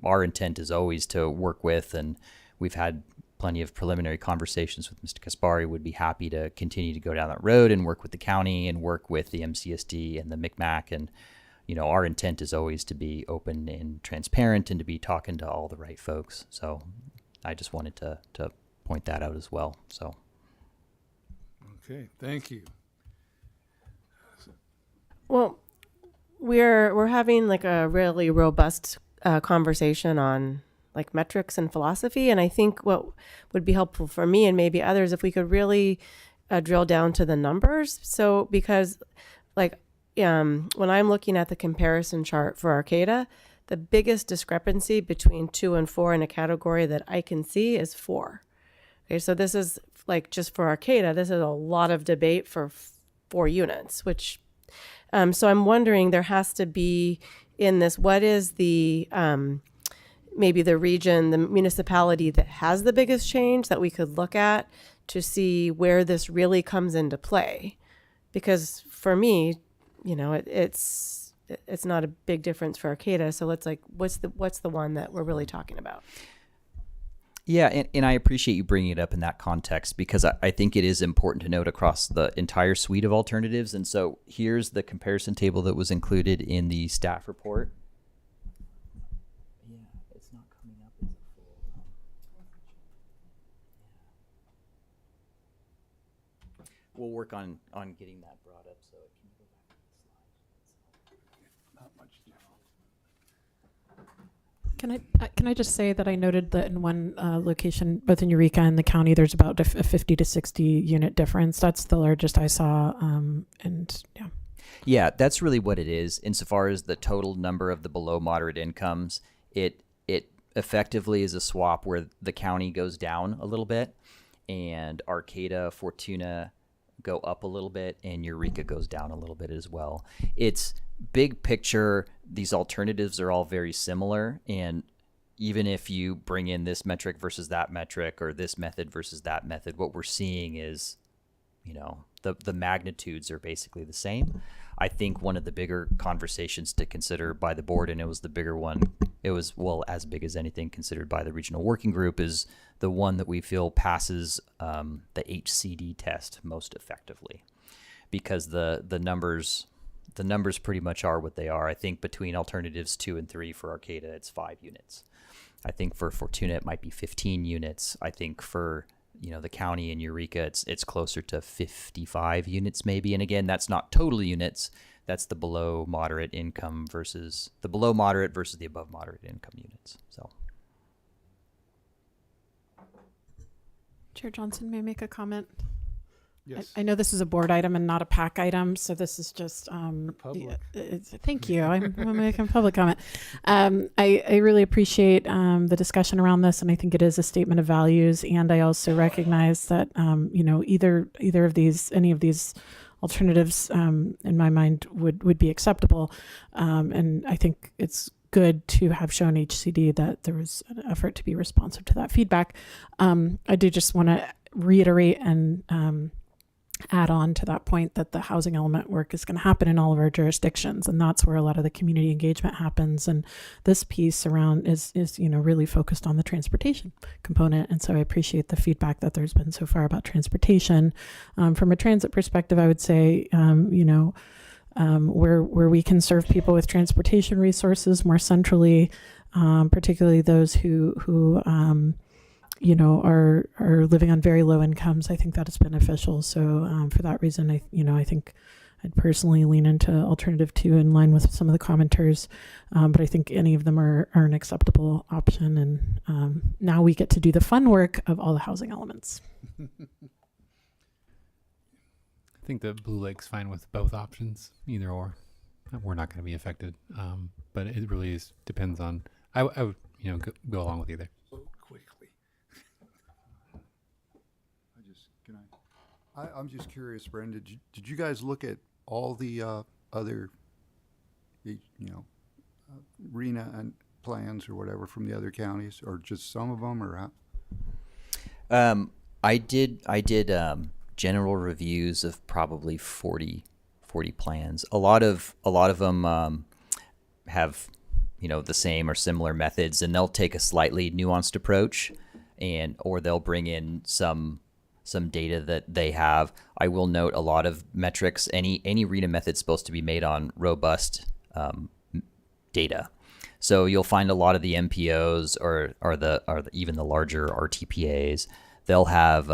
our intent is always to work with, and we've had plenty of preliminary conversations with Mr. Kaspari. Would be happy to continue to go down that road and work with the county and work with the MCSD and the MCMAC. And, our intent is always to be open and transparent and to be talking to all the right folks. So I just wanted to point that out as well. So. Okay, thank you. Well, we're having like a really robust conversation on like metrics and philosophy. And I think what would be helpful for me and maybe others, if we could really drill down to the numbers. So because when I'm looking at the comparison chart for Arcata, the biggest discrepancy between 2 and 4 in a category that I can see is 4. Okay, so this is like just for Arcata, this is a lot of debate for 4 units, which, so I'm wondering, there has to be in this, what is the, maybe the region, the municipality that has the biggest change that we could look at to see where this really comes into play? Because for me, it's not a big difference for Arcata. So let's what's the one that we're really talking about? Yeah, and I appreciate you bringing it up in that context, because I think it is important to note across the entire suite of alternatives. And so here's the comparison table that was included in the staff report. Yeah, it's not coming up as a full. We'll work on getting that brought up so it can go back to the slide. Not much detail. Can I just say that I noted that in one location, both in Eureka and the county, there's about a 50 to 60 unit difference. That's the largest I saw, and yeah. Yeah, that's really what it is. Insofar as the total number of the below moderate incomes, it effectively is a swap where the county goes down a little bit, and Arcata, Fortuna go up a little bit, and Eureka goes down a little bit as well. It's big picture. These alternatives are all very similar, and even if you bring in this metric versus that metric, or this method versus that method, what we're seeing is, the magnitudes are basically the same. I think one of the bigger conversations to consider by the board, and it was the bigger one, it was, well, as big as anything considered by the regional working group, is the one that we feel passes the HCD test most effectively, because the numbers pretty much are what they are. I think between alternatives 2 and 3 for Arcata, it's 5 units. I think for Fortuna, it might be 15 units. I think for the county in Eureka, it's closer to 55 units maybe. And again, that's not total units. That's the below moderate income versus the below moderate versus the above moderate income units. So, Chair Johnson, may I make a comment? Yes. I know this is a board item and not a PAC item, so this is just public. Thank you. I'm making a public comment. I really appreciate the discussion around this, and I think it is a statement of values. And I also recognize that either of these, any of these alternatives, in my mind, would be acceptable. And I think it's good to have shown HCD that there was an effort to be responsive to that feedback. I do just want to reiterate and add on to that point that the housing element work is going to happen in all of our jurisdictions, and that's where a lot of the community engagement happens. And this piece around is really focused on the transportation component. And so I appreciate the feedback that there's been so far about transportation. From a transit perspective, I would say where we can serve people with transportation resources more centrally, particularly those who are living on very low incomes, I think that is beneficial. So for that reason, I think I'd personally lean into alternative 2 in line with some of the commenters. But I think any of them are an acceptable option. And now we get to do the fun work of all the housing elements. I think the Blue Lake's fine with both options, either or. We're not going to be affected, but it really depends on. I would go along with either. I'm just curious, Brendan, did you guys look at all the other, RENA and plans or whatever from the other counties, or just some of them, or how? I did general reviews of probably 40 plans. A lot of them have the same or similar methods, and they'll take a slightly nuanced approach, or they'll bring in some data that they have. I will note a lot of metrics. Any RENA method's supposed to be made on robust data. So you'll find a lot of the MPOs or even the larger RTPAs. They'll have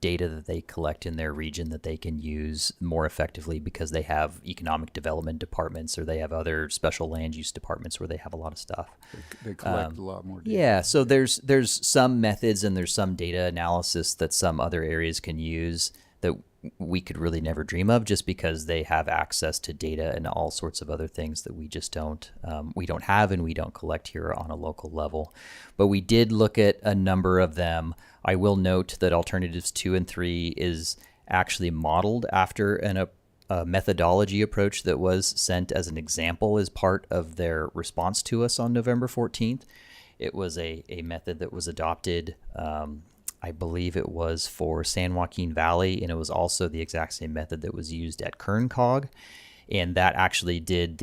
data that they collect in their region that they can use more effectively because they have economic development departments, or they have other special land use departments where they have a lot of stuff. They collect a lot more data. Yeah, so there's some methods and there's some data analysis that some other areas can use that we could really never dream of, just because they have access to data and all sorts of other things that we just don't have and we don't collect here on a local level. But we did look at a number of them. I will note that alternatives 2 and 3 is actually modeled after a methodology approach that was sent as an example as part of their response to us on November 14th. It was a method that was adopted, I believe it was for San Joaquin Valley, and it was also the exact same method that was used at Kern Cog. And that actually did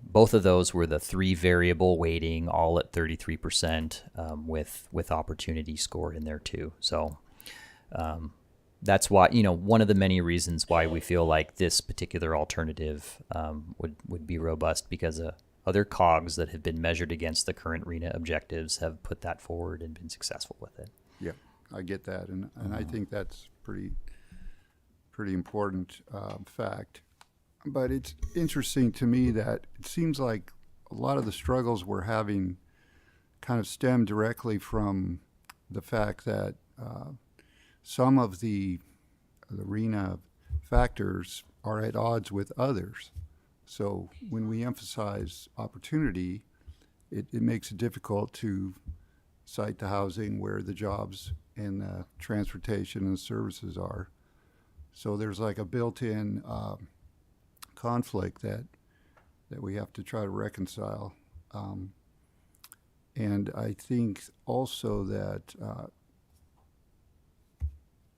both of those were the 3 variable weighting, all at 33%, with opportunity score in there too. So that's why, one of the many reasons why we feel like this particular alternative would be robust, because other COGs that have been measured against the current RENA objectives have put that forward and been successful with it. Yeah, I get that, and I think that's pretty important fact. But it's interesting to me that it seems like a lot of the struggles we're having kind of stem directly from the fact that some of the RENA factors are at odds with others. So when we emphasize opportunity, it makes it difficult to cite the housing where the jobs and the transportation and the services are. So there's like a built-in conflict that we have to try to reconcile. And I think also that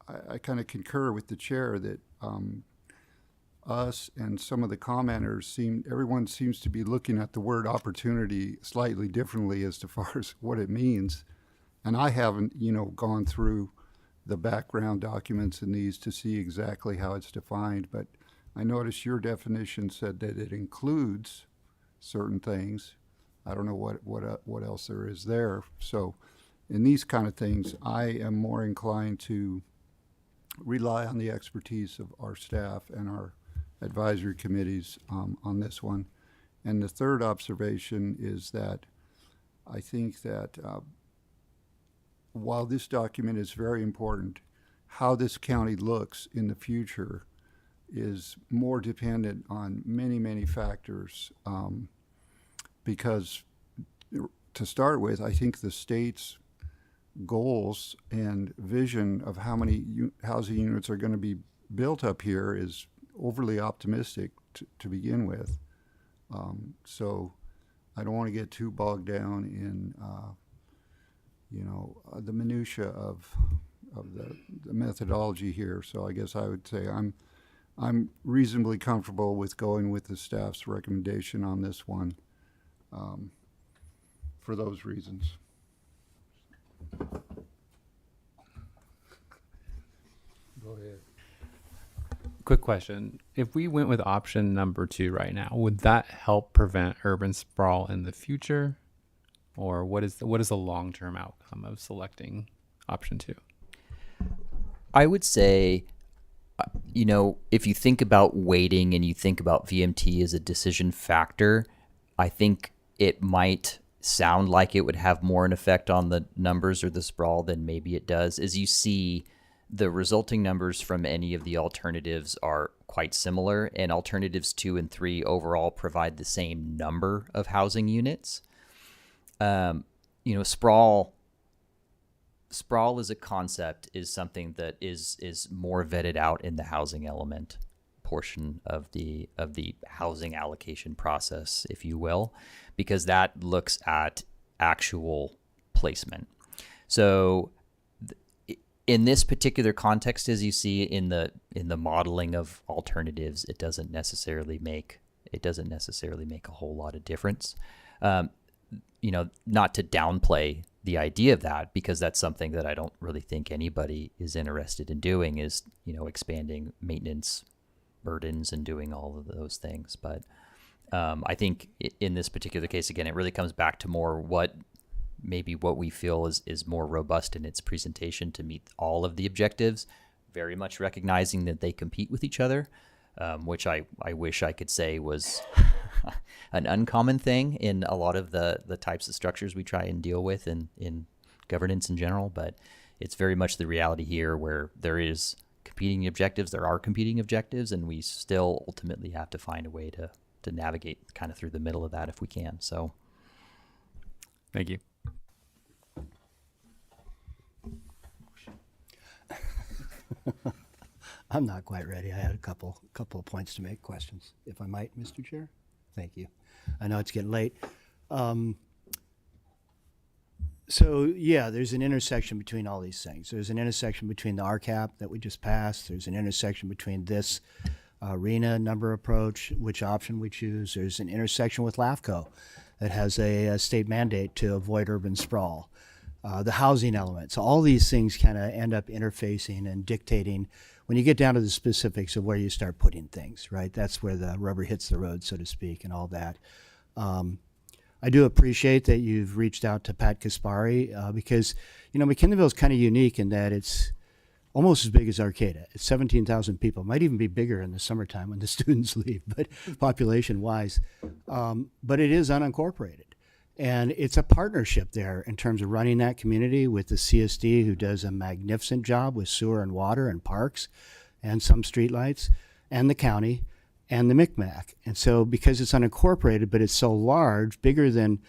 I kind of concur with the chair that us and some of the commenters everyone seems to be looking at the word opportunity slightly differently as far as what it means. And I haven't, gone through the background documents in these to see exactly how it's defined, but I noticed your definition said that it includes certain things. I don't know what else there is there. So in these kind of things, I am more inclined to rely on the expertise of our staff and our advisory committees on this one. And the third observation is that I think that while this document is very important, how this county looks in the future is more dependent on many, many factors. Because to start with, I think the state's goals and vision of how many housing units are going to be built up here is overly optimistic to begin with. So I don't want to get too bogged down in the minutia of the methodology here. So I guess I would say I'm reasonably comfortable with going with the staff's recommendation on this one for those reasons. Go ahead. Quick question. If we went with option number 2 right now, would that help prevent urban sprawl in the future? Or what is the long-term outcome of selecting option 2? I would say, if you think about weighting and you think about VMT as a decision factor, I think it might sound like it would have more an effect on the numbers or the sprawl than maybe it does. As you see, the resulting numbers from any of the alternatives are quite similar, and alternatives 2 and 3 overall provide the same number of housing units. Sprawl as a concept is something that is more vetted out in the housing element portion of the housing allocation process, if you will, because that looks at actual placement. So in this particular context, as you see in the modeling of alternatives, it doesn't necessarily make a whole lot of difference. Not to downplay the idea of that, because that's something that I don't really think anybody is interested in doing, is expanding maintenance burdens and doing all of those things. But I think in this particular case, again, it really comes back to more what we feel is more robust in its presentation to meet all of the objectives, very much recognizing that they compete with each other, which I wish I could say was an uncommon thing in a lot of the types of structures we try and deal with in governance in general. But it's very much the reality here, where there are competing objectives, and we still ultimately have to find a way to navigate kind of through the middle of that if we can. So thank you. I'm not quite ready. I had a couple of points to make, questions, if I might, Mr. Chair. Thank you. I know it's getting late. So yeah, there's an intersection between all these things. There's an intersection between the RCAP that we just passed. There's an intersection between this RENA number approach, which option we choose. There's an intersection with LAFCO that has a state mandate to avoid urban sprawl. The housing element. So all these things kind of end up interfacing and dictating when you get down to the specifics of where you start putting things, right? That's where the rubber hits the road, so to speak, and all that. I do appreciate that you've reached out to Pat Kaspari because, McKinleyville is kind of unique in that it's almost as big as Arcata. It's 17,000 people. It might even be bigger in the summertime when the students leave, but population-wise. But it is unincorporated. And it's a partnership there in terms of running that community with the CSD, who does a magnificent job with sewer and water and parks and some streetlights, and the county and the MCMAC. And so because it's unincorporated, but it's so large, bigger than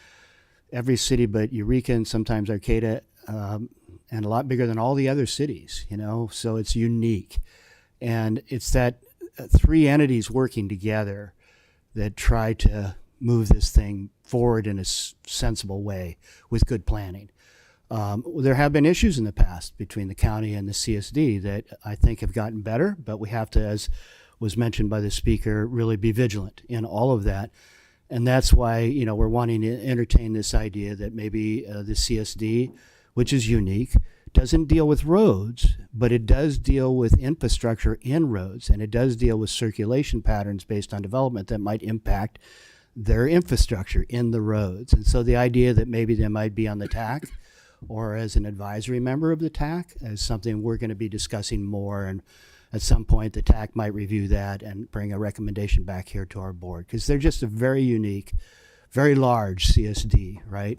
every city but Eureka and sometimes Arcata, and a lot bigger than all the other cities, so it's unique. And it's that three entities working together that try to move this thing forward in a sensible way with good planning. There have been issues in the past between the county and the CSD that I think have gotten better, but we have to, as was mentioned by the speaker, really be vigilant in all of that. And that's why, you know, we're wanting to entertain this idea that maybe the CSD, which is unique, doesn't deal with roads, but it does deal with infrastructure in roads, and it does deal with circulation patterns based on development that might impact their infrastructure in the roads. And so the idea that maybe they might be on the TAC or as an advisory member of the TAC is something we're going to be discussing more, and at some point the TAC might review that and bring a recommendation back here to our board, because they're just a very unique, very large CSD, right?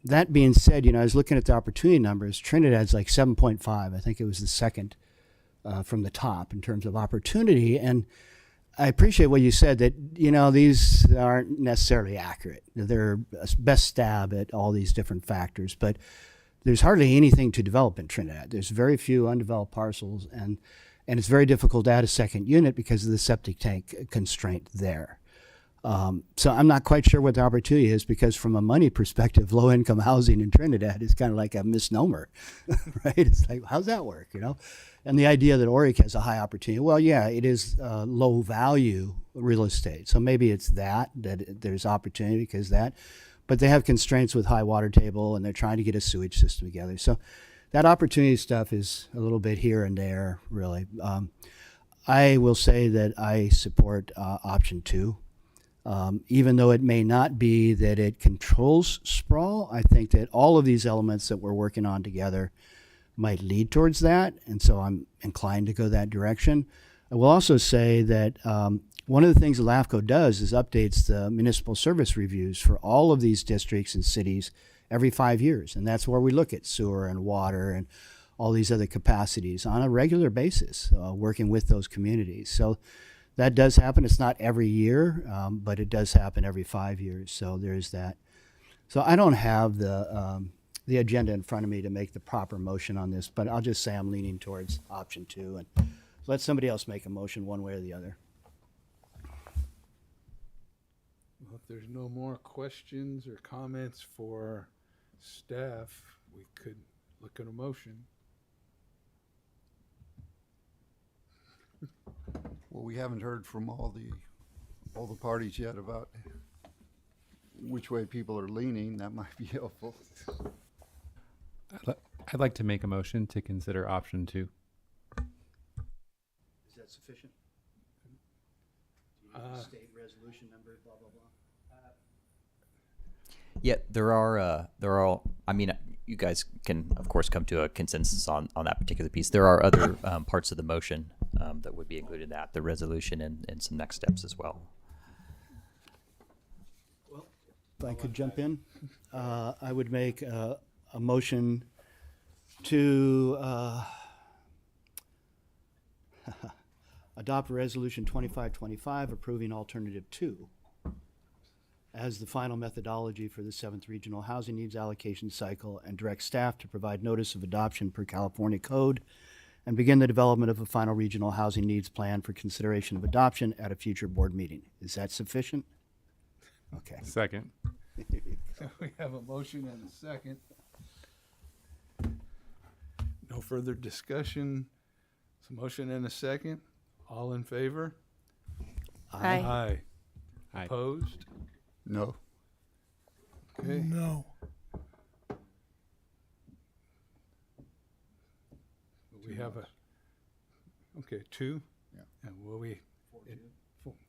That being said, you know, I was looking at the opportunity numbers. Trinidad's like 7.5. I think it was the second from the top in terms of opportunity. And I appreciate what you said, that, you know, these aren't necessarily accurate. They're a best stab at all these different factors, but there's hardly anything to develop in Trinidad. There's very few undeveloped parcels, and it's very difficult to add a second unit because of the septic tank constraint there. So I'm not quite sure what the opportunity is, because from a money perspective, low-income housing in Trinidad is kind of like a misnomer, right? It's like, how's that work, you know? And the idea that Oric has a high opportunity, well, yeah, it is low-value real estate. So maybe it's that there's opportunity because that. But they have constraints with high water table, and they're trying to get a sewage system together. So that opportunity stuff is a little bit here and there, really. I will say that I support option 2. Even though it may not be that it controls sprawl, I think that all of these elements that we're working on together might lead towards that, and so I'm inclined to go that direction. I will also say that one of the things that LAFCO does is updates the municipal service reviews for all of these districts and cities every 5 years, and that's where we look at sewer and water and all these other capacities on a regular basis, working with those communities. So that does happen. It's not every year, but it does happen every 5 years. So there's that. So I don't have the agenda in front of me to make the proper motion on this, but I'll just say I'm leaning towards option 2, and let somebody else make a motion one way or the other. Well, if there's no more questions or comments for staff, we could look at a motion. Well, we haven't heard from all the parties yet about which way people are leaning. That might be helpful. I'd like to make a motion to consider option 2. Is that sufficient? Do you need state resolution number, blah, blah, blah? Yeah, there are, I mean, you guys can, of course, come to a consensus on that particular piece. There are other parts of the motion that would be included in that, the resolution and some next steps as well. Well, if I could jump in, I would make a motion to adopt Resolution 2525 approving Alternative 2 as the final methodology for the 7th Regional Housing Needs Allocation Cycle, and direct staff to provide notice of adoption per California Code and begin the development of a final regional housing needs plan for consideration of adoption at a future board meeting. Is that sufficient? Okay. Second. We have a motion and a second. No further discussion. It's a motion and a second. All in favor? Aye. Aye. Aye. Opposed? No. Okay. No. We have a, okay, 2? Yeah. And will we,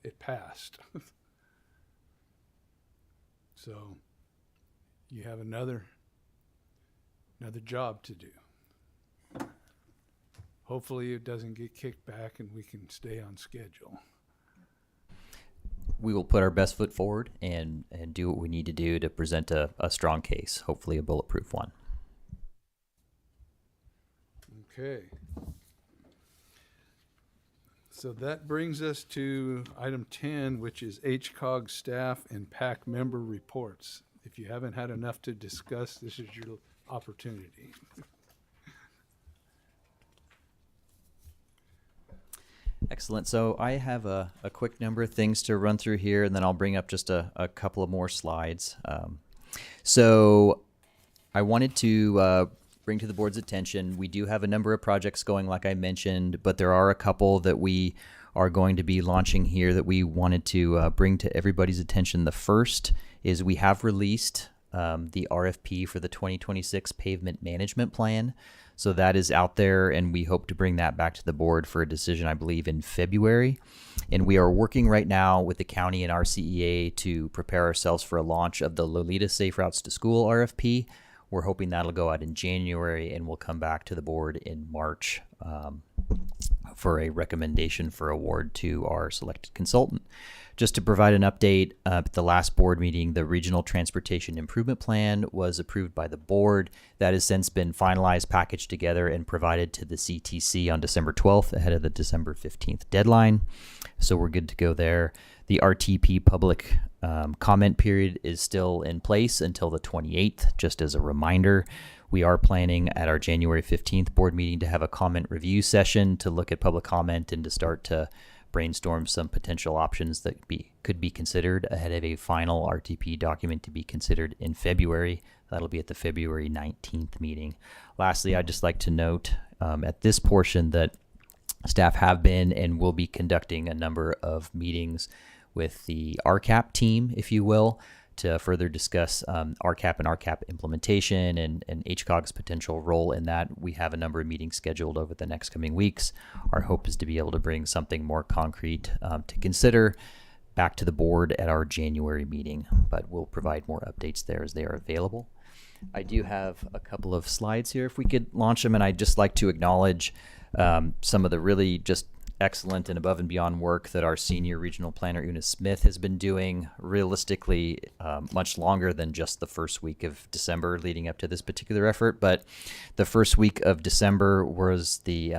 it passed. So you have another job to do. Hopefully it doesn't get kicked back and we can stay on schedule. We will put our best foot forward and do what we need to do to present a strong case, hopefully a bulletproof one. Okay. So that brings us to item 10, which is HCOG staff and PAC member reports. If you haven't had enough to discuss, this is your opportunity. Excellent. So I have a quick number of things to run through here, and then I'll bring up just a couple of more slides. So I wanted to bring to the board's attention, we do have a number of projects going, like I mentioned, but there are a couple that we are going to be launching here that we wanted to bring to everybody's attention. The first is we have released the RFP for the 2026 pavement management plan. So that is out there, and we hope to bring that back to the board for a decision, I believe, in February. And we are working right now with the county and RCEA to prepare ourselves for a launch of the Lolita Safe Routes to School RFP. We're hoping that'll go out in January, and we'll come back to the board in March for a recommendation for award to our selected consultant. Just to provide an update, at the last board meeting, the Regional Transportation Improvement Plan was approved by the board. That has since been finalized, packaged together, and provided to the CTC on December 12th ahead of the December 15th deadline. So we're good to go there. The RTP public comment period is still in place until the 28th, just as a reminder. We are planning at our January 15th board meeting to have a comment review session to look at public comment and to start to brainstorm some potential options that could be considered ahead of a final RTP document to be considered in February. That'll be at the February 19th meeting. Lastly, I'd just like to note at this portion that staff have been and will be conducting a number of meetings with the RCAP team, if you will, to further discuss RCAP and RCAP implementation and HCOG's potential role in that. We have a number of meetings scheduled over the next coming weeks. Our hope is to be able to bring something more concrete to consider back to the board at our January meeting, but we'll provide more updates there as they are available. I do have a couple of slides here if we could launch them, and I'd just like to acknowledge some of the really just excellent and above and beyond work that our senior regional planner Una Smith has been doing, realistically much longer than just the first week of December leading up to this particular effort. But the first week of December was the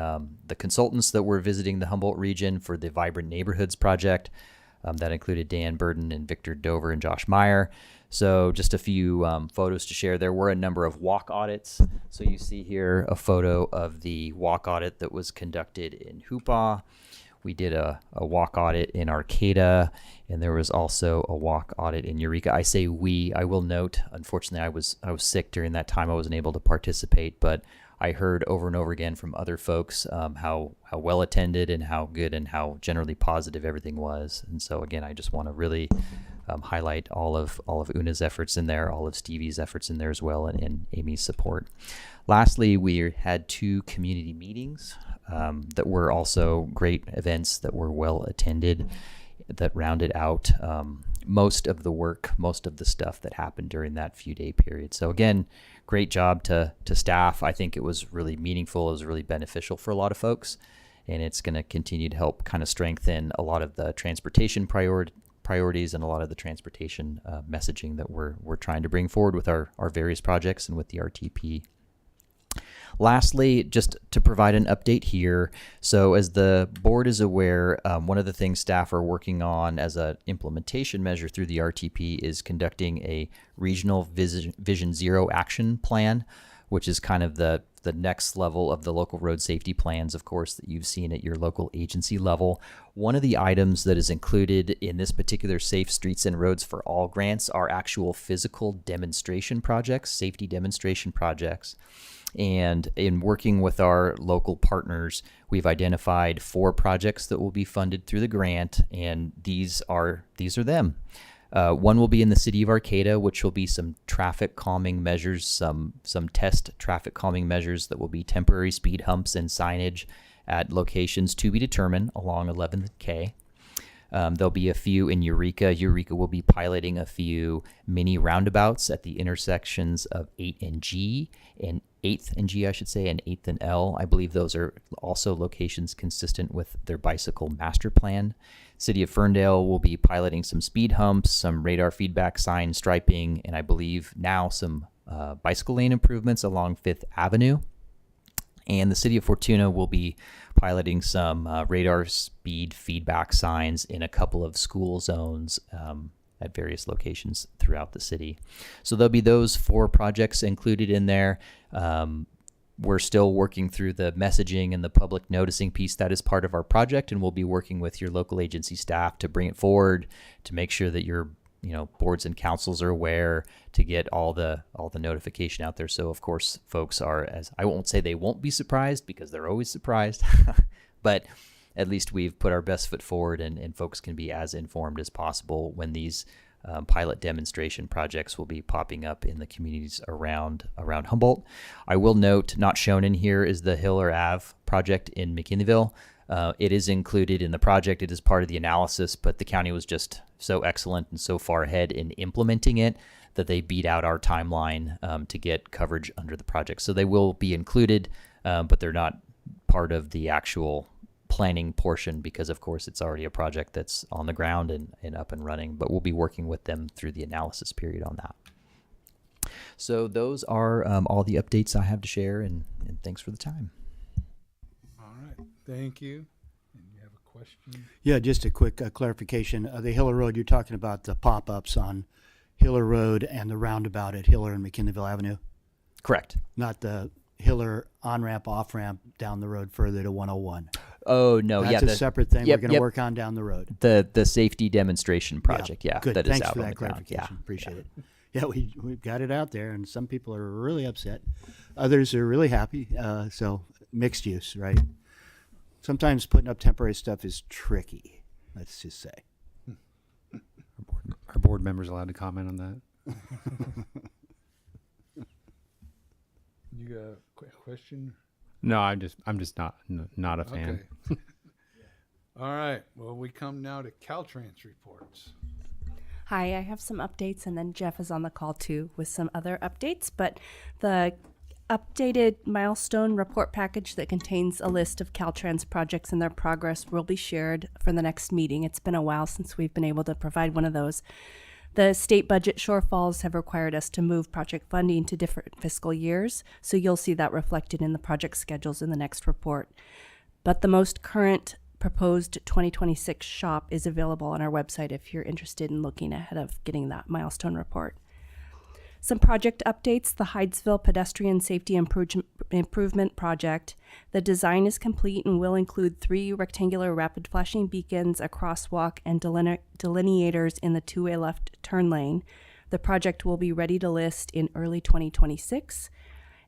consultants that were visiting the Humboldt region for the Vibrant Neighborhoods project. That included Dan Burden and Victor Dover and Josh Meyer. So just a few photos to share. There were a number of walk audits. So you see here a photo of the walk audit that was conducted in Humboldt. We did a walk audit in Arcata, and there was also a walk audit in Eureka. I say we. I will note, unfortunately, I was sick during that time. I wasn't able to participate, but I heard over and over again from other folks how well attended and how good and how generally positive everything was. And so again, I just want to really highlight all of Una's efforts in there, all of Stevie's efforts in there as well, and Amy's support. Lastly, we had 2 community meetings that were also great events that were well attended, that rounded out most of the work, most of the stuff that happened during that few-day period. So again, great job to staff. I think it was really meaningful. It was really beneficial for a lot of folks, and it's going to continue to help kind of strengthen a lot of the transportation priorities and a lot of the transportation messaging that we're trying to bring forward with our various projects and with the RTP. Lastly, just to provide an update here, so as the board is aware, one of the things staff are working on as an implementation measure through the RTP is conducting a regional Vision Zero action plan, which is kind of the next level of the local road safety plans, of course, that you've seen at your local agency level. One of the items that is included in this particular Safe Streets and Roads for All grants are actual physical demonstration projects, safety demonstration projects. And in working with our local partners, we've identified 4 projects that will be funded through the grant, and these are them. One will be in the city of Arcata, which will be some traffic calming measures, some test traffic calming measures that will be temporary speed humps and signage at locations to be determined along 11th K. There'll be a few in Eureka. Eureka will be piloting a few mini roundabouts at the intersections of 8th and G, and 8th and G, I should say, and 8th and L. I believe those are also locations consistent with their bicycle master plan. City of Ferndale will be piloting some speed humps, some radar feedback sign striping, and I believe now some bicycle lane improvements along 5th Avenue. And the city of Fortuna will be piloting some radar speed feedback signs in a couple of school zones at various locations throughout the city. So there'll be those 4 projects included in there. We're still working through the messaging and the public noticing piece. That is part of our project, and we'll be working with your local agency staff to bring it forward, to make sure that you're boards and councils are aware, to get all the notification out there. So of course folks are, as I won't say they won't be surprised, because they're always surprised, but at least we've put our best foot forward, and folks can be as informed as possible when these pilot demonstration projects will be popping up in the communities around Humboldt. I will note, not shown in here is the Hiller Ave project in McKinneyville. It is included in the project. It is part of the analysis, but the county was just so excellent and so far ahead in implementing it that they beat out our timeline to get coverage under the project. So they will be included, but they're not part of the actual planning portion, because of course it's already a project that's on the ground and up and running, but we'll be working with them through the analysis period on that. So those are all the updates I have to share, and thanks for the time. All right, thank you. And you have a question? Yeah, just a quick clarification. The Hiller Road, you're talking about the pop-ups on Hiller Road and the roundabout at Hiller and McKinneyville Avenue? Correct. Not the Hiller on-ramp, off-ramp down the road further to 101. Oh, no. That's a separate thing we're going to work on down the road. The safety demonstration project, Good. that is Thanks out for on that the ground. clarification. Appreciate it. Yeah, we've got it out there, and some people are really upset. Others are really happy. So mixed use, right? Sometimes putting up temporary stuff is tricky, let's just say. Are board members allowed to comment on that? You got a question? No, I'm just not a fan. Okay. All right. Well, we come now to Caltrans reports. Hi, I have some updates, and then Jeff is on the call too with some other updates. But the updated milestone report package that contains a list of Caltrans projects and their progress will be shared for the next meeting. It's been a while since we've been able to provide one of those. The state budget shortfalls have required us to move project funding to different fiscal years, so you'll see that reflected in the project schedules in the next report. But the most current proposed 2026 shop is available on our website if you're interested in looking ahead of getting that milestone report. Some project updates: the Hydesville Pedestrian Safety Improvement Project. The design is complete and will include 3 rectangular rapid flashing beacons, a crosswalk, and delineators in the two-way left turn lane. The project will be ready to list in early 2026.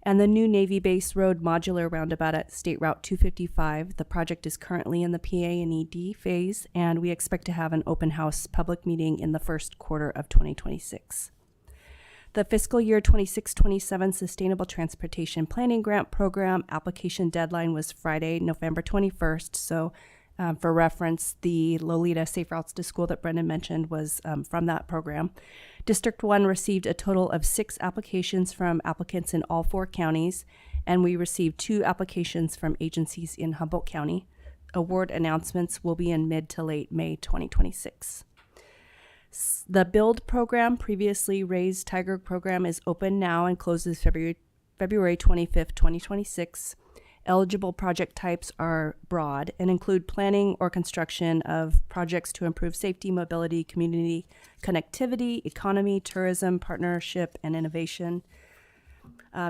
And the new Navy Base Road modular roundabout at State Route 255. The project is currently in the PA and ED phase, and we expect to have an open house public meeting in the first quarter of 2026. The fiscal year 26-27 Sustainable Transportation Planning Grant Program application deadline was Friday, November 21st. So for reference, the Lolita Safe Routes to School that Brendan mentioned was from that program. District 1 received a total of 6 applications from applicants in all 4 counties, and we received 2 applications from agencies in Humboldt County. Award announcements will be in mid to late May 2026. The Build program, previously Raised Tiger program, is open now and closes February 25th, 2026. Eligible project types are broad and include planning or construction of projects to improve safety, mobility, community connectivity, economy, tourism, partnership, and innovation.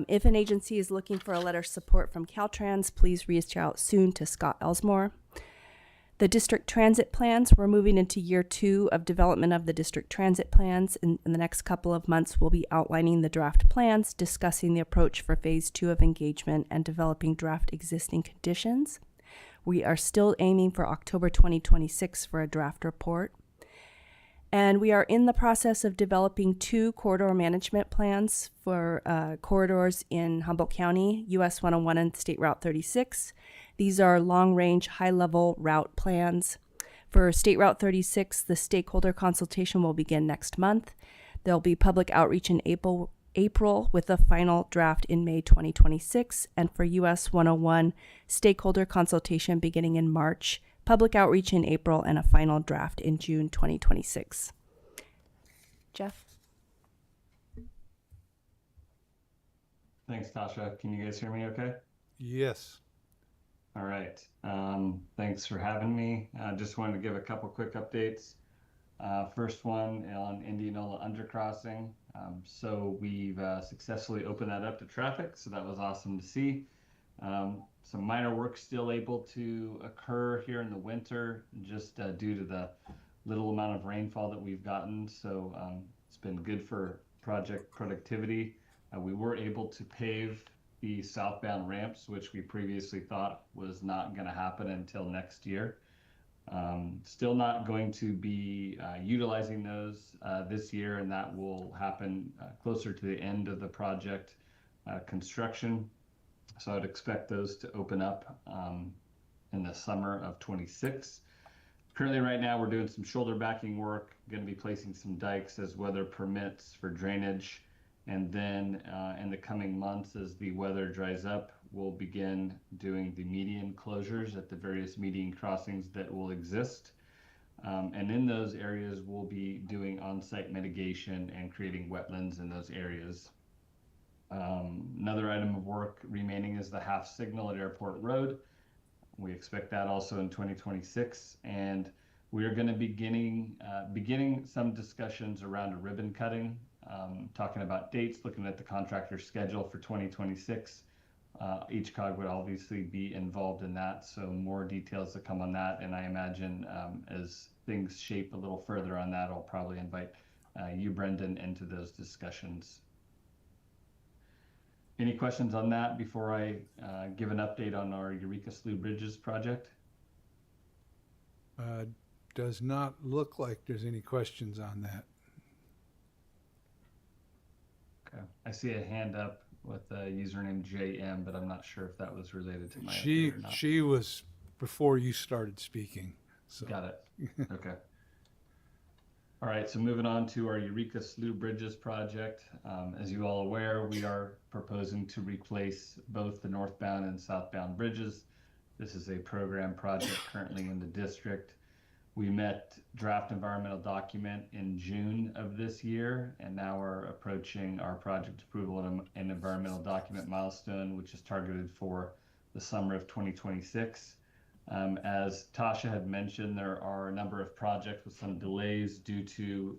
If an agency is looking for a letter of support from Caltrans, please reach out soon to Scott Elsmore. The district transit plans, we're moving into year 2 of development of the district transit plans. In the next couple of months, we'll be outlining the draft plans, discussing the approach for phase 2 of engagement, and developing draft existing conditions. We are still aiming for October 2026 for a draft report. And we are in the process of developing 2 corridor management plans for corridors in Humboldt County, US 101 and State Route 36. These are long-range, high-level route plans. For State Route 36, the stakeholder consultation will begin next month. There'll be public outreach in April with a final draft in May 2026. And for US 101, stakeholder consultation beginning in March, public outreach in April, and a final draft in June 2026. Jeff? Thanks, Tasha. Can you guys hear me okay? Yes. All right. Thanks for having me. I just wanted to give a couple quick updates. First one on Indianola Undercrossing. So we've successfully opened that up to traffic, so that was awesome to see. Some minor work still able to occur here in the winter, just due to the little amount of rainfall that we've gotten. So it's been good for project productivity. We were able to pave the southbound ramps, which we previously thought was not going to happen until next year. Still not going to be utilizing those this year, and that will happen closer to the end of the project construction. So I'd expect those to open up in the summer of 26. Currently right now we're doing some shoulder backing work, going to be placing some dikes as weather permits for drainage. And then in the coming months, as the weather dries up, we'll begin doing the median closures at the various median crossings that will exist. And in those areas, we'll be doing on-site mitigation and creating wetlands in those areas. Another item of work remaining is the half signal at Airport Road. We expect that also in 2026. And we are going to be beginning some discussions around a ribbon cutting. Talking about dates, looking at the contractor's schedule for 2026. Each cog would obviously be involved in that, so more details to come on that. And I imagine as things shape a little further on that, I'll probably invite you, Brendan, into those discussions. Any questions on that before I give an update on our Eureka Slough Bridges project? Does not look like there's any questions on that. Okay. I see a hand up with the username JM, but I'm not sure if that was related to my She update or not. she was before you started speaking. So. Got it. Okay. All right, so moving on to our Eureka Slough Bridges project. As you all aware, we are proposing to replace both the northbound and southbound bridges. This is a program project currently in the district. We met draft environmental document in June of this year, and now we're approaching our project approval and environmental document milestone, which is targeted for the summer of 2026. As Tasha had mentioned, there are a number of projects with some delays due to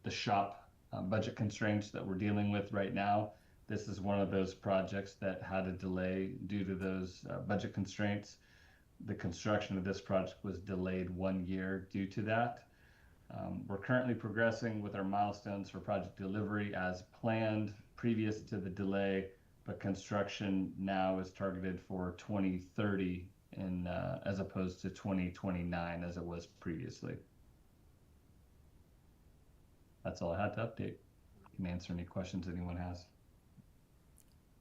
the shop budget constraints that we're dealing with right now. This is one of those projects that had a delay due to those budget constraints. The construction of this project was delayed 1 year due to that. We're currently progressing with our milestones for project delivery as planned previous to the delay, but construction now is targeted for 2030 as opposed to 2029 as it was previously. That's all I had to update. I can answer any questions anyone has.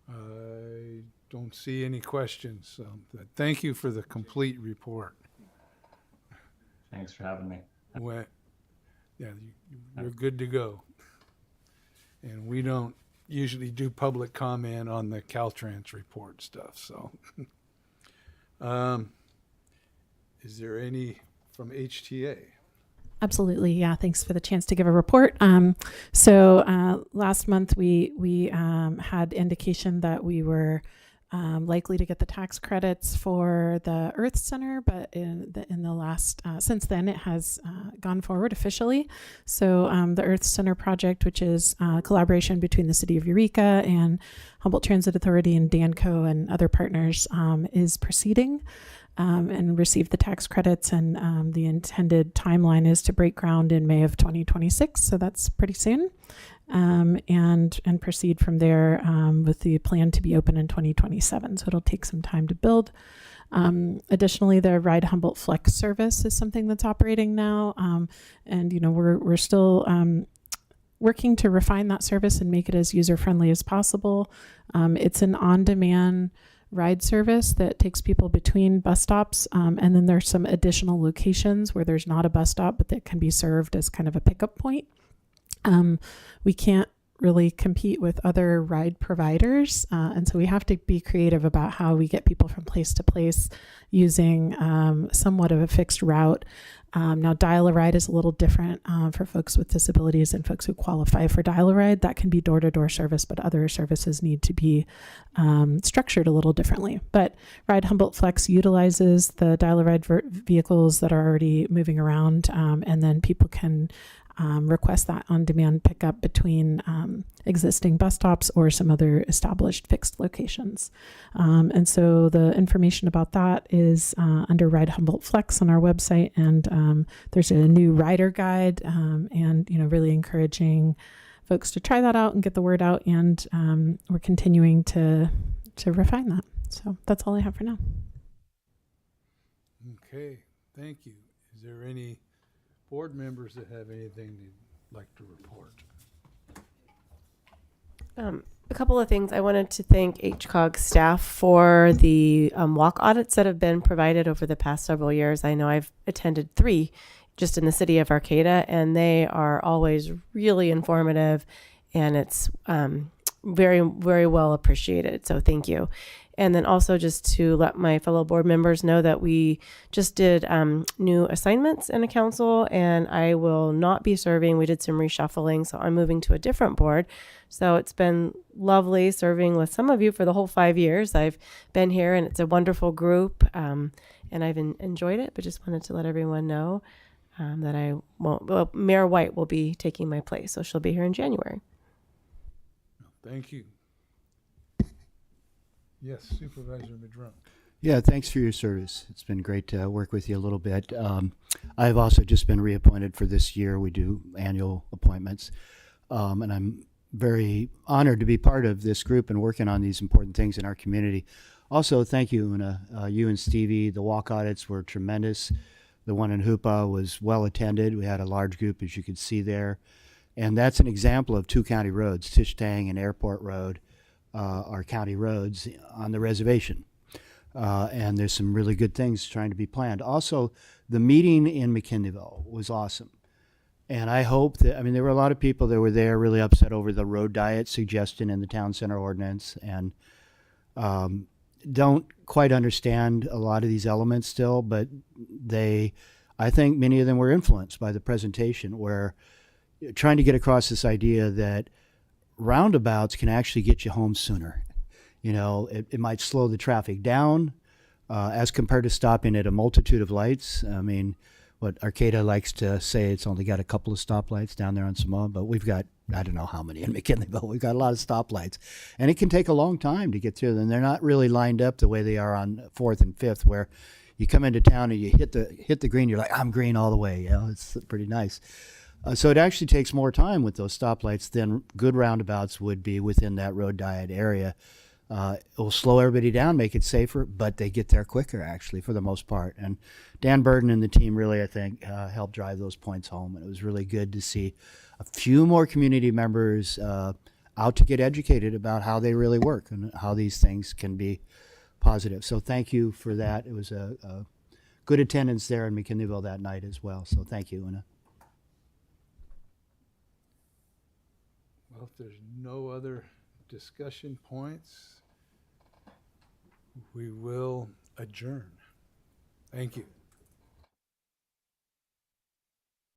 I don't see any questions. So thank you for the complete report. Thanks for having me. Well, yeah, you're good to go. And we don't usually do public comment on the Caltrans report stuff. So, is there any from HTA? Absolutely. Yeah. Thanks for the chance to give a report. So last month we had indication that we were likely to get the tax credits for the Earth Center, but in the last since then it has gone forward officially. So the Earth Center project, which is a collaboration between the City of Eureka and Humboldt Transit Authority and Danco and other partners, is proceeding. And received the tax credits, and the intended timeline is to break ground in May of 2026, so that's pretty soon, and proceed from there with the plan to be open in 2027, so it'll take some time to build. Additionally, the Ride Humboldt Flex service is something that's operating now, and we're still working to refine that service and make it as user-friendly as possible. It's an on-demand ride service that takes people between bus stops, and then there's some additional locations where there's not a bus stop but that can be served as kind of a pickup point. We can't really compete with other ride providers, and so we have to be creative about how we get people from place to place using somewhat of a fixed route. Now, Dial-A-Ride is a little different for folks with disabilities and folks who qualify for Dial-A-Ride. That can be door-to-door service, but other services need to be structured a little differently. But Ride Humboldt Flex utilizes the Dial-A-Ride vehicles that are already moving around, and then people can request that on-demand pickup between existing bus stops or some other established fixed locations. And so the information about that is under Ride Humboldt Flex on our website, and there's a new rider guide, and really encouraging folks to try that out and get the word out. And we're continuing to refine that. So that's all I have for now. Okay, thank you. Is there any board members that have anything they'd like to report? A couple of things. I wanted to thank HCOG staff for the walk audits that have been provided over the past several years. I know I've attended 3 just in the city of Arcata, and they are always really informative, and it's very, very well appreciated. So thank you. And then also just to let my fellow board members know that we just did new assignments in a council, and I will not be serving. We did some reshuffling, so I'm moving to a different board. So it's been lovely serving with some of you for the whole 5 years I've been here, and it's a wonderful group, and I've enjoyed it, but just wanted to let everyone know that I won't, well, Mayor White will be taking my place, so she'll be here in January. Thank you. Yes, Supervisor Madrone. Yeah, thanks for your service. It's been great to work with you a little bit. I've also just been reappointed for this year. We do annual appointments, and I'm very honored to be part of this group and working on these important things in our community. Also, thank you, Una. You and Stevie. The walk audits were tremendous. The one in Hoopa was well attended. We had a large group, as you could see there. And that's an example of 2 county roads, Tishtang and Airport Road, are county roads on the reservation. And there's some really good things trying to be planned. Also, the meeting in McKinleyville was awesome. And I hope that, there were a lot of people that were there really upset over the road diet suggestion in the town center ordinance, and don't quite understand a lot of these elements still, but I think many of them were influenced by the presentation, where trying to get across this idea that roundabouts can actually get you home sooner. It might slow the traffic down as compared to stopping at a multitude of lights. What Arcata likes to say, it's only got a couple of stoplights down there on Samoa, but we've got, I don't know how many in McKinleyville. We've got a lot of stoplights, and it can take a long time to get through them. They're not really lined up the way they are on 4th and 5th, where you come into town and you hit the green. You're like, I'm green all the way. It's pretty nice. So it actually takes more time with those stoplights than good roundabouts would be within that road diet area. It will slow everybody down, make it safer, but they get there quicker, actually, for the most part. And Dan Burden and the team really, I think, helped drive those points home. And it was really good to see a few more community members out to get educated about how they really work and how these things can be positive. So thank you for that. It was a good attendance there in McKinleyville that night as well. So thank you, Una. Well, if there's no other discussion points, we will adjourn. Thank you.